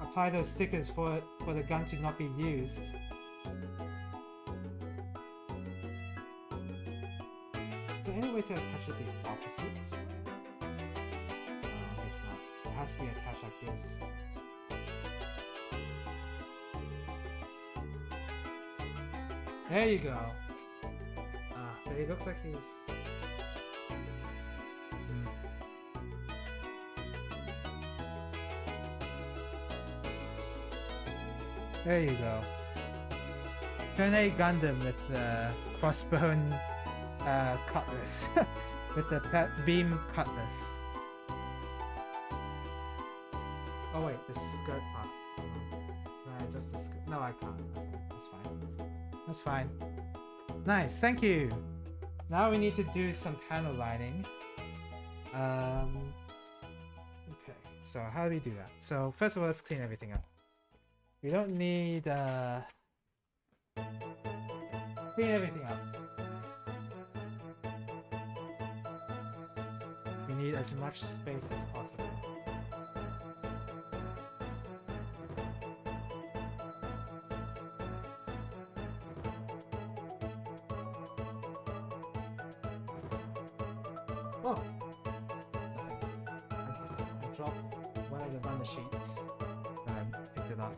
apply those stickers for the gun to not be used. Is there any way to attach it the opposite? No, it's not. It has to be attached like this. There you go. But it looks like he's... There you go. Turn A Gundam with the crossbone cutlass. With the beam cutlass. Oh wait, the skirt part. Just the skirt. No, I can't. Okay, that's fine. That's fine. Nice, thank you! Now we need to do some panel lining. Okay, so how do we do that? So first of all, let's clean everything up. We don't need clean everything up. We need as much space as possible. Oh! I dropped one of the runner sheets and picked it up.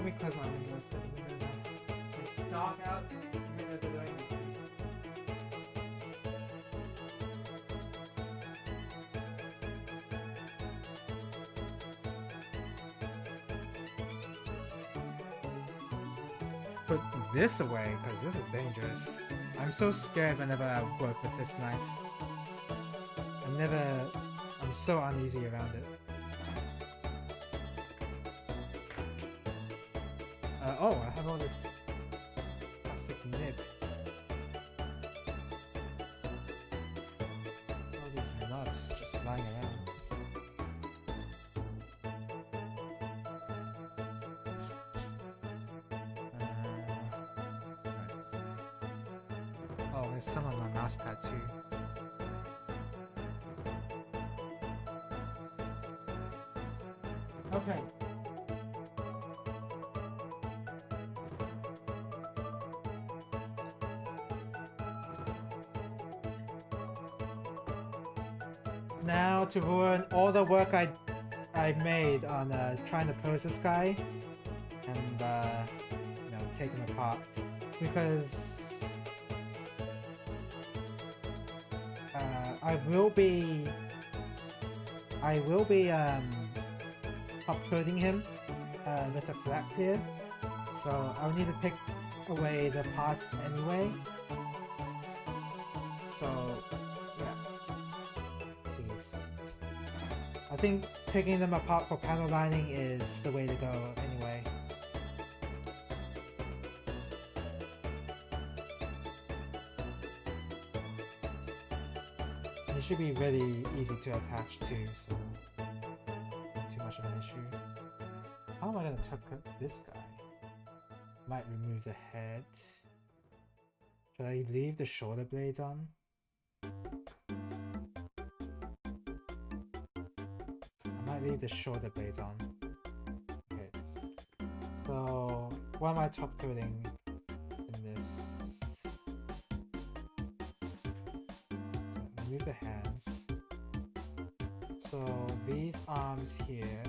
me close my windows because the windows are... It's dark out. The windows are doing... Put this away because this is dangerous. I'm so scared whenever I work with this knife. I'm so uneasy around it. Oh, I have all this plastic nib. All these nubs just lying around. Right. Oh, there's some on my mouse pad too. Okay. Now to ruin all the work I made on trying to pose this guy and you know, take him apart, because I will be uploading him with a flat here, so I'll need to pick away the parts anyway. So yeah, please. I think taking them apart for panel lining is the way to go anyway. And it should be really easy to attach too, so not too much of an issue. How am I gonna tuck up this guy? Might remove the head. Should I leave the shoulder blades on? I might leave the shoulder blades on. Okay. So what am I top coating in this? So remove the hands. So these arms here,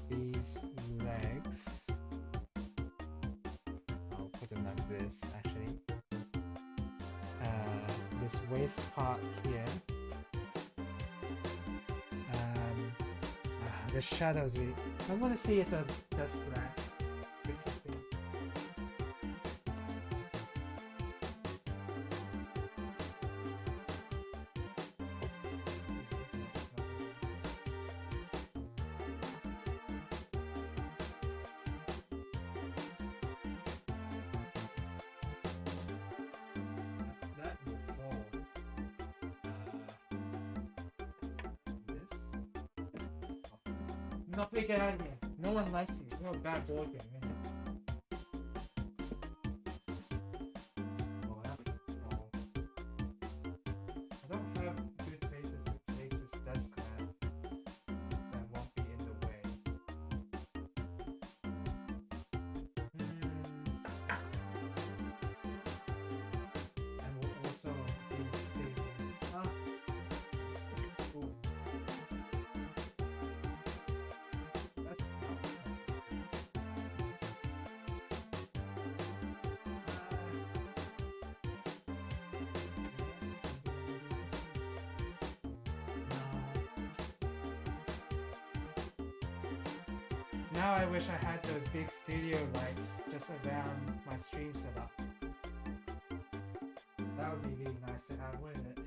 these legs, I'll put them like this actually. This waist part here. The shadows really... I want to see if the dust black fixes things. No, please get out of here. No one likes you. You're a bad boy game, man. Oh, that's small. I don't have good places to place this desk at that won't be in the way. And will also be stable. Ah. Ooh. Now I wish I had those big studio lights just around my stream setup. That would be really nice to have, wouldn't it?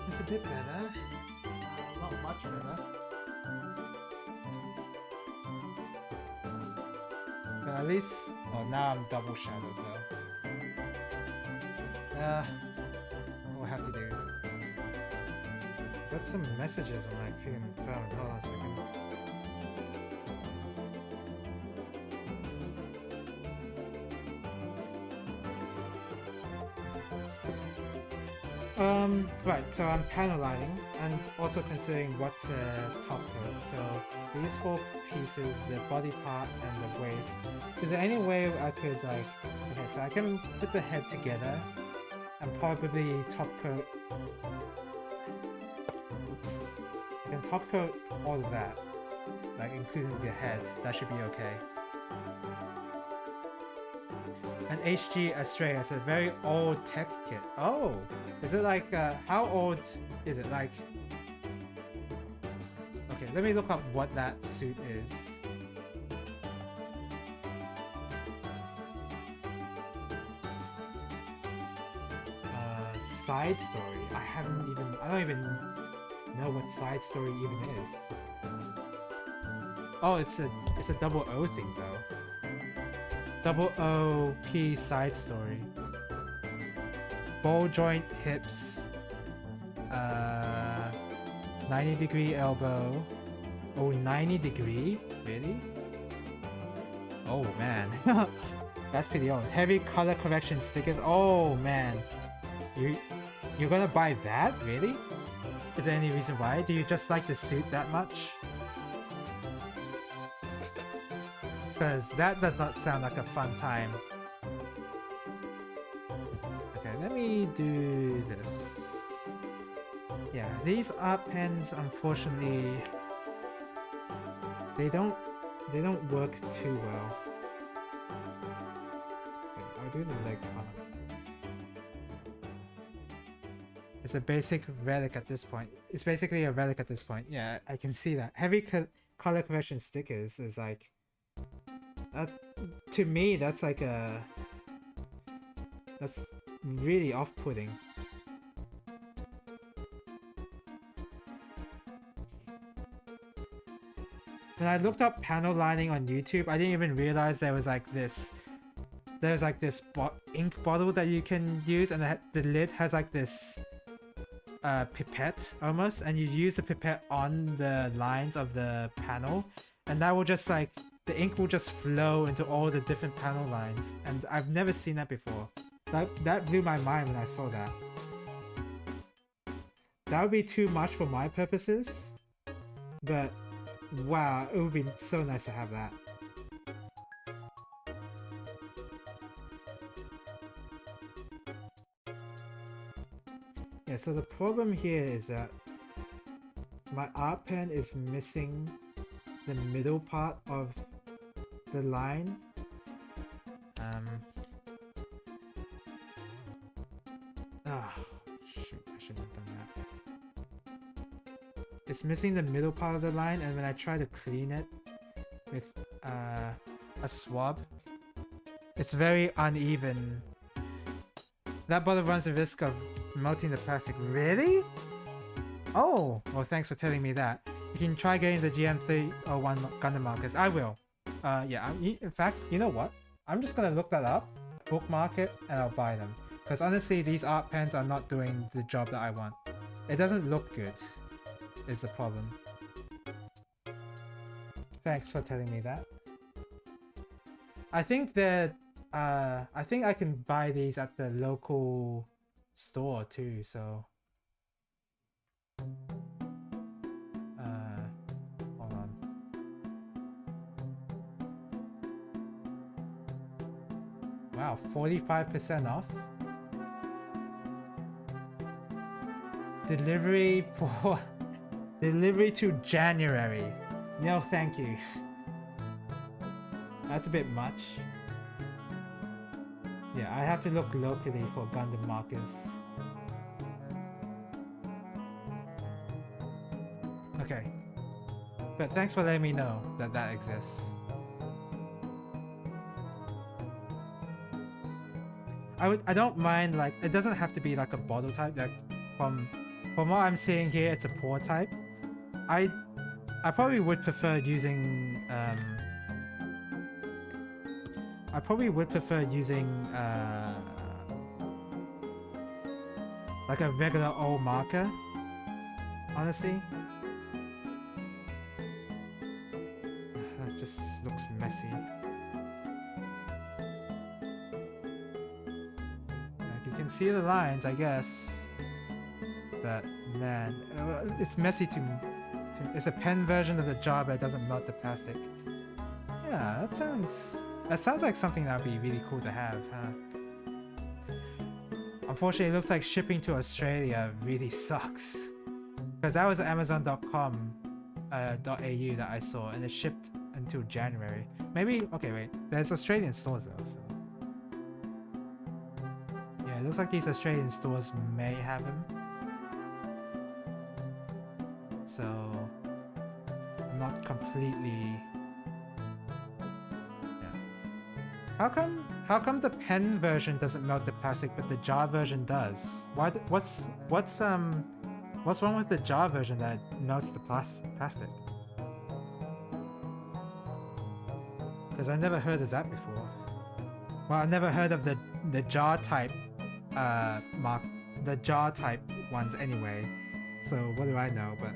It's a bit better. Not much better. But at least... Oh, now I'm double shadowed though. We'll have to do. Got some messages on my phone. Hold on a second. Right, so I'm panel lining and also considering what to top coat. So these four pieces, the body part and the waist. Is there any way I could like, okay, so I can put the head together and probably top coat, oops, I can top coat all of that, like including the head, that should be okay. An HG Astray is a very old tech kit. Oh! Is it like, how old is it? Like... Okay, let me look up what that suit is. Side story? I don't even know what side story even is. Oh, it's a double O thing though. Double OP side story. Ball joint hips. 90-degree elbow. Oh, 90-degree? Really? Oh man. That's pretty old. Heavy color correction stickers. Oh man. You're gonna buy that? Really? Is there any reason why? Do you just like the suit that much? Because that does not sound like a fun time. Okay, let me do this. Yeah, these art pens, unfortunately, they don't work too well. Okay, I'll do the leg part. It's a basic relic at this point. It's basically a relic at this point. Yeah, I can see that. Heavy color correction stickers is like... to me, that's like a... That's really off-putting. When I looked up panel lining on YouTube, I didn't even realize there was like this... There's like this ink bottle that you can use, and the lid has like this... pipette almost, and you use the pipette on the lines of the panel, and that will just like... The ink will just flow into all the different panel lines, and I've never seen that before. That blew my mind when I saw that. That would be too much for my purposes, but wow, it would be so nice to have that. Yeah, so the problem here is that my art pen is missing the middle part of the line. Shoot, I shouldn't have done that. It's missing the middle part of the line, and when I try to clean it with a swab, it's very uneven. That bottle runs the risk of melting the plastic. Really? Oh! Well, thanks for telling me that. You can try getting the GM301 Gundam markers. I will. Yeah, in fact, you know what? I'm just gonna look that up, bookmark it, and I'll buy them. Because honestly, these art pens are not doing the job that I want. It doesn't look good, is the problem. Thanks for telling me that. I think that, I think I can buy these at the local store too, so... hold on. Wow, 45% off? Delivery for... Delivery to January. No, thank you. That's a bit much. Yeah, I have to look locally for Gundam markers. Okay. But thanks for letting me know that that exists. I don't mind, like, it doesn't have to be like a bottle type. Like from what I'm seeing here, it's a pour type. I probably would prefer using like a regular old marker, honestly. That just looks messy. Like, you can see the lines, I guess. but man, it's messy to it's a pen version of the jar, but it doesn't melt the plastic. Yeah, that sounds like something that would be really cool to have, huh? Unfortunately, it looks like shipping to Australia really sucks. Because that was Amazon.com .au that I saw, and it shipped until January. Maybe, okay, wait. There's Australian stores though, so. Yeah, it looks like these Australian stores may have them. So, I'm not completely... Yeah. How come the pen version doesn't melt the plastic, but the jar version does? What's wrong with the jar version that melts the plastic? Because I never heard of that before. Well, I never heard of the jar type the jar type ones anyway. So what do I know? But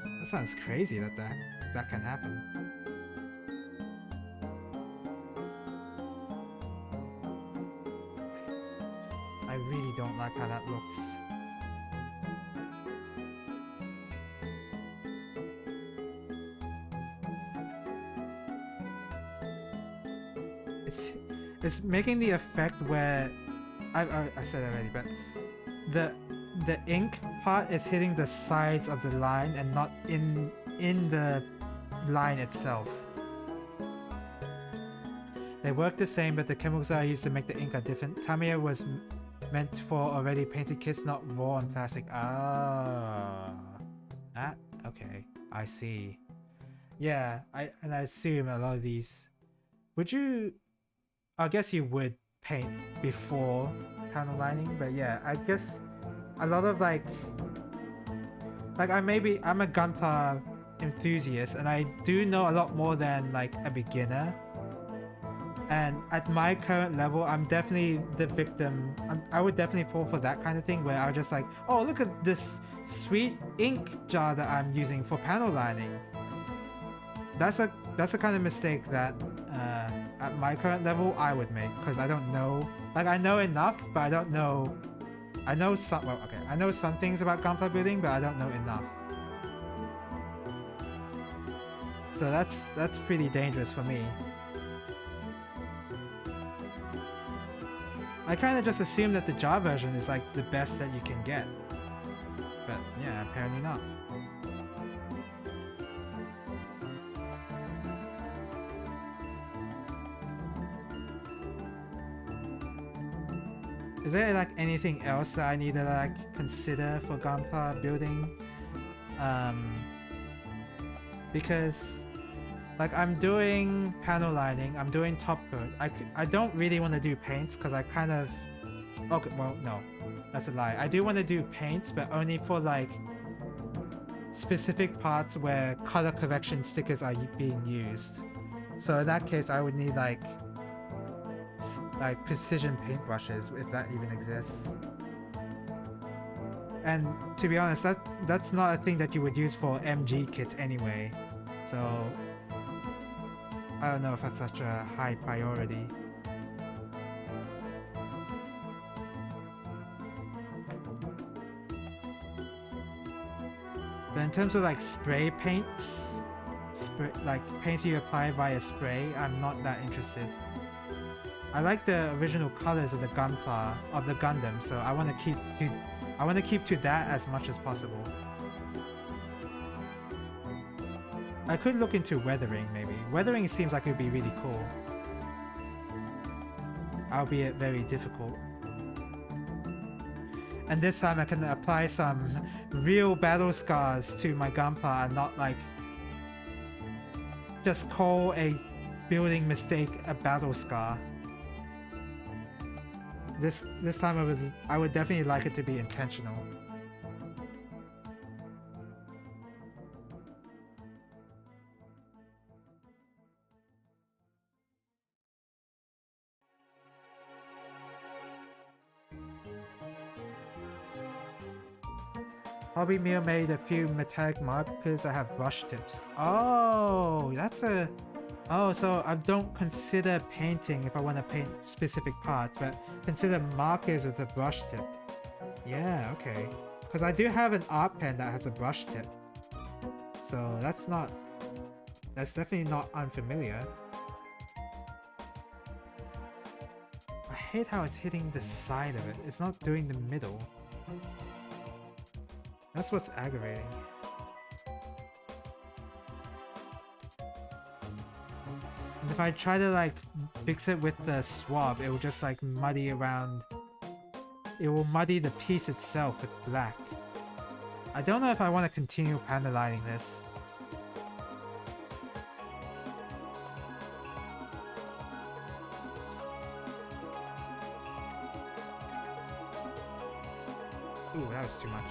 that sounds crazy that can happen. I really don't like how that looks. It's making the effect where I said it already, but the ink part is hitting the sides of the line and not in the line itself. They work the same, but the chemicals that I used to make the ink are different. Tamiya was meant for already painted kits, not raw and plastic. Ah, okay, I see. Yeah, I assume a lot of these. Would you? I guess you would paint before panel lining, but yeah, I guess a lot of like I'm a Gunpla enthusiast, and I do know a lot more than like a beginner. And at my current level, I'm definitely the victim. I would definitely fall for that kind of thing where I was just like, oh, look at this sweet ink jar that I'm using for panel lining. That's a kind of mistake that at my current level I would make, because I don't know. Like, I know enough, but I don't know. I know some. Well, okay, I know some things about Gunpla building, but I don't know enough. So that's pretty dangerous for me. I kind of just assume that the jar version is like the best that you can get. But yeah, apparently not. Is there like anything else that I need to like consider for Gunpla building? Because like I'm doing panel lining, I'm doing top coat. I don't really want to do paints because I kind of... Okay, well, no, that's a lie. I do want to do paints, but only for like specific parts where color correction stickers are being used. So in that case, I would need like precision paintbrushes, if that even exists. And to be honest, that's not a thing that you would use for MG kits anyway. So I don't know if that's such a high priority. But in terms of like spray paints, like paints you apply via spray, I'm not that interested. I like the original colors of the Gunpla of the Gundam, so I want to keep to that as much as possible. I could look into weathering, maybe. Weathering seems like it would be really cool, albeit very difficult. And this time I can apply some real battle scars to my Gunpla and not like just call a building mistake a battle scar. This time I would definitely like it to be intentional. Hobby Meal made a few metallic markers that have brush tips. Oh, that's a... Oh, so I don't consider painting if I want to paint specific parts, but consider markers with a brush tip. Yeah, okay. Because I do have an art pen that has a brush tip. So that's definitely not unfamiliar. I hate how it's hitting the side of it. It's not doing the middle. That's what's aggravating. And if I try to like fix it with the swab, it will just like muddy around. It will muddy the piece itself with black. I don't know if I want to continue panel lining this. Ooh, that was too much.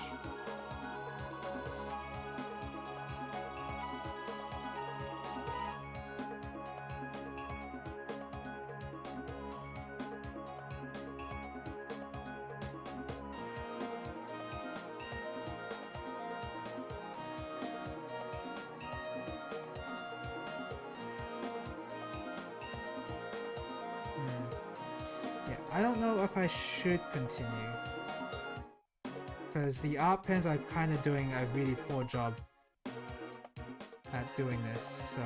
I don't know if I should continue, because the art pens are kind of doing a really poor job at doing this, so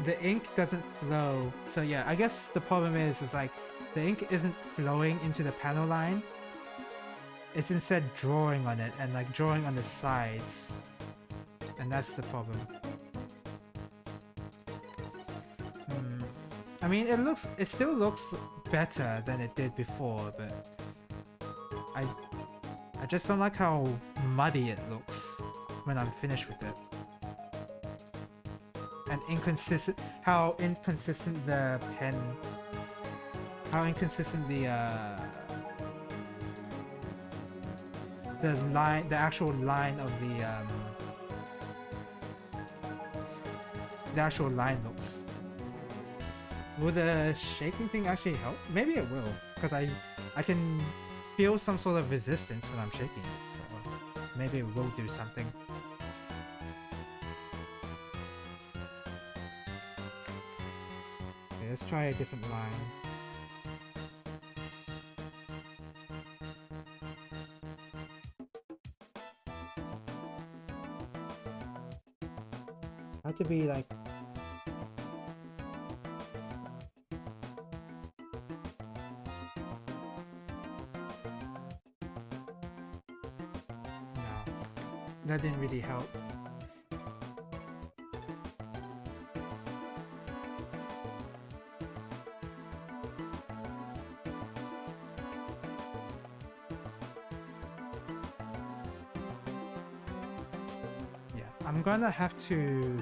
the ink doesn't flow. So yeah, I guess the problem is like the ink isn't flowing into the panel line, it's instead drawing on it and like drawing on the sides, and that's the problem. I mean, it still looks better than it did before, but I just don't like how muddy it looks when I'm finished with it. And how inconsistent the pen, how inconsistent the actual line of the actual line looks. Will the shaking thing actually help? Maybe it will, because I can feel some sort of resistance when I'm shaking it, so maybe it will do something. Okay, let's try a different line. I have to be like... That didn't really help. Yeah, I'm gonna have to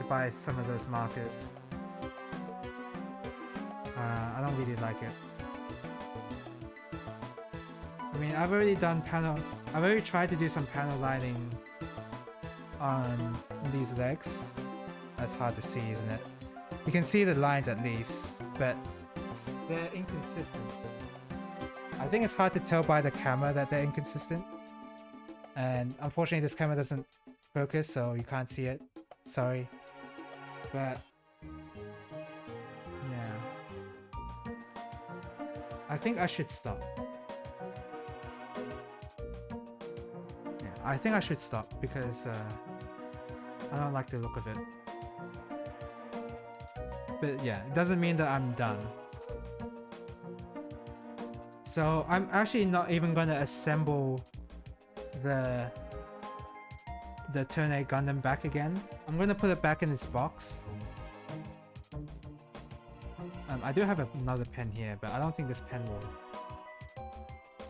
buy some of those markers. I don't really like it. I mean, I've already tried to do some panel lining on these legs. That's hard to see, isn't it? You can see the lines at least, but they're inconsistent. I think it's hard to tell by the camera that they're inconsistent. And unfortunately this camera doesn't focus, so you can't see it. Sorry. But yeah. I think I should stop. I think I should stop because I don't like the look of it. But yeah, it doesn't mean that I'm done. So I'm actually not even gonna assemble the Turn A Gundam back again. I'm gonna put it back in its box. I do have another pen here, but I don't think this pen will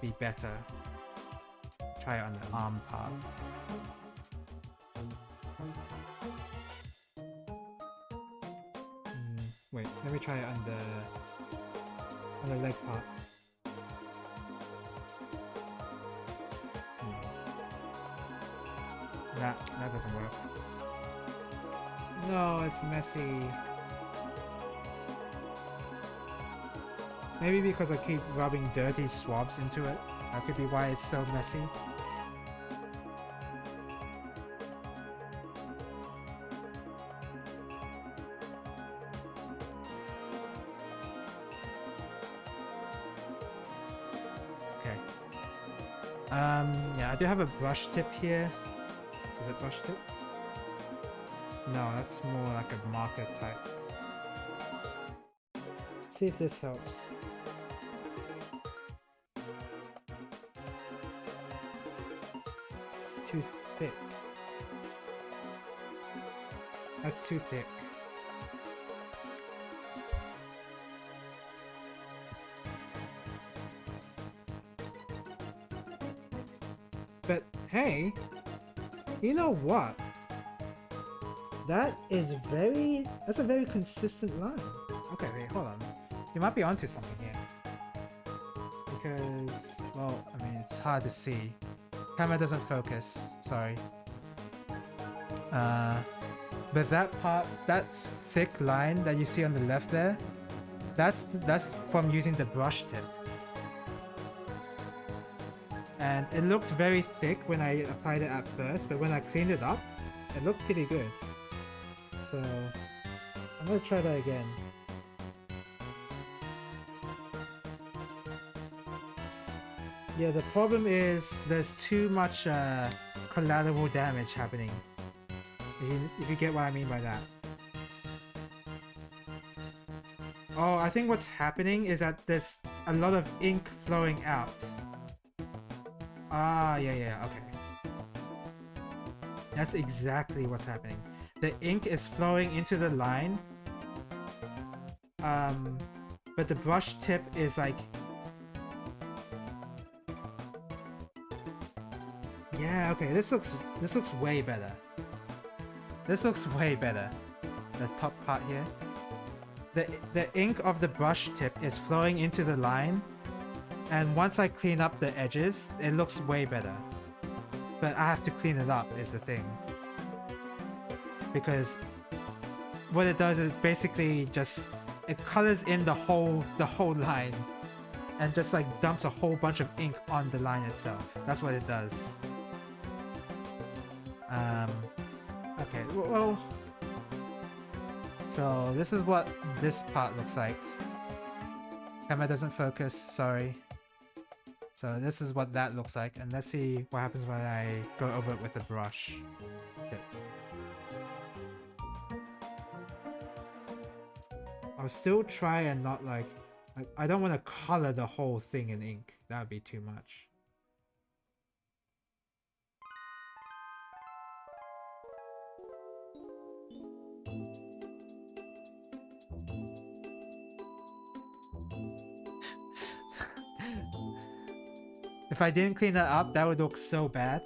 be better. Try it on the arm part. Wait, let me try it on the leg part. That doesn't work. No, it's messy. Maybe because I keep rubbing dirty swabs into it. That could be why it's so messy. Okay, Yeah, I do have a brush tip here. Is it brush tip? No, that's more like a marker type. See if this helps. It's too thick. That's too thick. But hey, you know what? That's a very consistent line. Okay, wait, hold on. You might be onto something here. Because, well, I mean, it's hard to see. Camera doesn't focus, sorry. But that part, that thick line that you see on the left there, that's from using the brush tip. And it looked very thick when I applied it at first, but when I cleaned it up, it looked pretty good. So I'm gonna try that again. Yeah, the problem is there's too much collateral damage happening. If you get what I mean by that. Oh, I think what's happening is that there's a lot of ink flowing out. Ah, yeah, okay. That's exactly what's happening. The ink is flowing into the line. But the brush tip is like... Yeah, okay, this looks way better. This looks way better. The top part here. The ink of the brush tip is flowing into the line. And once I clean up the edges, it looks way better. But I have to clean it up is the thing. Because what it does is basically just it colors in the whole line and just like dumps a whole bunch of ink on the line itself. That's what it does. Okay, well, so this is what this part looks like. Camera doesn't focus, sorry. So this is what that looks like, and let's see what happens when I go over it with a brush. Okay. I'll still try and not like I don't want to color the whole thing in ink. That would be too much. If I didn't clean that up, that would look so bad.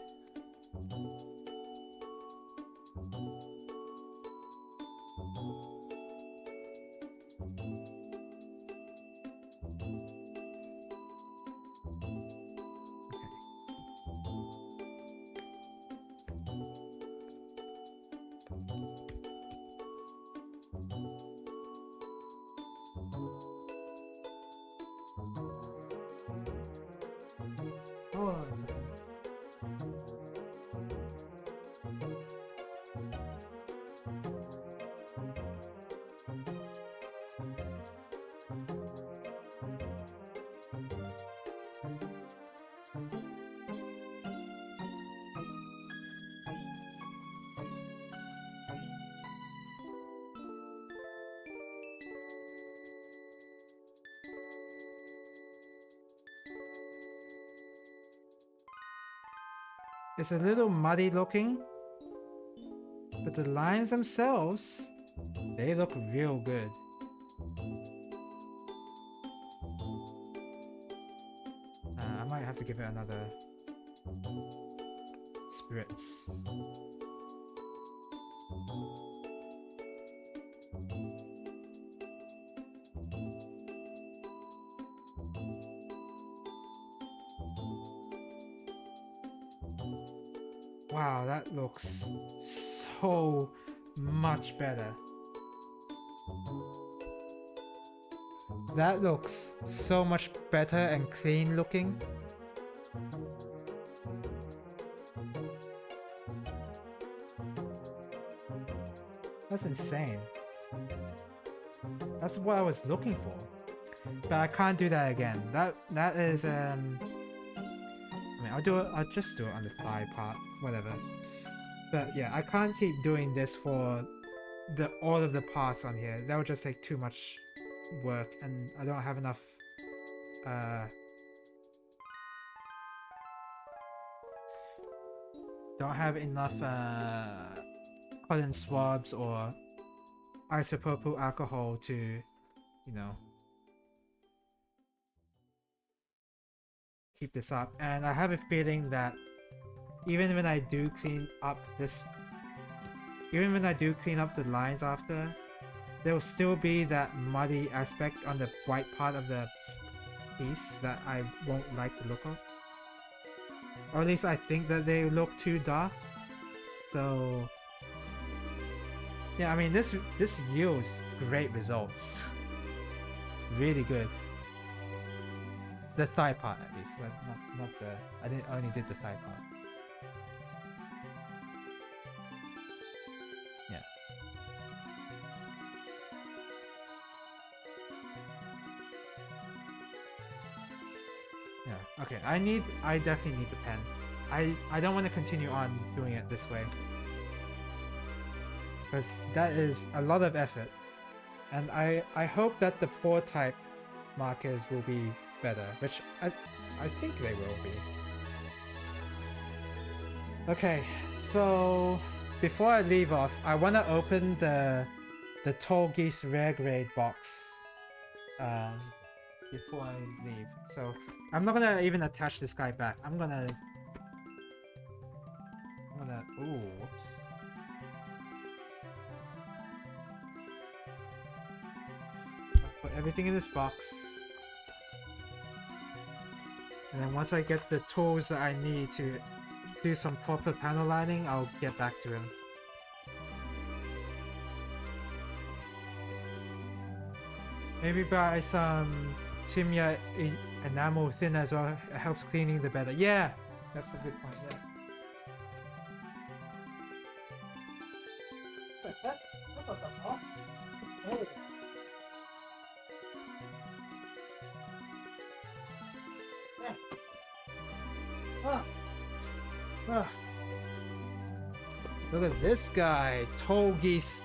It's a little muddy looking, but the lines themselves, they look real good. I might have to give it another spritz. Wow, that looks so much better. That looks so much better and clean looking. That's insane. That's what I was looking for. But I can't do that again. That is I mean, I'll just do it on the thigh part, whatever. But yeah, I can't keep doing this for all of the parts on here. That would just take too much work, and I don't have enough. Don't have enough cotton swabs or isopropyl alcohol to, you know, keep this up. And I have a feeling that even when I do clean up the lines after, there will still be that muddy aspect on the white part of the piece that I won't like the look of. Or at least I think that they look too dark. So yeah, I mean this yields great results. Really good. The thigh part at least, not the. I only did the thigh part. Yeah. Yeah. Okay. I definitely need the pen. I don't want to continue on doing it this way, because that is a lot of effort, and I hope that the pour type markers will be better, which I think they will be. Okay, so before I leave off, I want to open the Tall Geese Rare Grade box before I leave. So I'm not gonna even attach this guy back. I'm gonna ooh, whoops. I'll put everything in this box. And then once I get the tools that I need to do some proper panel lining, I'll get back to him. Maybe buy some Timia enamel thinner as well. It helps cleaning the better. Yeah, that's a good point there. What's up, the box? Oh. Look at this guy, Tall Geese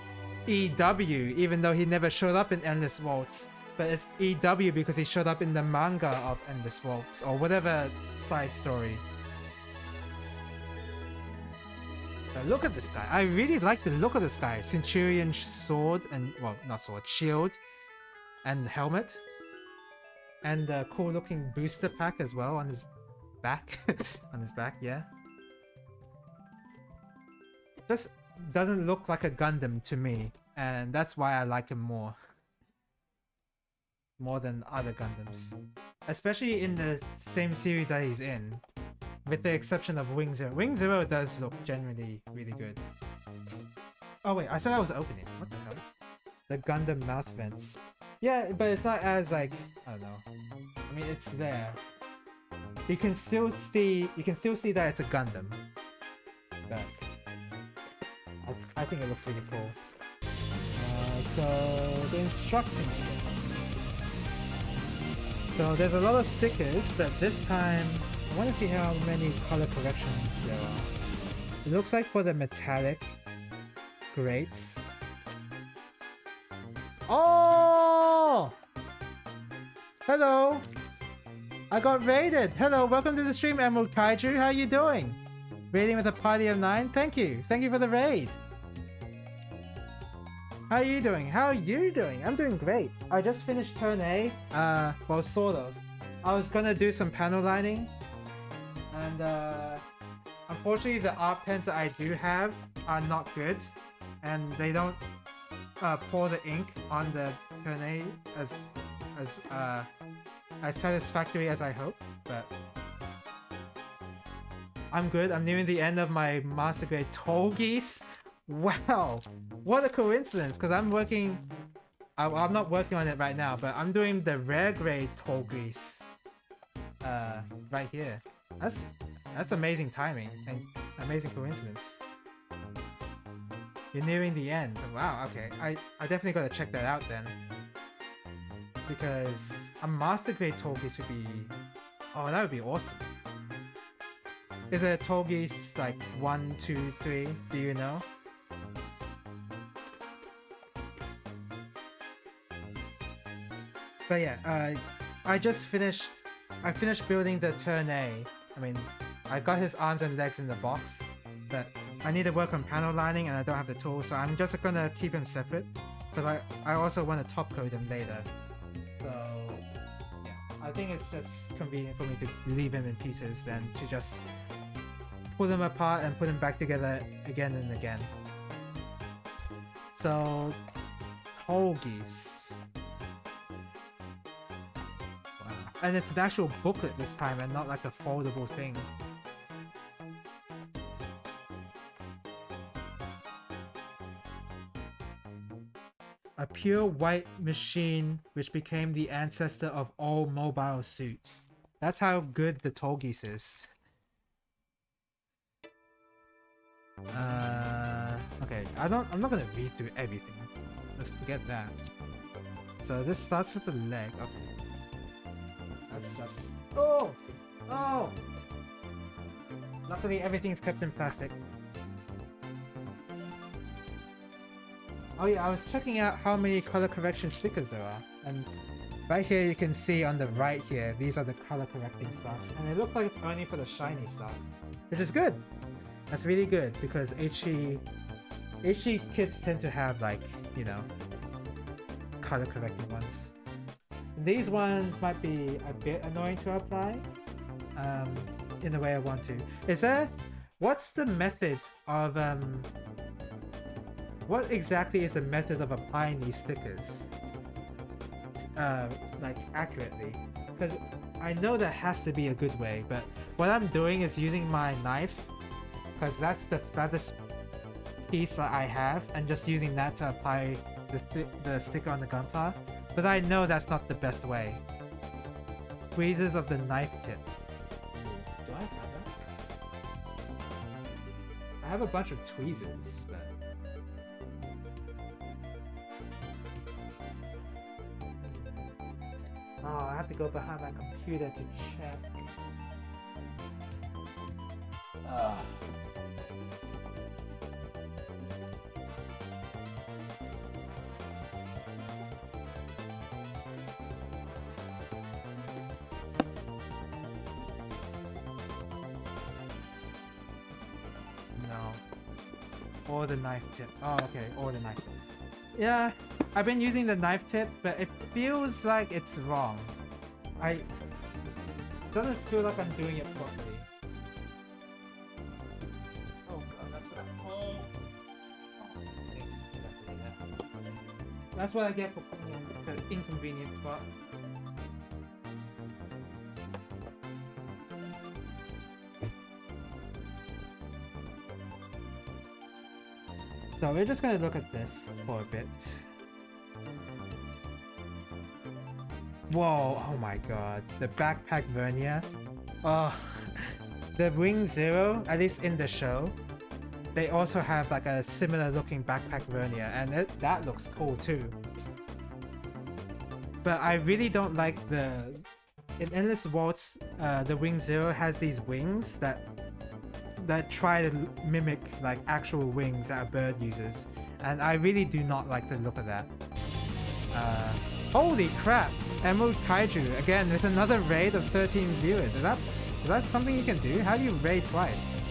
EW, even though he never showed up in Endless Waltz. But it's EW because he showed up in the manga of Endless Waltz, or whatever side story. But look at this guy. I really like the look of this guy. Centurion sword and, well, not sword, shield and helmet. And the cool looking booster pack as well on his back. On his back, yeah. Just doesn't look like a Gundam to me, and that's why I like him more than other Gundams, especially in the same series that he's in, with the exception of Wing Zero. Wing Zero does look generally really good. Oh wait, I said I was opening. What the hell? The Gundam mouth vents. Yeah, but it's not as like, I don't know. I mean, it's there. You can still see that it's a Gundam. But I think it looks really cool. So the instructions. So there's a lot of stickers, but this time I want to see how many color corrections there are. It looks like for the metallic grates. Oh! Hello! I got raided! Hello, welcome to the stream, Emerald Kaiju. How you doing? Raiding with a party of 9? Thank you! Thank you for the raid! How are you doing? How are you doing? I'm doing great. I just finished turn A. Well, sort of. I was gonna do some panel lining. And, unfortunately the art pens that I do have are not good. And they don't pour the ink on the turn A as satisfactory as I hope. But I'm good. I'm nearing the end of my Master Grade Tall Geese. Wow, what a coincidence, because I'm not working on it right now, but I'm doing the rare grade Tall Geese right here. That's amazing timing and amazing coincidence. You're nearing the end. Wow, okay. I definitely gotta check that out then. Because a Master Grade Tall Geese would be... Oh, that would be awesome. Is it Togi's like 1, 2, 3? Do you know? But yeah, I finished building the turn A. I mean, I got his arms and legs in the box, but I need to work on panel lining and I don't have the tools, so I'm just gonna keep him separate because I also want to top coat him later. So yeah, I think it's just convenient for me to leave him in pieces than to just pull them apart and put them back together again and again. So Togi's. Wow. And it's an actual booklet this time and not like a foldable thing. A pure white machine which became the ancestor of all mobile suits. That's how good the Togi's is. Okay, I'm not gonna read through everything. Let's forget that. So this starts with the leg. Okay. That's just... Oh! Oh! Luckily everything's kept in plastic. Oh yeah, I was checking out how many color correction stickers there are, and right here you can see on the right here, these are the color correcting stuff, and it looks like it's only for the shiny stuff, which is good. That's really good, because HE kids tend to have, like, you know, color correcting ones. These ones might be a bit annoying to apply, in the way I want to. What's the method of, what exactly is the method of applying these stickers? Like, accurately? Because I know there has to be a good way, but what I'm doing is using my knife, because that's the fattest piece that I have, and just using that to apply the sticker on the Gunpla. But I know that's not the best way. Tweezers of the knife tip. Do I have that? I have a bunch of tweezers, but... Oh, I have to go behind my computer to check. No. Or the knife tip. Oh, okay. Or the knife tip. Yeah, I've been using the knife tip, but it feels like it's wrong. It doesn't feel like I'm doing it properly. Oh god, that's that's what I get for putting in the inconvenient spot. So we're just gonna look at this for a bit. Whoa, oh my god, the backpack vernier. Oh, the Wing Zero, at least in the show, they also have like a similar looking backpack vernier, and that looks cool too. But I really don't like in Endless Waltz, the Wing Zero has these wings that try to mimic like actual wings that a bird uses, and I really do not like the look of that. Holy crap! Emerald Kaiju again with another raid of 13 viewers. Is that something you can do? How do you raid twice?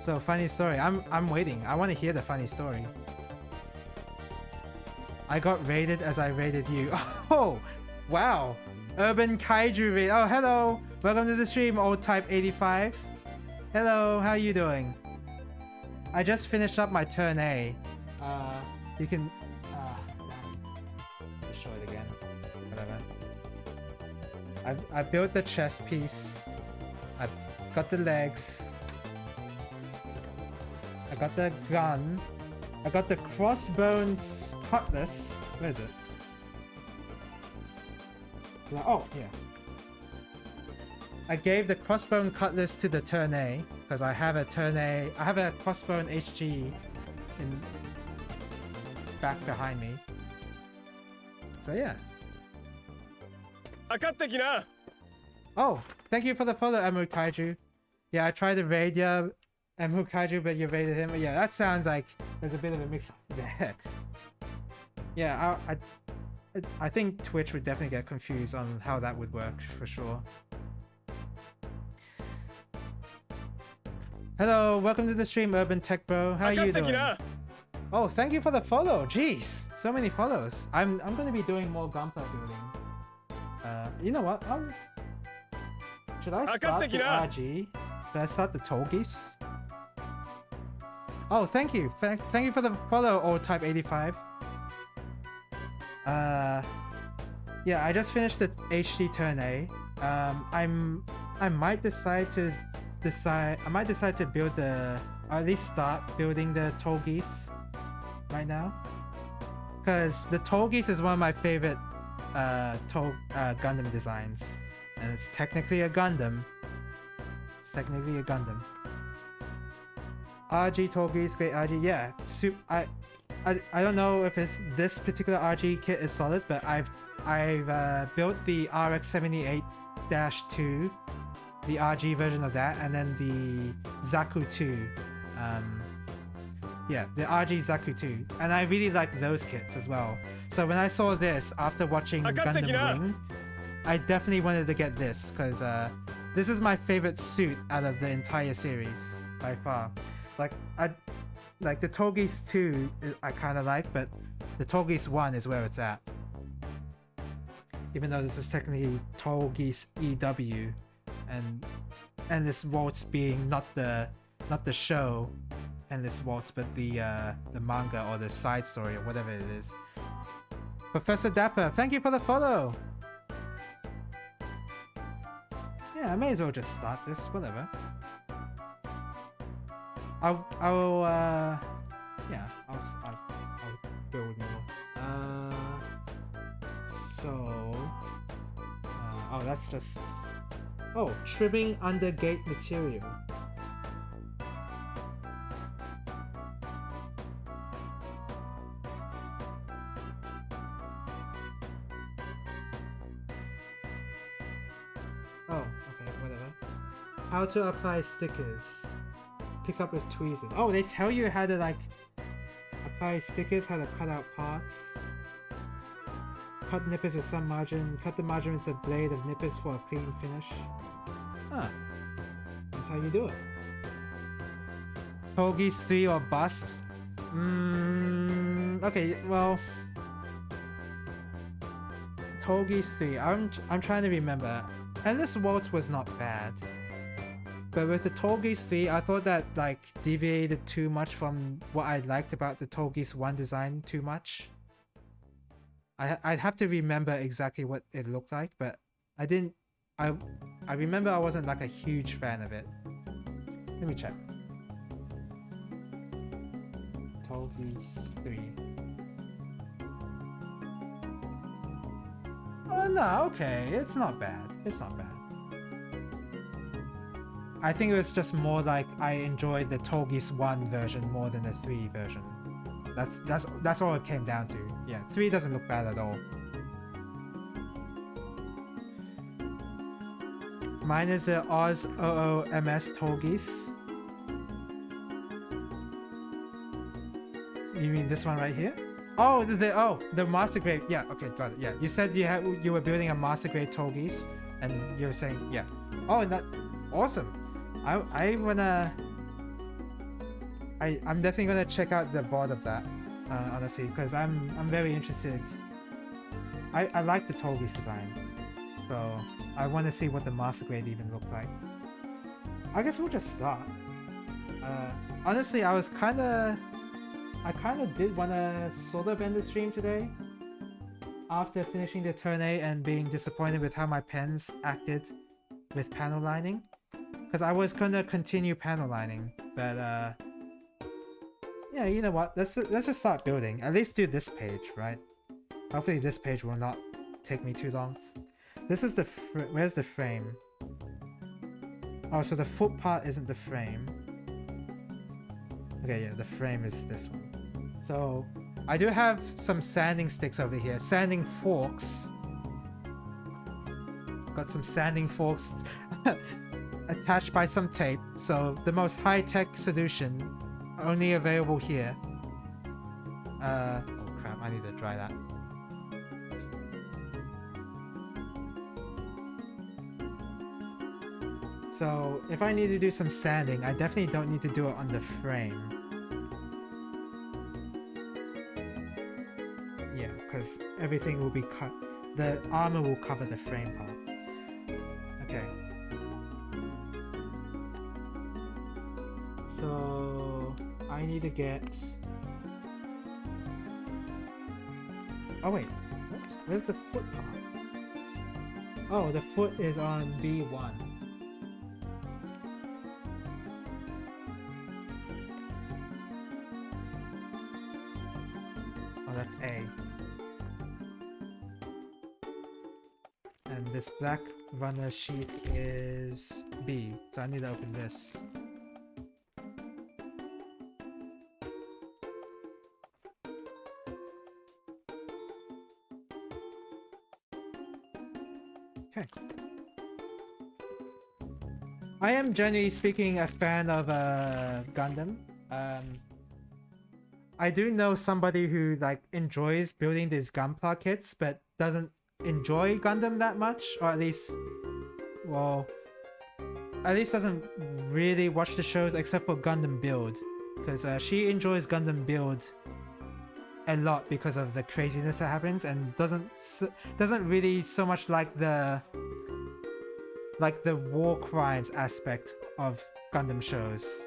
So funny story. I'm waiting. I want to hear the funny story. I got raided as I raided you. Oh, wow! Urban Kaiju raid. Oh, hello! Welcome to the stream, old type 85. Hello, how you doing? I just finished up my turn A. You can... Let's show it again. Whatever. I built the chest piece. I got the legs. I got the gun. I got the crossbones cutlass. Where is it? Oh, yeah. I gave the crossbone cutlass to the turn A because I have a turn A. I have a crossbone HG in back behind me. So yeah. Oh, thank you for the follow, Emerald Kaiju. Yeah, I tried to raid you, Emerald Kaiju, but you raided him. Yeah, that sounds like there's a bit of a mix up there. Yeah, I think Twitch would definitely get confused on how that would work for sure. Hello, welcome to the stream, Urban Tech Bro. How are you doing? Oh, thank you for the follow. Jeez, so many follows. I'm gonna be doing more Gunpla building. You know what? Should I start the RG? Should I start the Togis? Oh, thank you. Thank you for the follow, Old Type 85. Yeah, I just finished the HD Turn A. I might decide to build or at least start building the Togis right now, because the Togis is one of my favorite Gundam designs, and it's technically a Gundam. RG Togis, great RG. Yeah, I don't know if it's this particular RG kit is solid, but I've built the RX-78-2, the RG version of that, and then the Zaku 2. Yeah, the RG Zaku 2, and I really like those kits as well. So when I saw this after watching Gundam Wing, I definitely wanted to get this, because this is my favorite suit out of the entire series by far. Like the Togis 2 I kind of like, but the Togis 1 is where it's at. Even though this is technically Togis EW, and this waltz being not the show Endless Waltz, but the manga or the side story or whatever it is. Professor Dapper, thank you for the follow. Yeah, I may as well just start this, whatever. I'll build more. Oh, that's just... Oh, trimming under gate material. Oh, okay, whatever. How to apply stickers. Pick up with tweezers. Oh, they tell you how to like apply stickers, how to cut out parts. Cut nippers with some margin. Cut the margin with the blade of nippers for a clean finish. Huh. That's how you do it. Togis 3 or bust? Okay, well... Togis 3. I'm trying to remember. Endless Waltz was not bad. But with the Togis 3, I thought that like deviated too much from what I liked about the Togis 1 design too much. I'd have to remember exactly what it looked like, but I didn't... I remember I wasn't like a huge fan of it. Let me check. Togis 3. Oh no, okay, it's not bad. It's not bad. I think it was just more like I enjoyed the Togis 1 version more than the 3 version. That's all it came down to. Yeah, 3 doesn't look bad at all. Mine is the Oz OOMS Togis. You mean this one right here? Oh, the master grade. Yeah, okay, got it. Yeah, you said you were building a master grade Togis, and you were saying yeah. Oh, and that awesome. I'm definitely gonna check out the board of that, honestly, because I'm very interested. I like the Togis design, so I want to see what the master grade even looked like. I guess we'll just start. Honestly, I kind of did want to sort of end the stream today after finishing the turn A and being disappointed with how my pens acted with panel lining, because I was gonna continue panel lining, but yeah, you know what? Let's just start building. At least do this page, right? Hopefully this page will not take me too long. This is the where's the frame? Oh, so the foot part isn't the frame. Okay, yeah, the frame is this one. So I do have some sanding sticks over here, sanding forks. got some sanding forks attached by some tape. So the most high-tech solution, only available here. Oh crap! I need to dry that. So if I need to do some sanding, I definitely don't need to do it on the frame. Yeah, because everything will be cut. The armor will cover the frame part. Okay. So I need to get... Oh wait, what? Where's the foot part? Oh, the foot is on B1. Oh, that's A. And this black runner sheet is B, so I need to open this. Okay. I am generally speaking a fan of Gundam. I do know somebody who like enjoys building these Gunpla kits, but doesn't enjoy Gundam that much, or at least, well, at least doesn't really watch the shows except for Gundam Build, because she enjoys Gundam Build a lot because of the craziness that happens, and doesn't really so much like the war crimes aspect of Gundam shows,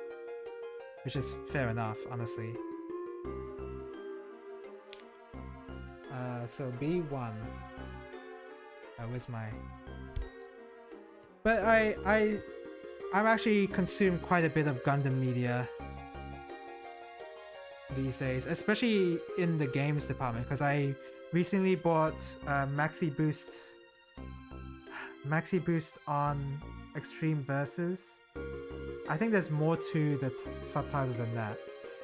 which is fair enough, honestly. So B1. Where's my... But I'm actually consume quite a bit of Gundam media these days, especially in the games department, because I recently bought Maxi Boost on Extreme Versus. I think there's more to the subtitle than that,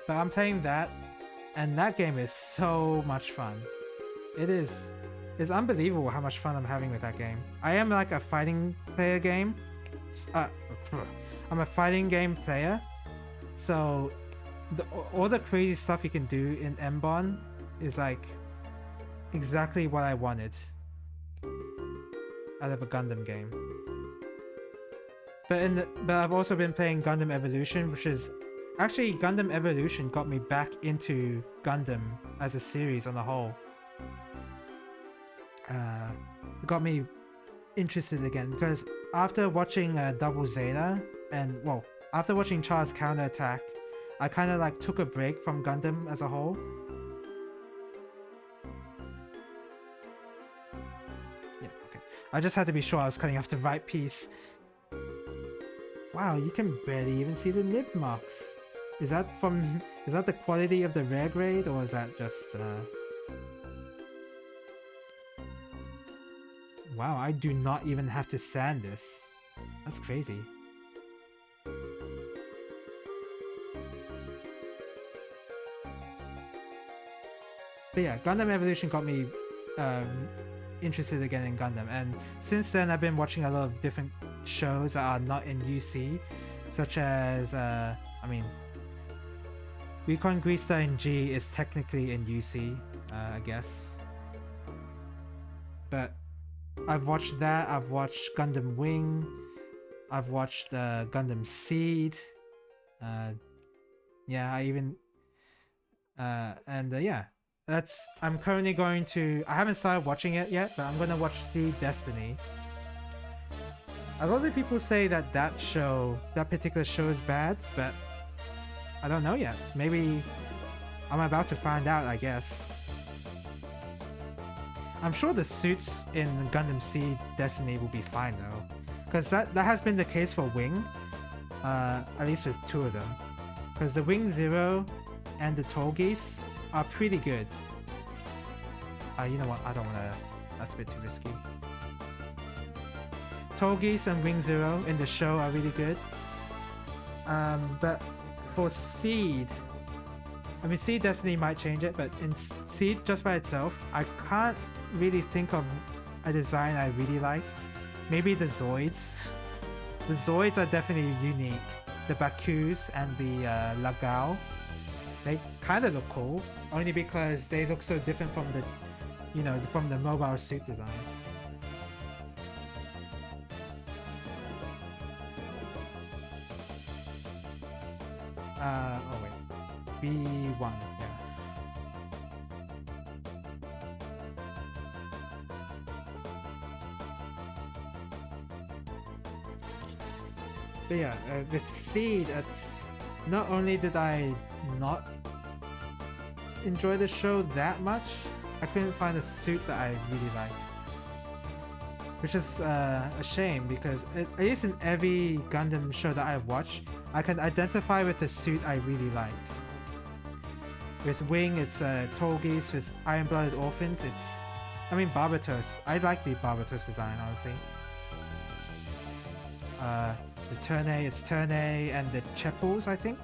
but I'm playing that, and that game is so much fun. It's unbelievable how much fun I'm having with that game. I am like a fighting player game. I'm a fighting game player, so all the crazy stuff you can do in Mbon is like exactly what I wanted out of a Gundam game. But I've also been playing Gundam Evolution, which is actually Gundam Evolution got me back into Gundam as a series on the whole. It got me interested again, because after watching Double Zeta and, well, after watching Char's Counterattack, I kind of like took a break from Gundam as a whole. Yeah, okay. I just had to be sure I was cutting off the right piece. Wow, you can barely even see the nib marks. Is that the quality of the rare grade, or is that just Wow, I do not even have to sand this. That's crazy. But yeah, Gundam Evolution got me interested again in Gundam, and since then I've been watching a lot of different shows that are not in UC, such as, I mean, Recon Greastar G is technically in UC, I guess. But I've watched that, I've watched Gundam Wing, I've watched Gundam Seed, yeah, I even, yeah, I'm currently going to, I haven't started watching it yet, but I'm gonna watch Seed Destiny. A lot of people say that that particular show is bad, but I don't know yet. Maybe I'm about to find out, I guess. I'm sure the suits in Gundam Seed Destiny will be fine though, because that has been the case for Wing, at least with two of them. Because the Wing Zero and the Tolgeese are pretty good. You know what? I don't wanna. That's a bit too risky. Tolgeese and Wing Zero in the show are really good. But for Seed, I mean, Seed Destiny might change it, but in Seed just by itself, I can't really think of a design I really like. maybe the Zoids. The Zoids are definitely unique. The Bakus and the Lagao, they kind of look cool, only because they look so different from the, you know, from the mobile suit design. Oh wait, B1, yeah. But yeah, with Seed, it's not only did I not enjoy the show that much, I couldn't find a suit that I really liked. Which is a shame, because at least in every Gundam show that I watch, I can identify with the suit I really like. With Wing, it's Tolgis. With Iron-Blooded Orphans, it's... I mean, Barbatos. I like the Barbatos design, honestly. The Turnay, it's Turnay, and the Chepels, I think.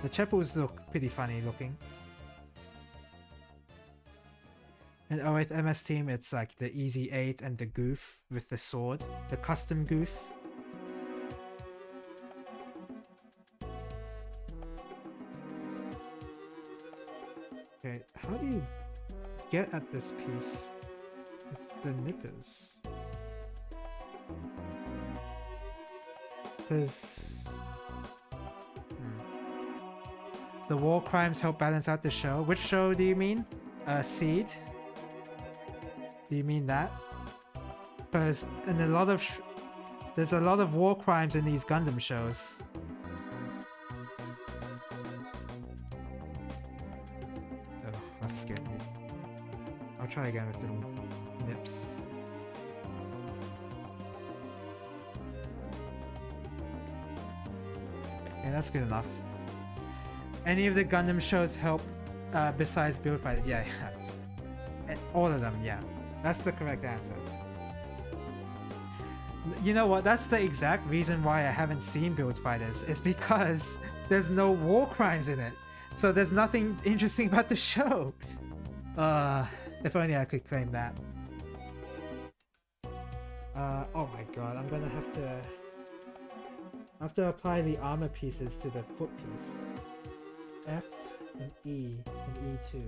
The Chepels look pretty funny looking. And with MS Team, it's like the Easy 8 and the Goof with the sword. The custom Goof. Okay, how do you get at this piece with the knickers? Because the war crimes help balance out the show. Which show do you mean? Seed? Do you mean that? Because in a lot of there's a lot of war crimes in these Gundam shows. Oh, that scared me. I'll try again with little nips. Okay, that's good enough. Any of the Gundam shows help besides Build Fighters? Yeah, yeah. All of them, yeah. That's the correct answer. You know what? That's the exact reason why I haven't seen Build Fighters. It's because there's no war crimes in it. So there's nothing interesting about the show. If only I could claim that. Oh my god, I'm gonna have to apply the armor pieces to the foot piece. F and E and E2.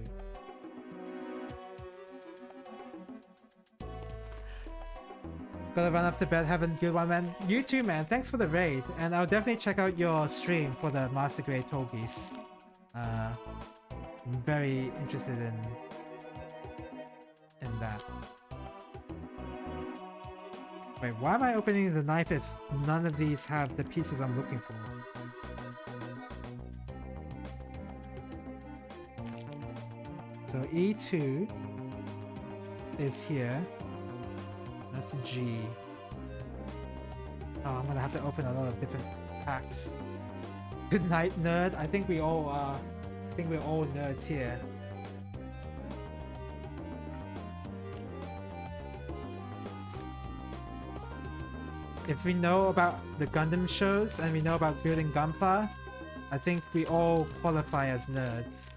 Gotta run off to bed. Have a good one, man. You too, man. Thanks for the raid, and I'll definitely check out your stream for the Master Grade Tolgis. I'm very interested in that. Wait, why am I opening the knife if none of these have the pieces I'm looking for? So E2 is here. That's a G. Oh, I'm gonna have to open a lot of different packs. Good night, nerd. I think we all are. I think we're all nerds here. If we know about the Gundam shows and we know about building Gunpla, I think we all qualify as nerds.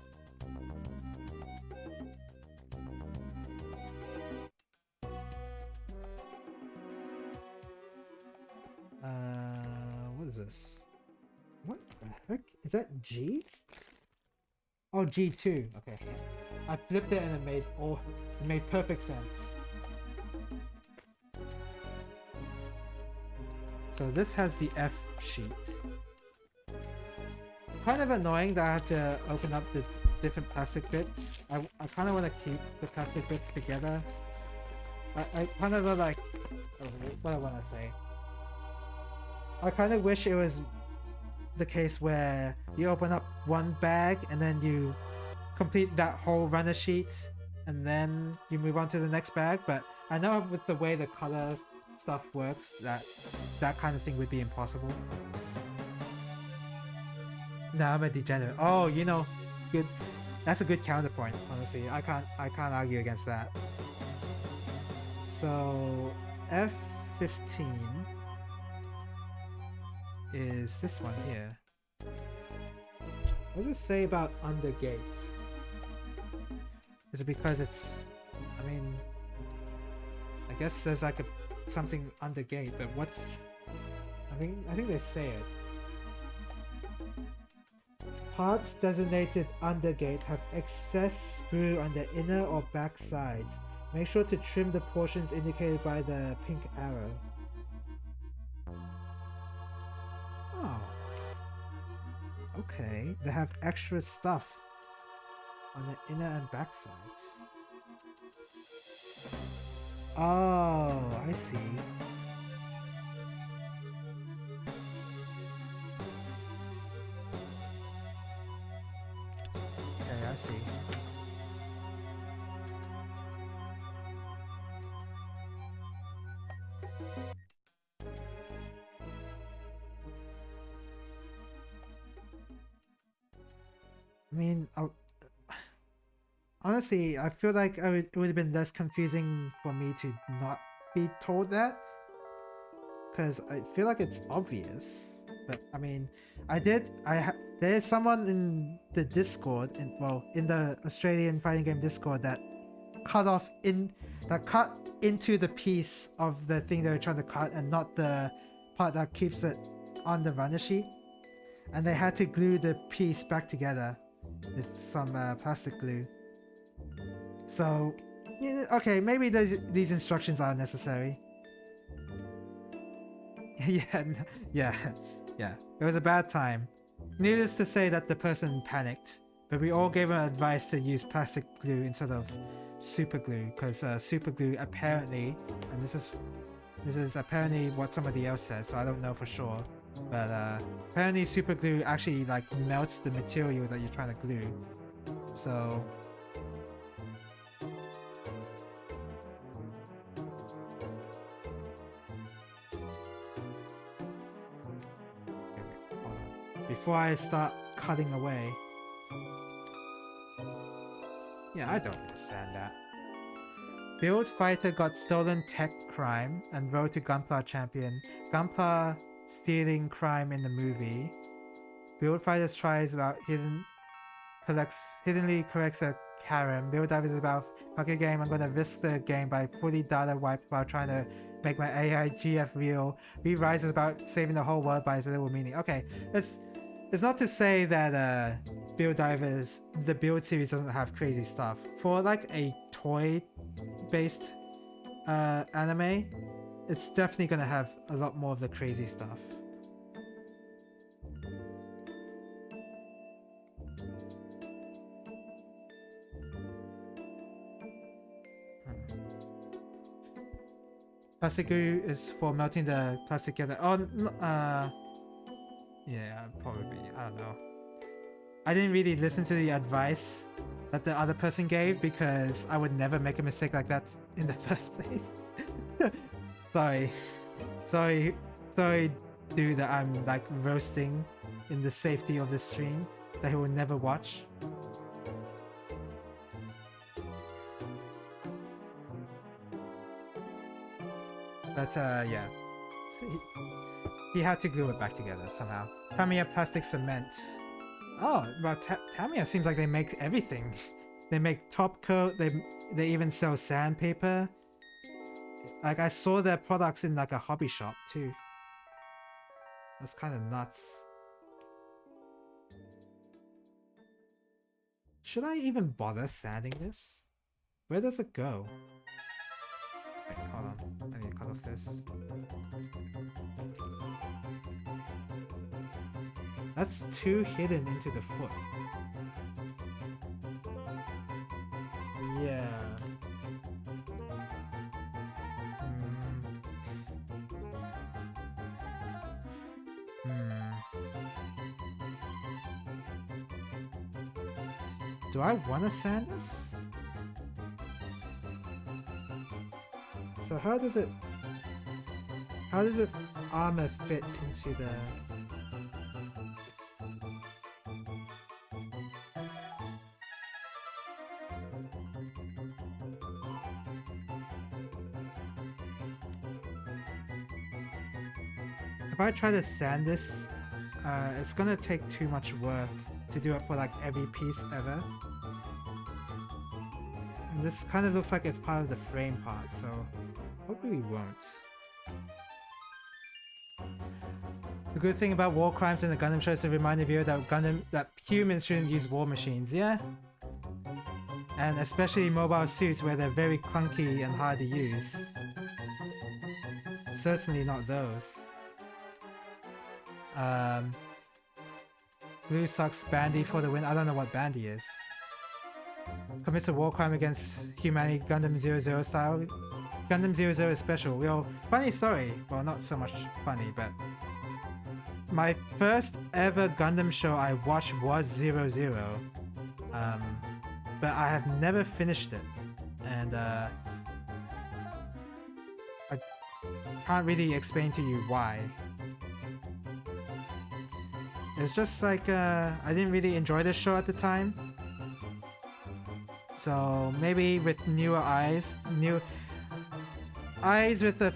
What is this? What the heck? Is that G? Oh, G2. Okay. I flipped it and it made perfect sense. So this has the F sheet. Kind of annoying that I have to open up the different plastic bits. I kind of want to keep the plastic bits together. I kind of like... Oh, what I want to say. I kind of wish it was the case where you open up one bag and then you complete that whole runner sheet and then you move on to the next bag, but I know with the way the color stuff works that kind of thing would be impossible. Nah, I'm a degenerate. Oh, you know, good. That's a good counterpoint, honestly. I can't argue against that. So F15 is this one here. What does it say about undergate? Is it because it's... I mean... I guess there's like a something undergate, but what's... I think they say it. Parts designated undergate have excess sprue on the inner or back sides. Make sure to trim the portions indicated by the pink arrow. Oh. Okay, they have extra stuff on the inner and back sides. Oh, I see. Okay, I see. I mean, honestly, I feel like it would have been less confusing for me to not be told that, because I feel like it's obvious. But I mean, there's someone in the Discord, in the Australian fighting game Discord, that cut into the piece of the thing they were trying to cut, and not the part that keeps it on the runner sheet, and they had to glue the piece back together with some plastic glue. So, yeah, okay, maybe these instructions are necessary. yeah. It was a bad time. Needless to say that the person panicked, but we all gave him advice to use plastic glue instead of super glue, because super glue apparently, and this is apparently what somebody else said, so I don't know for sure, but apparently super glue actually like melts the material that you're trying to glue. So before I start cutting away. Yeah, I don't understand that. Build Fighter got stolen tech crime and rode to Gunpla champion. Gunpla stealing crime in the movie. Build Fighters tries about hiddenly corrects a harem. Build Divers is about fuck a game. I'm gonna risk the game by fully data wiped while trying to make my AI GF real. Re-Rise is about saving the whole world by its little meaning. Okay, it's not to say that Build Divers, the Build series, doesn't have crazy stuff. For like a toy-based anime, it's definitely gonna have a lot more of the crazy stuff. Plastic glue is for melting the plastic together. Oh, yeah, probably. I don't know. I didn't really listen to the advice that the other person gave because I would never make a mistake like that in the first place. Sorry, dude, that I'm like roasting in the safety of the stream that he will never watch. But yeah, he had to glue it back together somehow. Tamiya plastic cement. Oh, well, Tamiya seems like they make everything. They make top coat. They even sell sandpaper. Like I saw their products in like a hobby shop too. That's kind of nuts. Should I even bother sanding this? Where does it go? Wait, hold on. I need to cut off this. That's too hidden into the foot. Yeah. Do I want to sand this? So how does it armor fit into the... If I try to sand this, it's gonna take too much work to do it for like every piece ever. And this kind of looks like it's part of the frame part, so hopefully we won't. The good thing about war crimes in the Gundam show is to remind the viewer that humans shouldn't use war machines, yeah? And especially mobile suits where they're very clunky and hard to use. Certainly not those. Blue sucks Bandy for the win. I don't know what Bandy is. Commits a war crime against humanity, Gundam 00 style. Gundam 00 is special. Well, funny story. Well, not so much funny, but my first ever Gundam show I watched was 00. But I have never finished it. And I can't really explain to you why. It's just like I didn't really enjoy the show at the time. So maybe with newer eyes, with the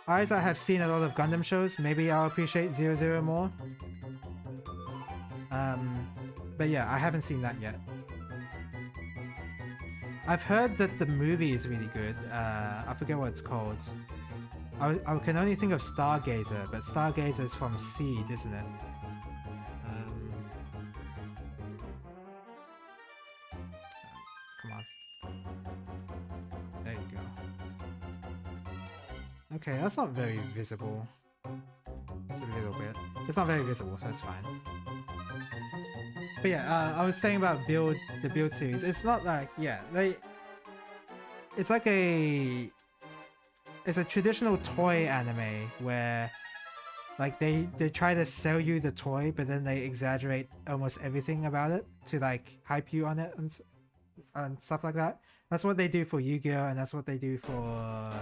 eyes I have seen a lot of Gundam shows, maybe I'll appreciate 00 more. But yeah, I haven't seen that yet. I've heard that the movie is really good. I forget what it's called. I can only think of Stargazer, but Stargazer is from Seed, isn't it? Come on. There you go. Okay, that's not very visible. It's a little bit. It's not very visible, so it's fine. But yeah, I was saying about the Build series. It's not like, yeah, it's like it's a traditional toy anime where like they try to sell you the toy, but then they exaggerate almost everything about it to like hype you on it and stuff like that. That's what they do for Yu-Gi-Oh! And that's what they do for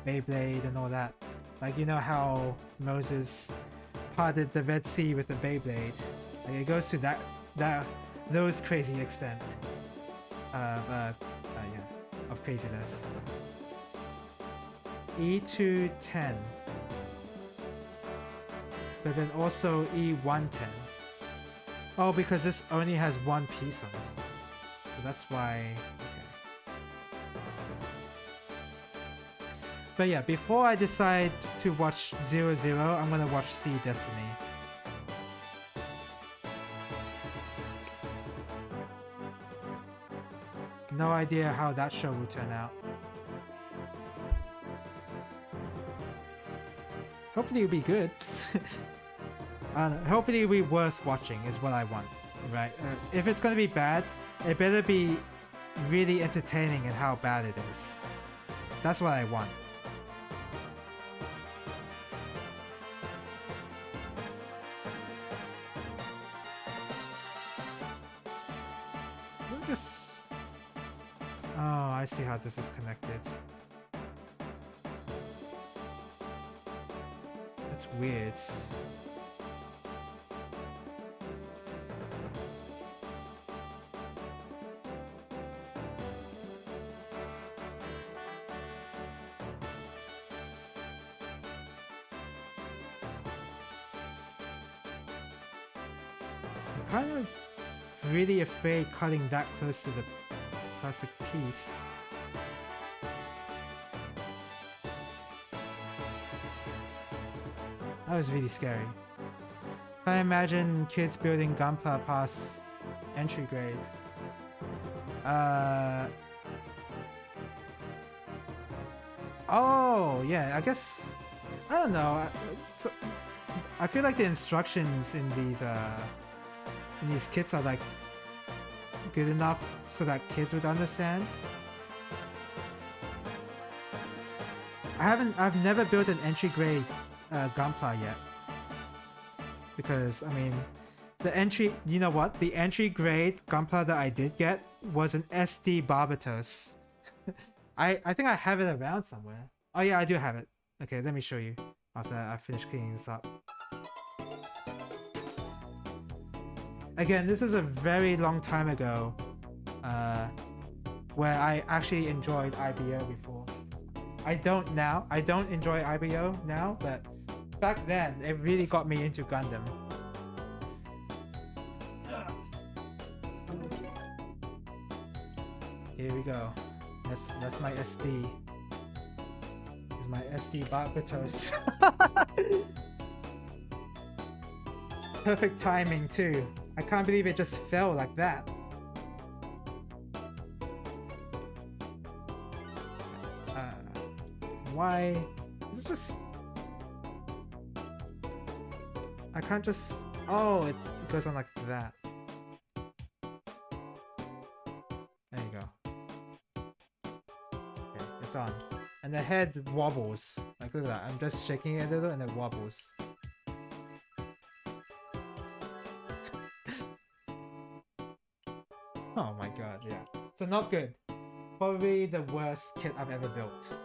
Beyblade and all that. Like, you know how Moses parted the Red Sea with the Beyblade? Like, it goes to those crazy extent of craziness. E210, but then also E110. Oh, because this only has one piece on it, so that's why. Okay. But yeah, before I decide to watch 00, I'm gonna watch Sea Destiny. No idea how that show will turn out. Hopefully it'll be good. Hopefully it'll be worth watching is what I want, right? If it's gonna be bad, it better be really entertaining in how bad it is. That's what I want. Oh, I see how this is connected. That's weird. I'm kind of really afraid cutting that close to the plastic piece. That was really scary. I imagine kids building Gunpla past entry grade. Oh yeah, I guess I don't know. I feel like the instructions in these kits are like good enough so that kids would understand. I've never built an entry grade Gunpla yet, because I mean the entry grade Gunpla that I did get was an SD Barbatos. I think I have it around somewhere. Oh yeah, I do have it. Okay, let me show you after I finish cleaning this up. Again, this is a very long time ago, where I actually enjoyed IBO before. I don't now. I don't enjoy IBO now, but back then it really got me into Gundam. Here we go. That's my SD. my SD Barbatos. Perfect timing too. I can't believe it just fell like that. Why? Is it just... I can't just... Oh, it goes on like that. There you go. Okay, it's on. And the head wobbles. Like, look at that. I'm just shaking it a little and it wobbles. Oh my god, yeah. So not good. Probably the worst kit I've ever built.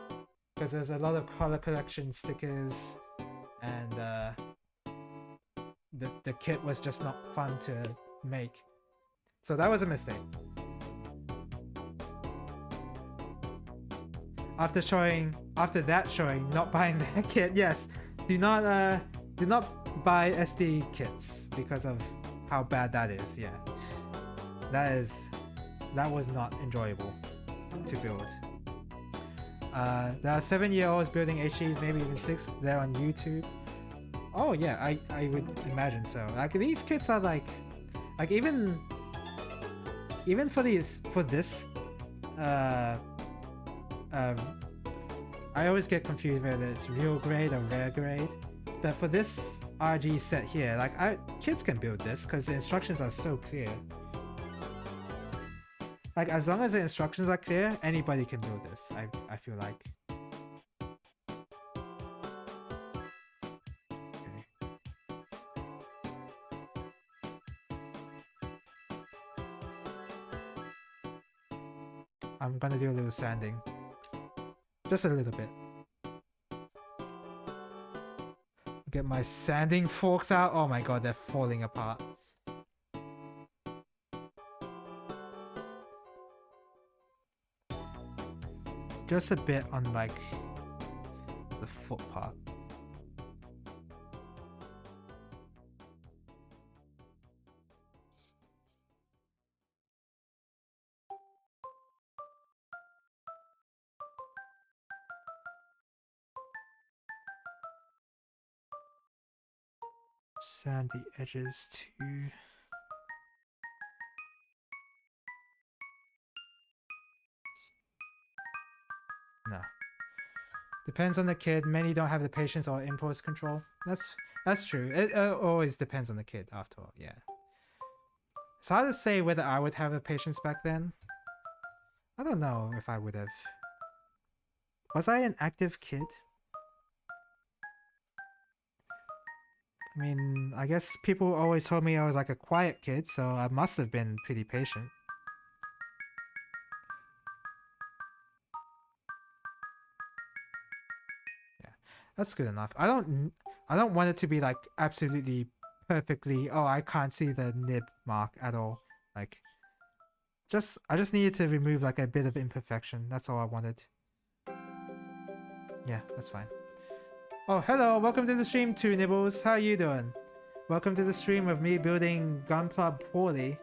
Because there's a lot of color correction stickers and the kit was just not fun to make. So that was a mistake. After that showing, not buying that kit, yes. Do not buy SD kits because of how bad that is, yeah. That was not enjoyable to build. There are 7-year-olds building HDs, maybe even 6. They're on YouTube. Oh yeah, I would imagine so. Like these kits are like even for this I always get confused whether it's real grade or rare grade. But for this RG set here, like kids can build this because the instructions are so clear. Like as long as the instructions are clear, anybody can build this. I feel like. Okay. I'm gonna do a little sanding. Just a little bit. Get my sanding forks out. Oh my god, they're falling apart. Just a bit on like the foot part. Sand the edges too. No. Depends on the kid. Many don't have the patience or impulse control. That's true. It always depends on the kid after all, yeah. It's hard to say whether I would have the patience back then. I don't know if I would have. Was I an active kid? I mean, I guess people always told me I was like a quiet kid, so I must have been pretty patient. Yeah, that's good enough. I don't want it to be like absolutely perfectly. Oh, I can't see the nib mark at all. Like, I just needed to remove like a bit of imperfection. That's all I wanted. Yeah, that's fine. Oh, hello! Welcome to the stream too, Nibbles. How are you doing? Welcome to the stream of me building Gunpla poorly.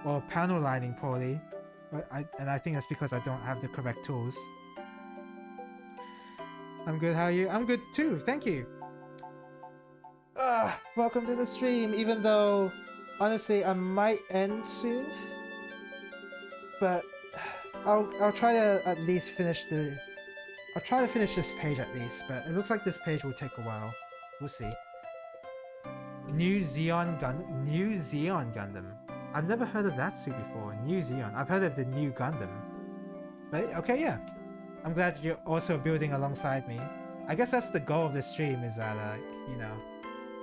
Or panel lining poorly. And I think that's because I don't have the correct tools. I'm good, how are you? I'm good too, thank you! Welcome to the stream, even though, honestly, I might end soon. But I'll try to at least finish the... I'll try to finish this page at least, but it looks like this page will take a while. We'll see. New Zeon Gundam. I've never heard of that suit before. New Zeon. I've heard of the new Gundam. But okay, yeah. I'm glad that you're also building alongside me. I guess that's the goal of this stream, is that, you know,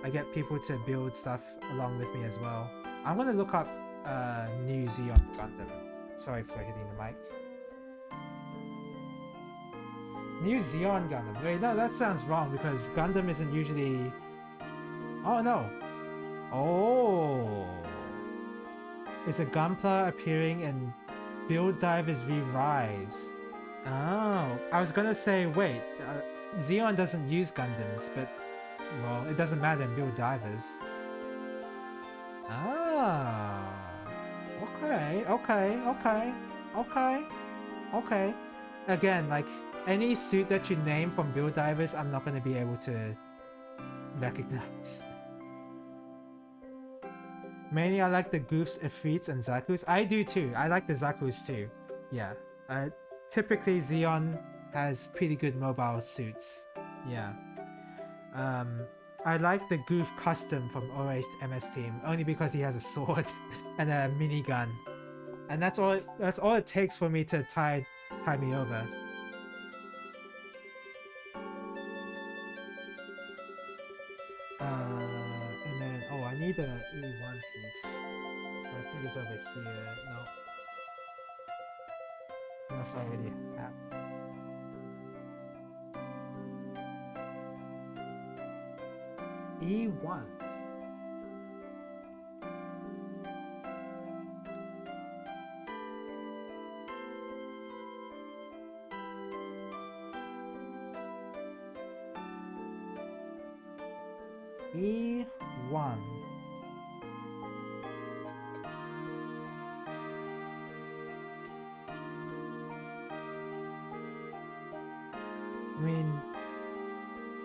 I get people to build stuff along with me as well. I'm gonna look up New Zeon Gundam. Sorry for hitting the mic. New Zeon Gundam. Wait, no, that sounds wrong because Gundam isn't usually... Oh, no. Oh. It's a Gunpla appearing in Build Divers V-Rise. Oh. I was gonna say, wait. Zeon doesn't use Gundams, but... Well, it doesn't matter in Build Divers. Ah. Okay. Again, like... any suit that you name from Build Divers, I'm not gonna be able to recognize. Mainly, I like the Goofs, Ifrits, and Zakus. I do too. I like the Zakus too. Yeah. Typically, Xeon has pretty good mobile suits. Yeah. I like the Goof custom from 08th MS Team only because he has a sword and a minigun, and that's all. That's all it takes for me to tie me over. And then I need an E1 piece. I think it's over here. No, unless I already have. E1. E1. I mean,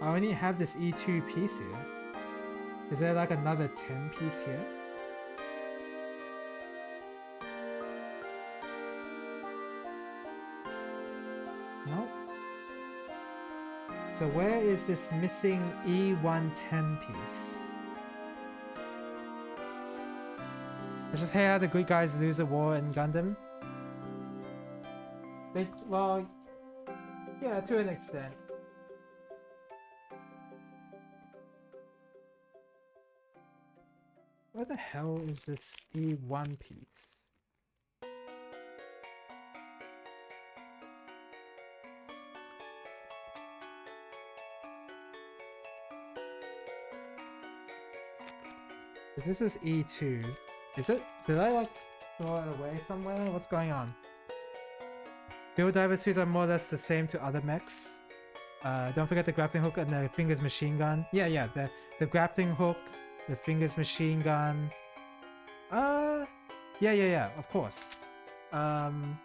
I only have this E2 piece here. Is there like another 10 piece here? Nope. So where is this missing E1 10 piece? It's just how the good guys lose a war in Gundam. Well, yeah, to an extent. Where the hell is this E1 piece? This is E2. Is it? Did I like throw it away somewhere? What's going on? Build diver suits are more or less the same to other mechs. Don't forget the grappling hook and the fingers machine gun. Yeah, the grappling hook, the fingers machine gun. Yeah, of course. I'm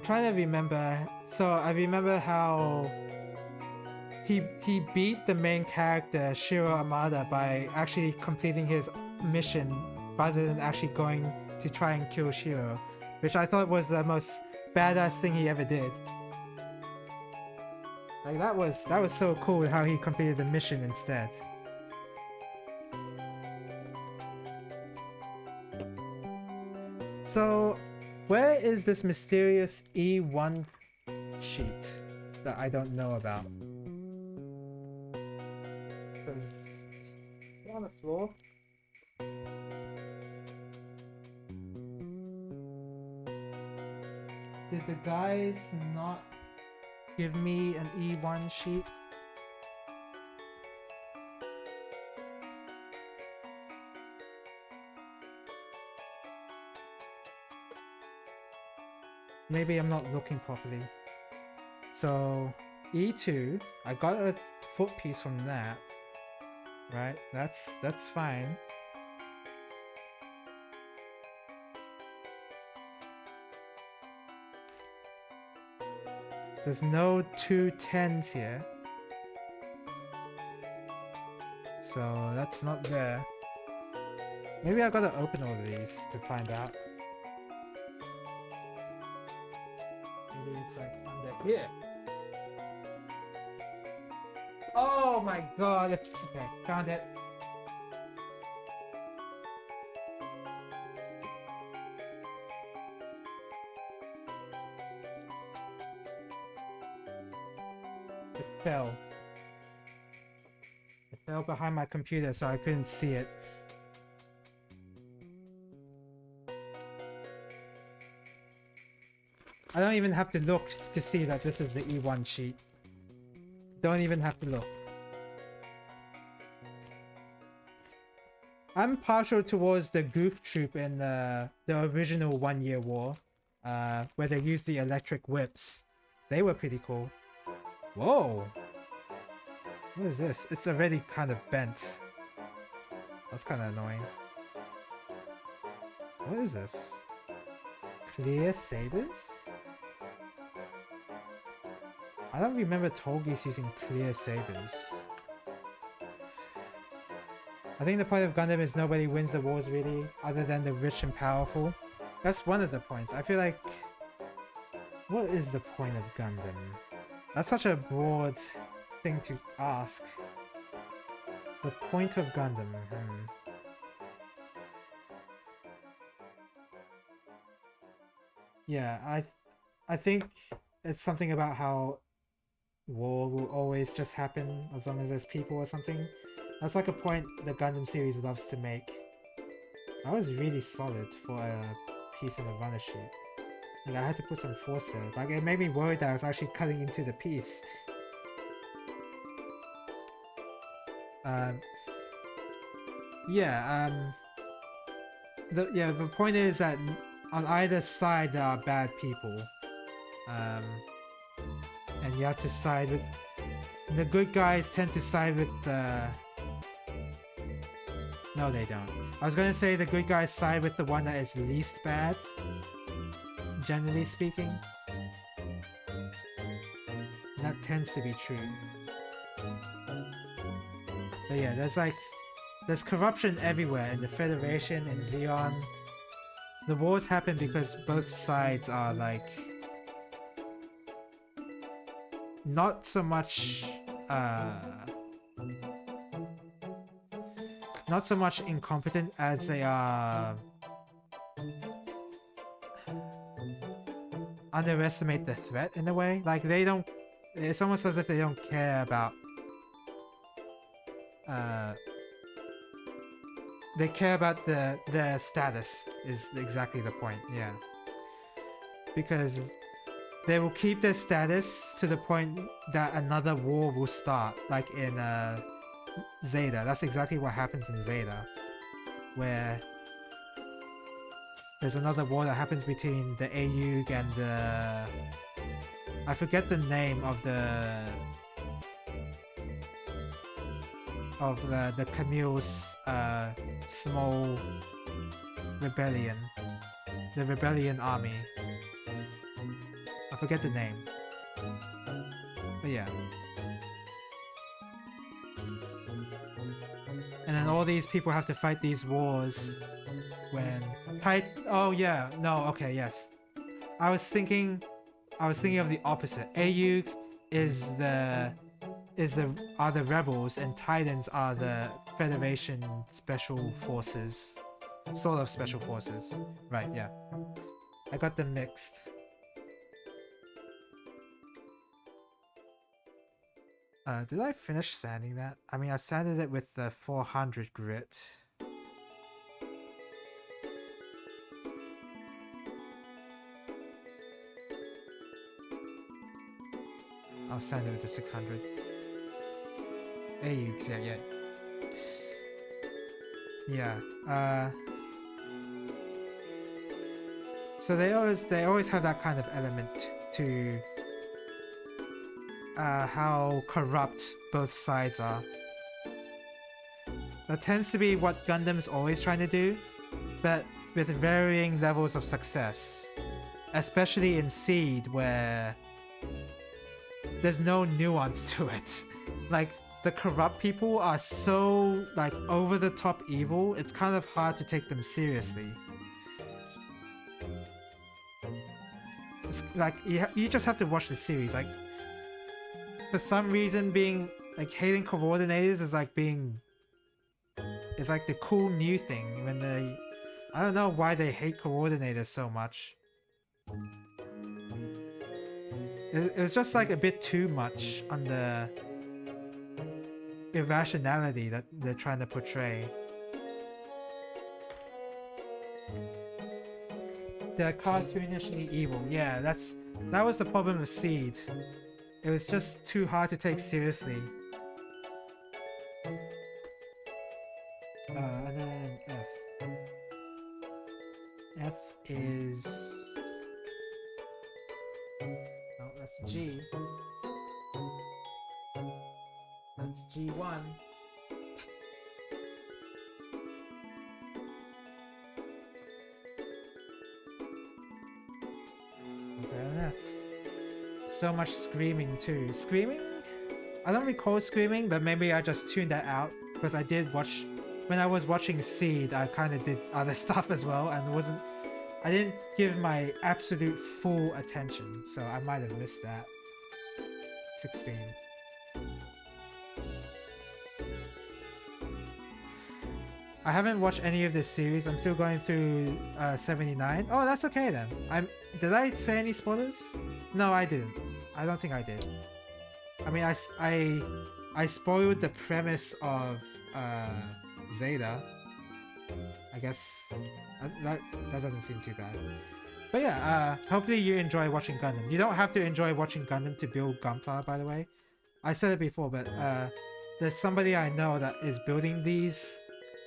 trying to remember. So I remember how he beat the main character Shiro Amada by actually completing his mission rather than actually going to try and kill Shiro, which I thought was the most badass thing he ever did. Like that was so cool how he completed the mission instead. So where is this mysterious E1 sheet that I don't know about? Because it's on the floor. Did the guys not give me an E1 sheet? Maybe I'm not looking properly. So E2, I got a foot piece from that. Right? That's fine. There's no 210s here. So that's not there. Maybe I gotta open all of these to find out. Maybe it's like under here. Oh my god! Okay, found it. It fell. It fell behind my computer, so I couldn't see it. I don't even have to look to see that this is the E1 sheet. Don't even have to look. I'm partial towards the Goof Troop in the original 1 Year War, where they used the electric whips. They were pretty cool. Whoa! What is this? It's already kind of bent. That's kind of annoying. What is this? Clear sabers? I don't remember Tolgis using clear sabers. I think the point of Gundam is nobody wins the wars really, other than the rich and powerful. That's one of the points. I feel like... What is the point of Gundam? That's such a broad thing to ask. The point of Gundam. Yeah, I think it's something about how war will always just happen as long as there's people or something. That's like a point the Gundam series loves to make. That was really solid for a piece in a runner sheet. Like, I had to put some force there. Like, it made me worried that I was actually cutting into the piece. The point is that on either side there are bad people. And you have to side with... The good guys tend to side with the... No, they don't. I was gonna say the good guys side with the one that is least bad, generally speaking. That tends to be true. But yeah, there's corruption everywhere in the Federation, in Zeon. The wars happen because both sides are like... not so much incompetent as they are underestimate the threat in a way. Like, they don't... It's almost as if they don't care about... they care about their status is exactly the point, yeah. Because they will keep their status to the point that another war will start, like in Zeta. That's exactly what happens in Zeta, where there's another war that happens between the Ayug and the... I forget the name of the Camille's small rebellion. The rebellion army. I forget the name. But yeah. And then all these people have to fight these wars when oh yeah, no, okay, yes. I was thinking of the opposite. Ayug are the rebels and Titans are the Federation special forces. Sort of special forces. Right, yeah. I got them mixed. Did I finish sanding that? I mean, I sanded it with the 400 grit. I'll sand it with the 600. Ayugs, yeah. Yeah, so they always have that kind of element to how corrupt both sides are. That tends to be what Gundam's always trying to do, but with varying levels of success. Especially in Seed, where there's no nuance to it. Like, the corrupt people are so, like, over-the-top evil, it's kind of hard to take them seriously. It's like, you just have to watch the series. Like, for some reason, being, like, hating coordinators is like being... It's like the cool new thing when they... I don't know why they hate coordinators so much. It was just like a bit too much on the irrationality that they're trying to portray. They're cartoonishly evil. Yeah, that was the problem with Seed. It was just too hard to take seriously. And then F. F is... Oh, that's G. That's G1. so much screaming too. Screaming? I don't recall screaming, but maybe I just tuned that out because I did watch. When I was watching Seed, I kind of did other stuff as well, and I didn't give my absolute full attention, so I might have missed that. 16. I haven't watched any of this series. I'm still going through 79. Oh, that's okay then. Did I say any spoilers? No, I didn't. I don't think I did. I mean, I spoiled the premise of Zeta. I guess that doesn't seem too bad. But yeah, hopefully you enjoy watching Gundam. You don't have to enjoy watching Gundam to build Gunpla, by the way. I said it before, but there's somebody I know that is building these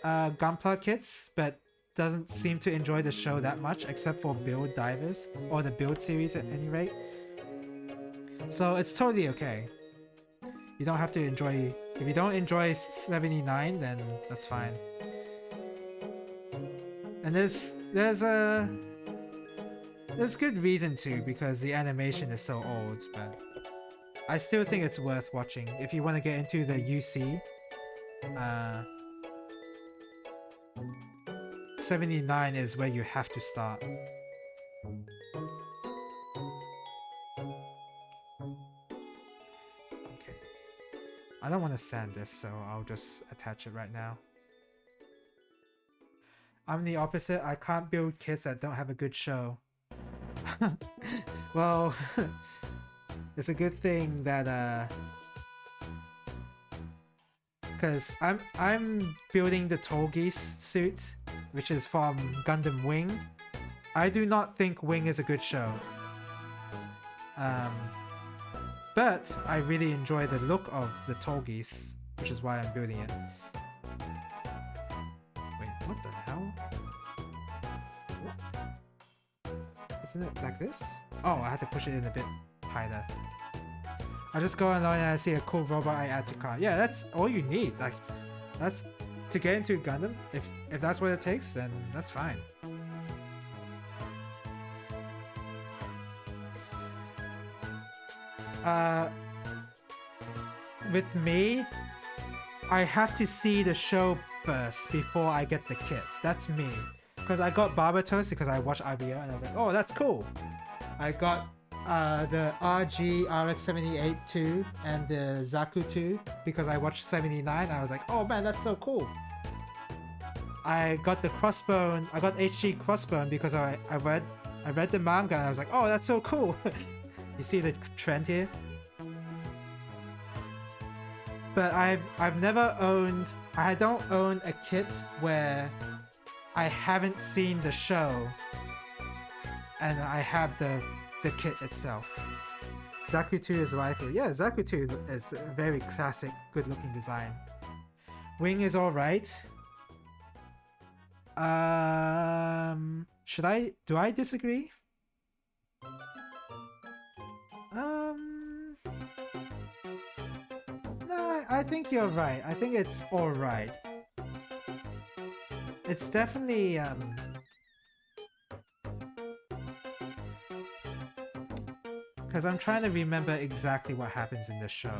Gunpla kits, but doesn't seem to enjoy the show that much, except for Build Divers, or the Build series at any rate. So it's totally okay. You don't have to enjoy... If you don't enjoy 79, then that's fine. And there's good reason to, because the animation is so old, but I still think it's worth watching if you want to get into the UC. 79 is where you have to start. Okay. I don't want to sand this, so I'll just attach it right now. I'm the opposite. I can't build kits that don't have a good show. Well, it's a good thing that because I'm building the Tolgeese suit, which is from Gundam Wing. I do not think Wing is a good show. But I really enjoy the look of the Tolgeese, which is why I'm building it. Wait, what the hell? Isn't it like this? Oh, I had to push it in a bit tighter. I just go online and I see a cool robot I add to cart. Yeah, that's all you need. Like, that's to get into Gundam. If that's what it takes, then that's fine. With me, I have to see the show first before I get the kit. That's me. Because I got Barbatos because I watched IBO and I was like, oh, that's cool. I got the RG RX-78 2 and the Zaku 2 because I watched 79. I was like, oh man, that's so cool. I got the Crossbone. I got HG Crossbone because I read the manga and I was like, oh, that's so cool. You see the trend here? But I've never owned... I don't own a kit where I haven't seen the show and I have the kit itself. Zaku 2 is waifu. Yeah, Zaku 2 is a very classic, good-looking design. Wing is alright. Do I disagree? No, I think you're right. I think it's alright. It's definitely, because I'm trying to remember exactly what happens in the show.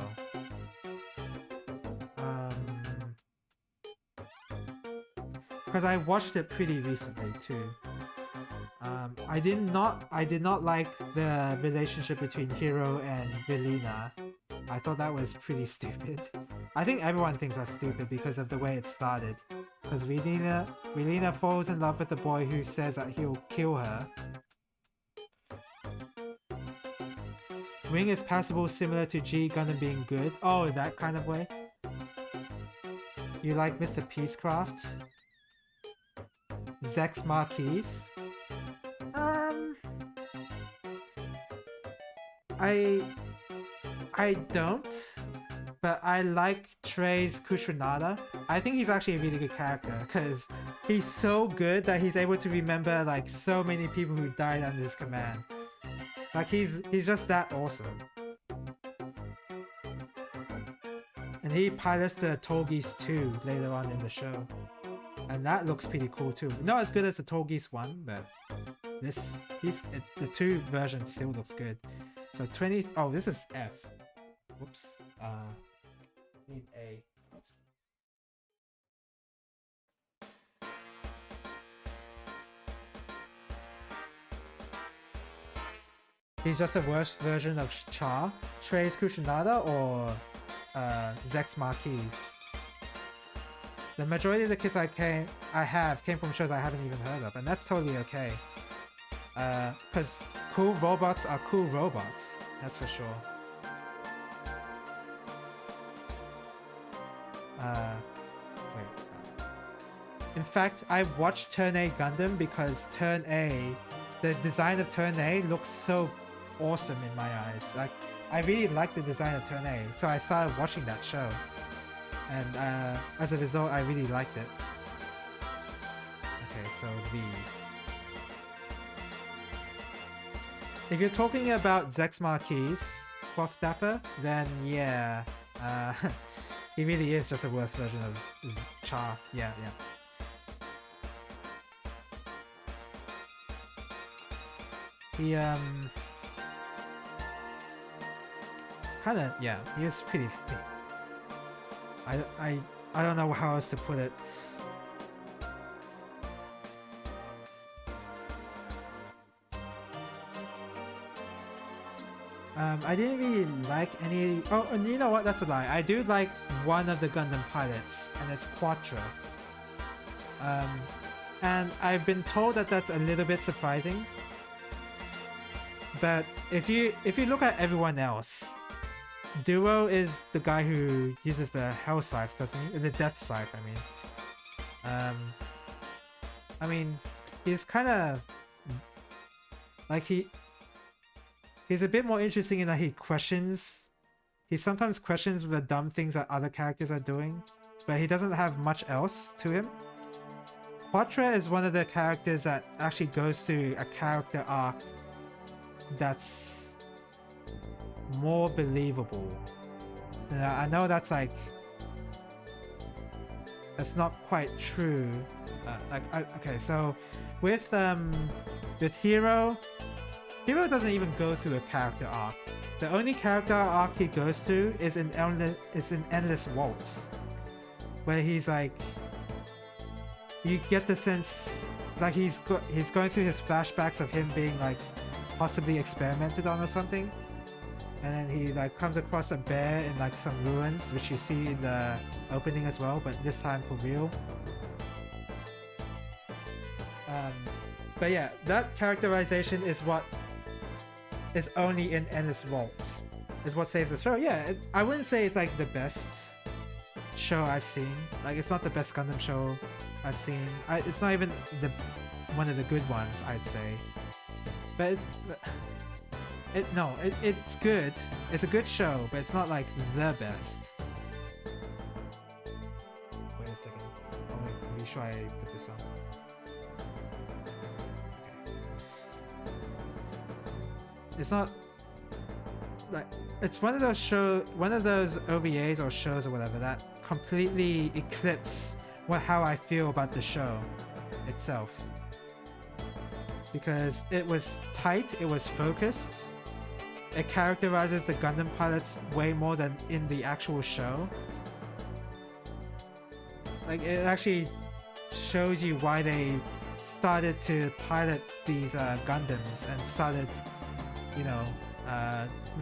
Because I watched it pretty recently too. I did not like the relationship between Hiro and Velina. I thought that was pretty stupid. I think everyone thinks that's stupid because of the way it started. Because Velina falls in love with the boy who says that he'll kill her. Wing is passable, similar to G Gundam being good. Oh, that kind of way. You like Mr. Peacecraft? Zex Marquise? I don't, but I like Trey's Kushinada. I think he's actually a really good character because he's so good that he's able to remember like so many people who died under his command. Like he's just that awesome. And he pilots the Tolgeese 2 later on in the show. And that looks pretty cool too. Not as good as the Tolgeese 1, but the 2 version still looks good. So 20. Oh, this is F. Whoops. Need A. He's just a worse version of Cha, Trace Kuchinada, or Zex Marquis. The majority of the kids I have came from shows I haven't even heard of, and that's totally okay. Because cool robots are cool robots, that's for sure. Wait. In fact, I watched Turn A Gundam because Turn A, the design of Turn A looks so awesome in my eyes. Like, I really like the design of Turn A, so I started watching that show. And as a result, I really liked it. Okay, so these. If you're talking about Zex Marquis, Quoth Dapper, then yeah, he really is just a worse version of Cha. Yeah. He kinda, yeah, he is pretty. I don't know how else to put it. I didn't really like any. Oh, and you know what? That's a lie. I do like one of the Gundam pilots, and it's Quattro. And I've been told that that's a little bit surprising. But if you look at everyone else, Duo is the guy who uses the Hell Scythe, doesn't he? The Death Scythe, I mean, he's kind of like he's a bit more interesting in that he sometimes questions the dumb things that other characters are doing, but he doesn't have much else to him. Quattro is one of the characters that actually goes through a character arc that's more believable. I know that's like, that's not quite true. Okay, so with Hero doesn't even go through a character arc. The only character arc he goes through is in Endless Waltz, where he's like, you get the sense like he's going through his flashbacks of him being like possibly experimented on or something, and then he like comes across a bear in like some ruins, which you see in the opening as well, but this time for real. But yeah, that characterization is what is only in Endless Waltz, is what saves the show. Yeah, I wouldn't say it's like the best show I've seen. Like, it's not the best Gundam show I've seen. It's not even one of the good ones, I'd say. But it's good. It's a good show, but it's not like the best. Wait a second. I'll be sure I put this on. It's not like, it's one of those OVAs or shows or whatever that completely eclipse how I feel about the show itself, because it was tight, it was focused, it characterizes the Gundam pilots way more than in the actual show. Like, it actually shows you why they started to pilot these Gundams and started, you know,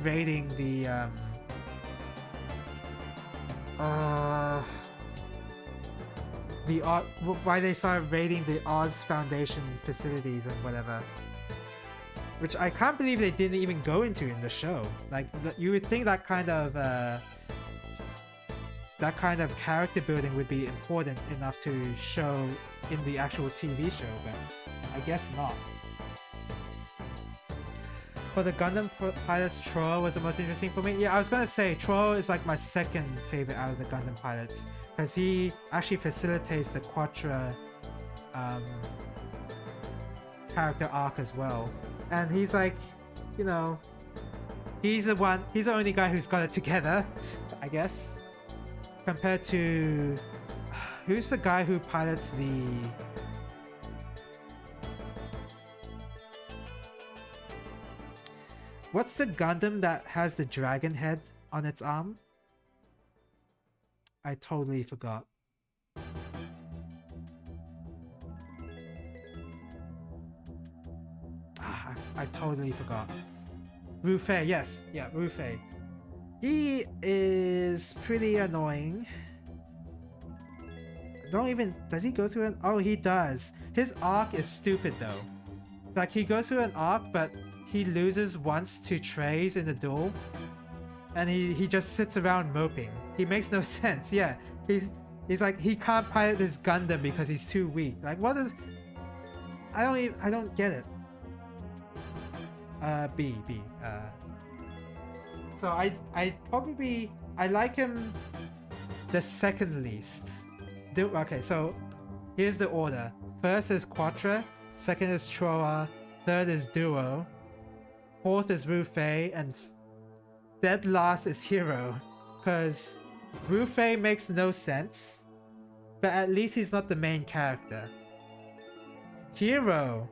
raiding the why they started raiding the Oz Foundation facilities and whatever, which I can't believe they didn't even go into in the show. Like, you would think that kind of character building would be important enough to show in the actual TV show, but I guess not. For the Gundam pilots, Troa was the most interesting for me. Yeah, I was gonna say Troa is like my second favorite out of the Gundam pilots, because he actually facilitates the Quattro character arc as well. And he's like, you know, he's the only guy who's got it together, I guess. Compared to, who's the guy who pilots the... What's the Gundam that has the dragon head on its arm? I totally forgot. I totally forgot. Rufei, yes. Yeah, Rufei. He is pretty annoying. Does he go through an... Oh, he does. His arc is stupid though. Like, he goes through an arc, but he loses once to Trace in the duel. And he just sits around moping. He makes no sense, yeah. He's like, he can't pilot this Gundam because he's too weak. Like, what is... I don't get it. B. So I like him the second least. Okay, so here's the order. First is Quattro, second is Troa, third is Duo, fourth is Rufei, and dead last is Hero. Cause Rufei makes no sense, but at least he's not the main character. Hero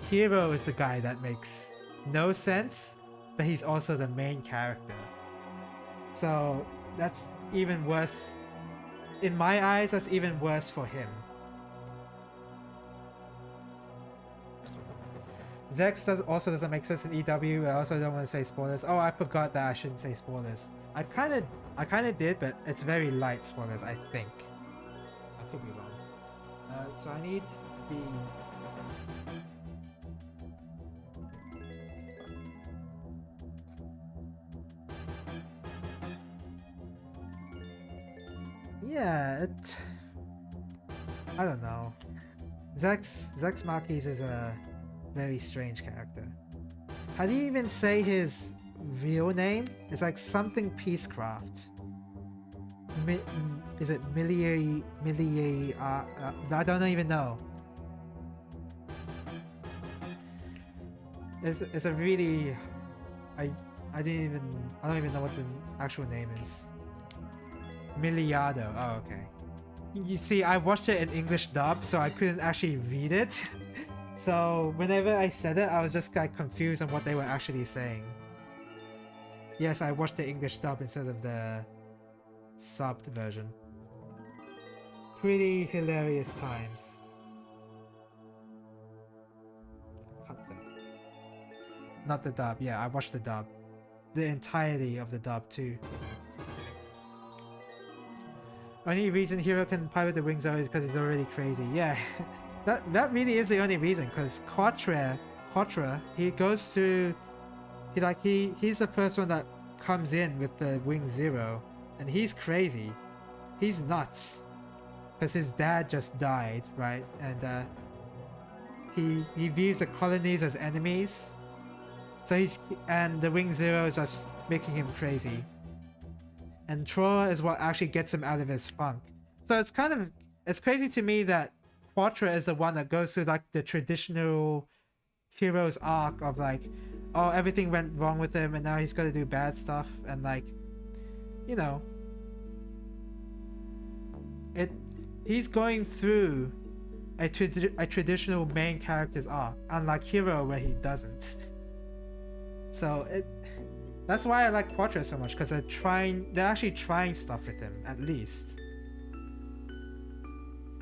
is the guy that makes no sense, but he's also the main character. So that's even worse. In my eyes, that's even worse for him. Zex also doesn't make sense in EW. I also don't want to say spoilers. Oh, I forgot that I shouldn't say spoilers. I kind of did, but it's very light spoilers, I think. I could be wrong. So I need the... Yeah, I don't know. Zex Marquis is a very strange character. How do you even say his real name? It's like something Peacecraft. Is it I don't even know. It's a really... I don't even know what the actual name is. Miliardo. Oh, okay. You see, I watched it in English dub, so I couldn't actually read it. So whenever I said it, I was just like confused on what they were actually saying. Yes, I watched the English dub instead of the subbed version. Pretty hilarious times. Cut that. Not the dub. Yeah, I watched the dub. The entirety of the dub too. Only reason Hero can pilot the wings out is because he's already crazy. Yeah, that really is the only reason. Because Quattro, he goes to, he's the first one that comes in with the Wing Zero, and he's crazy. He's nuts. Because his dad just died, right? And he views the colonies as enemies. So and the Wing Zero is just making him crazy. And Troa is what actually gets him out of his funk. So it's crazy to me that Quattro is the one that goes through like the traditional hero's arc of like, oh, everything went wrong with him and now he's got to do bad stuff, and like, you know, he's going through a traditional main character's arc, unlike Hero where he doesn't. So that's why I like Quattro so much, because they're actually trying stuff with him, at least.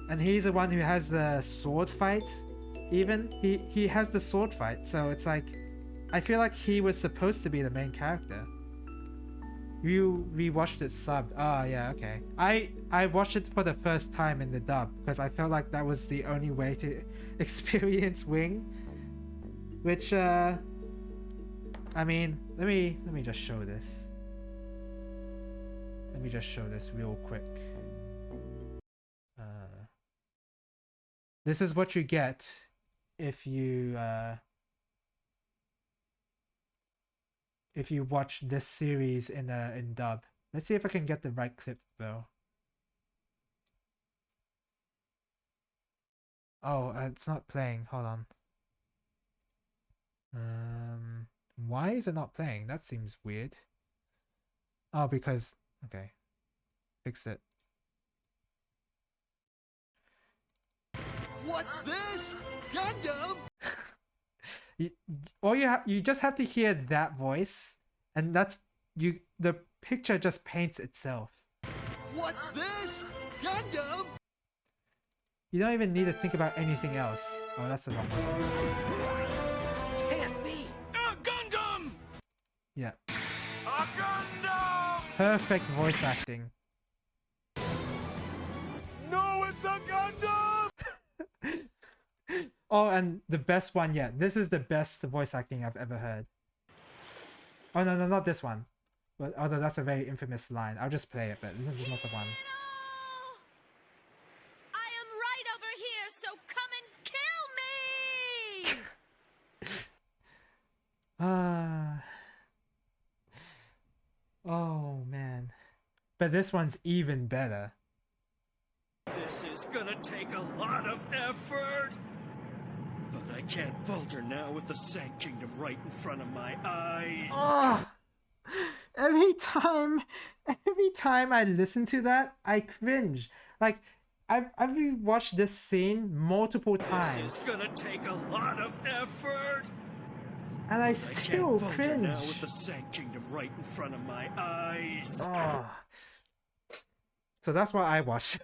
And he's the one who has the sword fight, even. He has the sword fight, so it's like, I feel like he was supposed to be the main character. You rewatched it subbed. Oh, yeah, okay. I watched it for the first time in the dub, because I felt like that was the only way to experience Wing. Which, I mean, let me just show this. Let me just show this real quick. This is what you get if you watch this series in dub. Let's see if I can get the right clip though. Oh, it's not playing. Hold on. Why is it not playing? That seems weird. Oh, because... Okay. Fix it. What's this? Gundam? You, you just have to hear that voice, and that's you. The picture just paints itself. What's this? Gundam? You don't even need to think about anything else. Oh, that's the wrong one. Can't be. A Gundam! Yeah. A Gundam! Perfect voice acting. No, it's a Gundam! Oh, and the best one yet. This is the best voice acting I've ever heard. Oh, no, not this one. But although that's a very infamous line. I'll just play it, but this is not the one. I am right over here, so come and kill me! Oh, man. But this one's even better. This is gonna take a lot of effort! But I can't falter now with the Sand Kingdom right in front of my eyes. Oh, every time I listen to that, I cringe. Like, I've rewatched this scene multiple times. This is gonna take a lot of effort! And I still cringe. Now with the Sand Kingdom right in front of my eyes. Oh. So that's what I watched.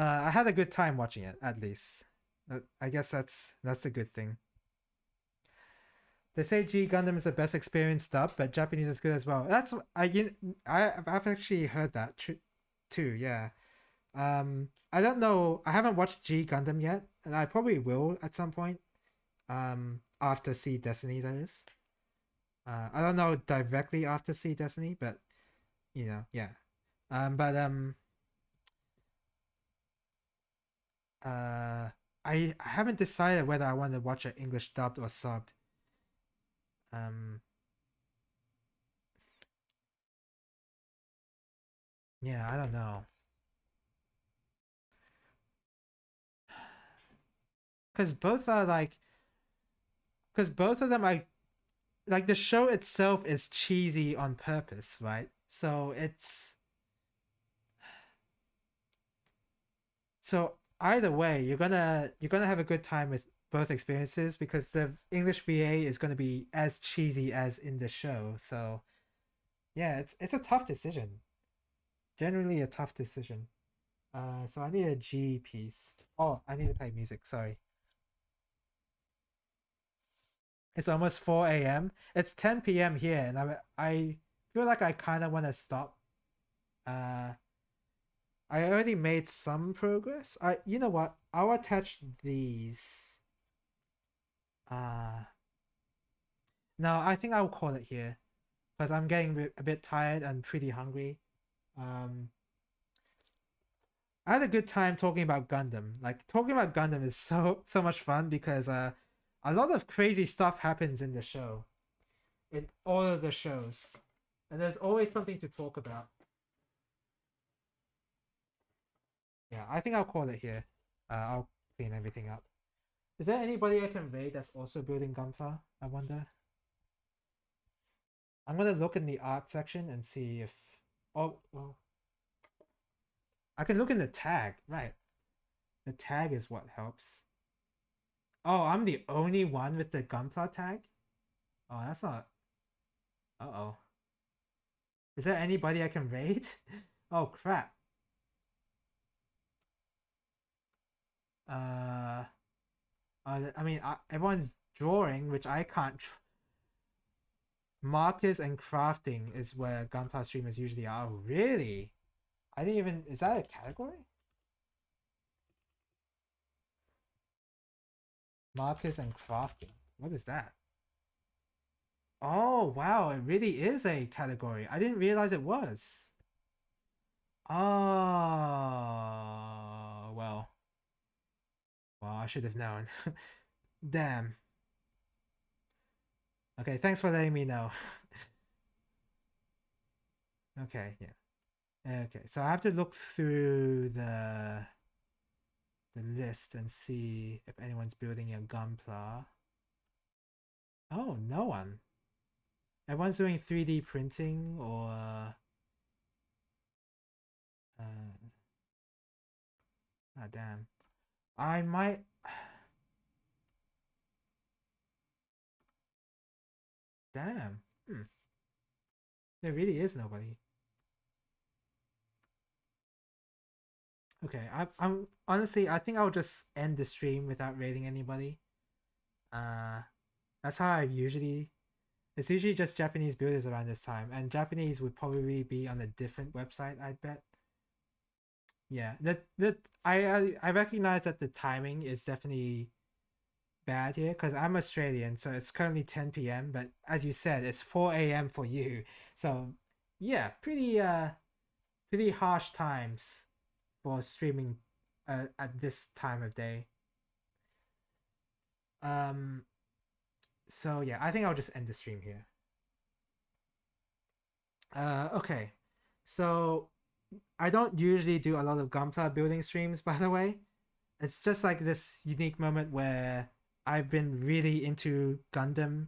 I had a good time watching it, at least. I guess that's a good thing. They say G Gundam is the best experience dub, but Japanese is good as well. That's I've actually heard that too. Yeah. I don't know. I haven't watched G Gundam yet, and I probably will at some point. After See Destiny, that is. I don't know directly after See Destiny, but you know, yeah. I haven't decided whether I want to watch it English dubbed or subbed. Yeah, I don't know. Because both of them are like the show itself is cheesy on purpose, right? So either way, you're gonna have a good time with both experiences because the English VA is gonna be as cheesy as in the show. So yeah, it's a tough decision. Generally a tough decision. So I need a G piece. Oh, I need to play music, sorry. It's almost 4 a.m. It's 10 p.m. here, and I feel like I kind of want to stop. I already made some progress. You know what? I'll attach these. No, I think I'll call it here, because I'm getting a bit tired and pretty hungry. I had a good time talking about Gundam. Like talking about Gundam is so much fun because a lot of crazy stuff happens in the show. In all of the shows. And there's always something to talk about. Yeah, I think I'll call it here. I'll clean everything up. Is there anybody I can raid that's also building Gunpla? I wonder. I'm gonna look in the art section and see if... Oh, well... I can look in the tag, right. The tag is what helps. Oh, I'm the only one with the Gunpla tag? Oh, that's not... Uh-oh. Is there anybody I can raid? Oh, crap. I mean, everyone's drawing, which I can't... Markers and crafting is where Gunpla streamers usually are. Oh, really? I didn't even... Is that a category? Markers and crafting. What is that? Oh, wow. It really is a category. I didn't realize it was. Oh, well. Well, I should have known. Damn. Okay, thanks for letting me know. Okay, yeah. Okay, so I have to look through the list and see if anyone's building a Gunpla. Oh, no one. Everyone's doing 3D printing or damn. I might. Damn. There really is nobody. Okay, I'm honestly, I think I'll just end the stream without rating anybody. Uh, that's how I usually. It's usually just Japanese builders around this time, and Japanese would probably be on a different website, I bet. Yeah, that I recognize that the timing is definitely bad here because I'm Australian, so it's currently 10 p.m. But as you said, it's 4 a.m. for you, so yeah, pretty harsh times for streaming at this time of day. Um, so yeah, I think I'll just end the stream here. Okay, so I don't usually do a lot of Gunpla building streams, by the way. It's just like this unique moment where I've been really into Gundam.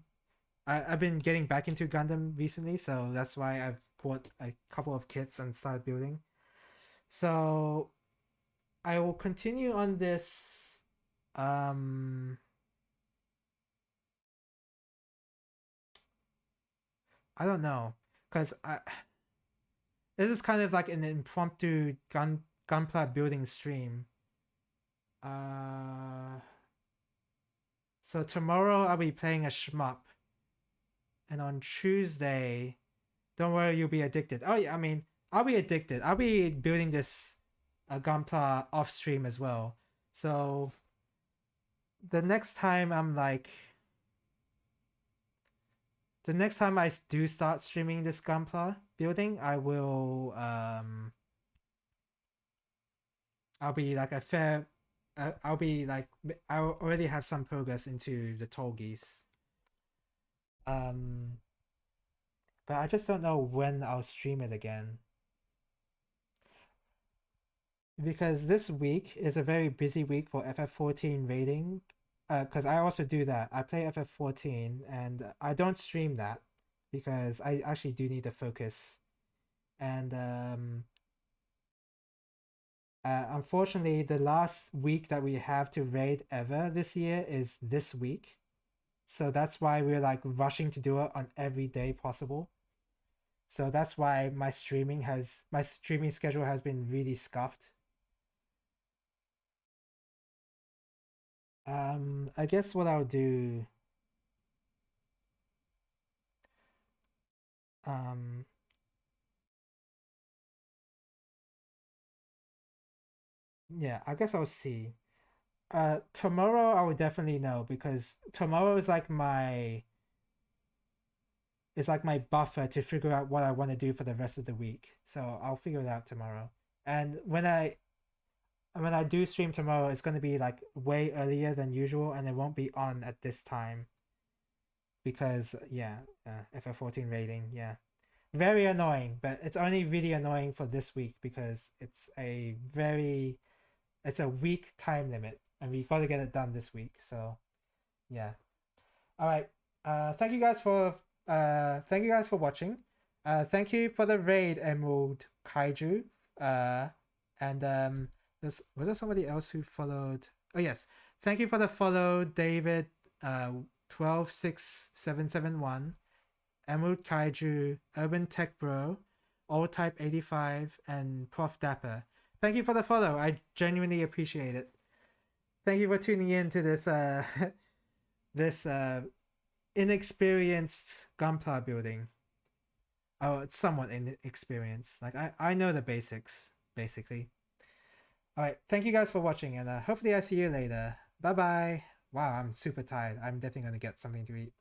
I've been getting back into Gundam recently, so that's why I've bought a couple of kits and started building. So I will continue on this. I don't know, cause this is kind of like an impromptu Gunpla building stream. Uh, so tomorrow I'll be playing a shmup, and on Tuesday, don't worry, you'll be addicted. Oh yeah, I mean, I'll be addicted. I'll be building this Gunpla off stream as well. So the next time the next time I do start streaming this Gunpla building, I will I'll be like a fair I'll be like I'll already have some progress into the Tolgies. Um but I just don't know when I'll stream it again. Because this week is a very busy week for FF14 raiding. Because I also do that. I play FF14 and I don't stream that because I actually do need to focus. And unfortunately, the last week that we have to raid ever this year is this week. So that's why we're like rushing to do it on every day possible. So that's why my streaming schedule has been really scuffed. I guess what I'll do. Um, yeah, I guess I'll see. Tomorrow I will definitely know because tomorrow is like my buffer to figure out what I want to do for the rest of the week. So I'll figure it out tomorrow. And when I do stream tomorrow, it's gonna be like way earlier than usual, and it won't be on at this time because yeah, FF14 rating, yeah, very annoying. But it's only really annoying for this week because it's a week time limit, and we got to get it done this week. So yeah. All right. Thank you guys for watching. Thank you for the raid, Emerald Kaiju. And was there somebody else who followed? Oh yes. Thank you for the follow, David. 126771, Emerald Kaiju, Urban Tech Bro, Old Type 85, and Prof Dapper. Thank you for the follow. I genuinely appreciate it. Thank you for tuning in to this this inexperienced Gunpla building. Oh, it's somewhat inexperienced. Like I know the basics basically. All right, thank you guys for watching, and hopefully I see you later. Bye bye. Wow, I'm super tired. I'm definitely gonna get something to eat.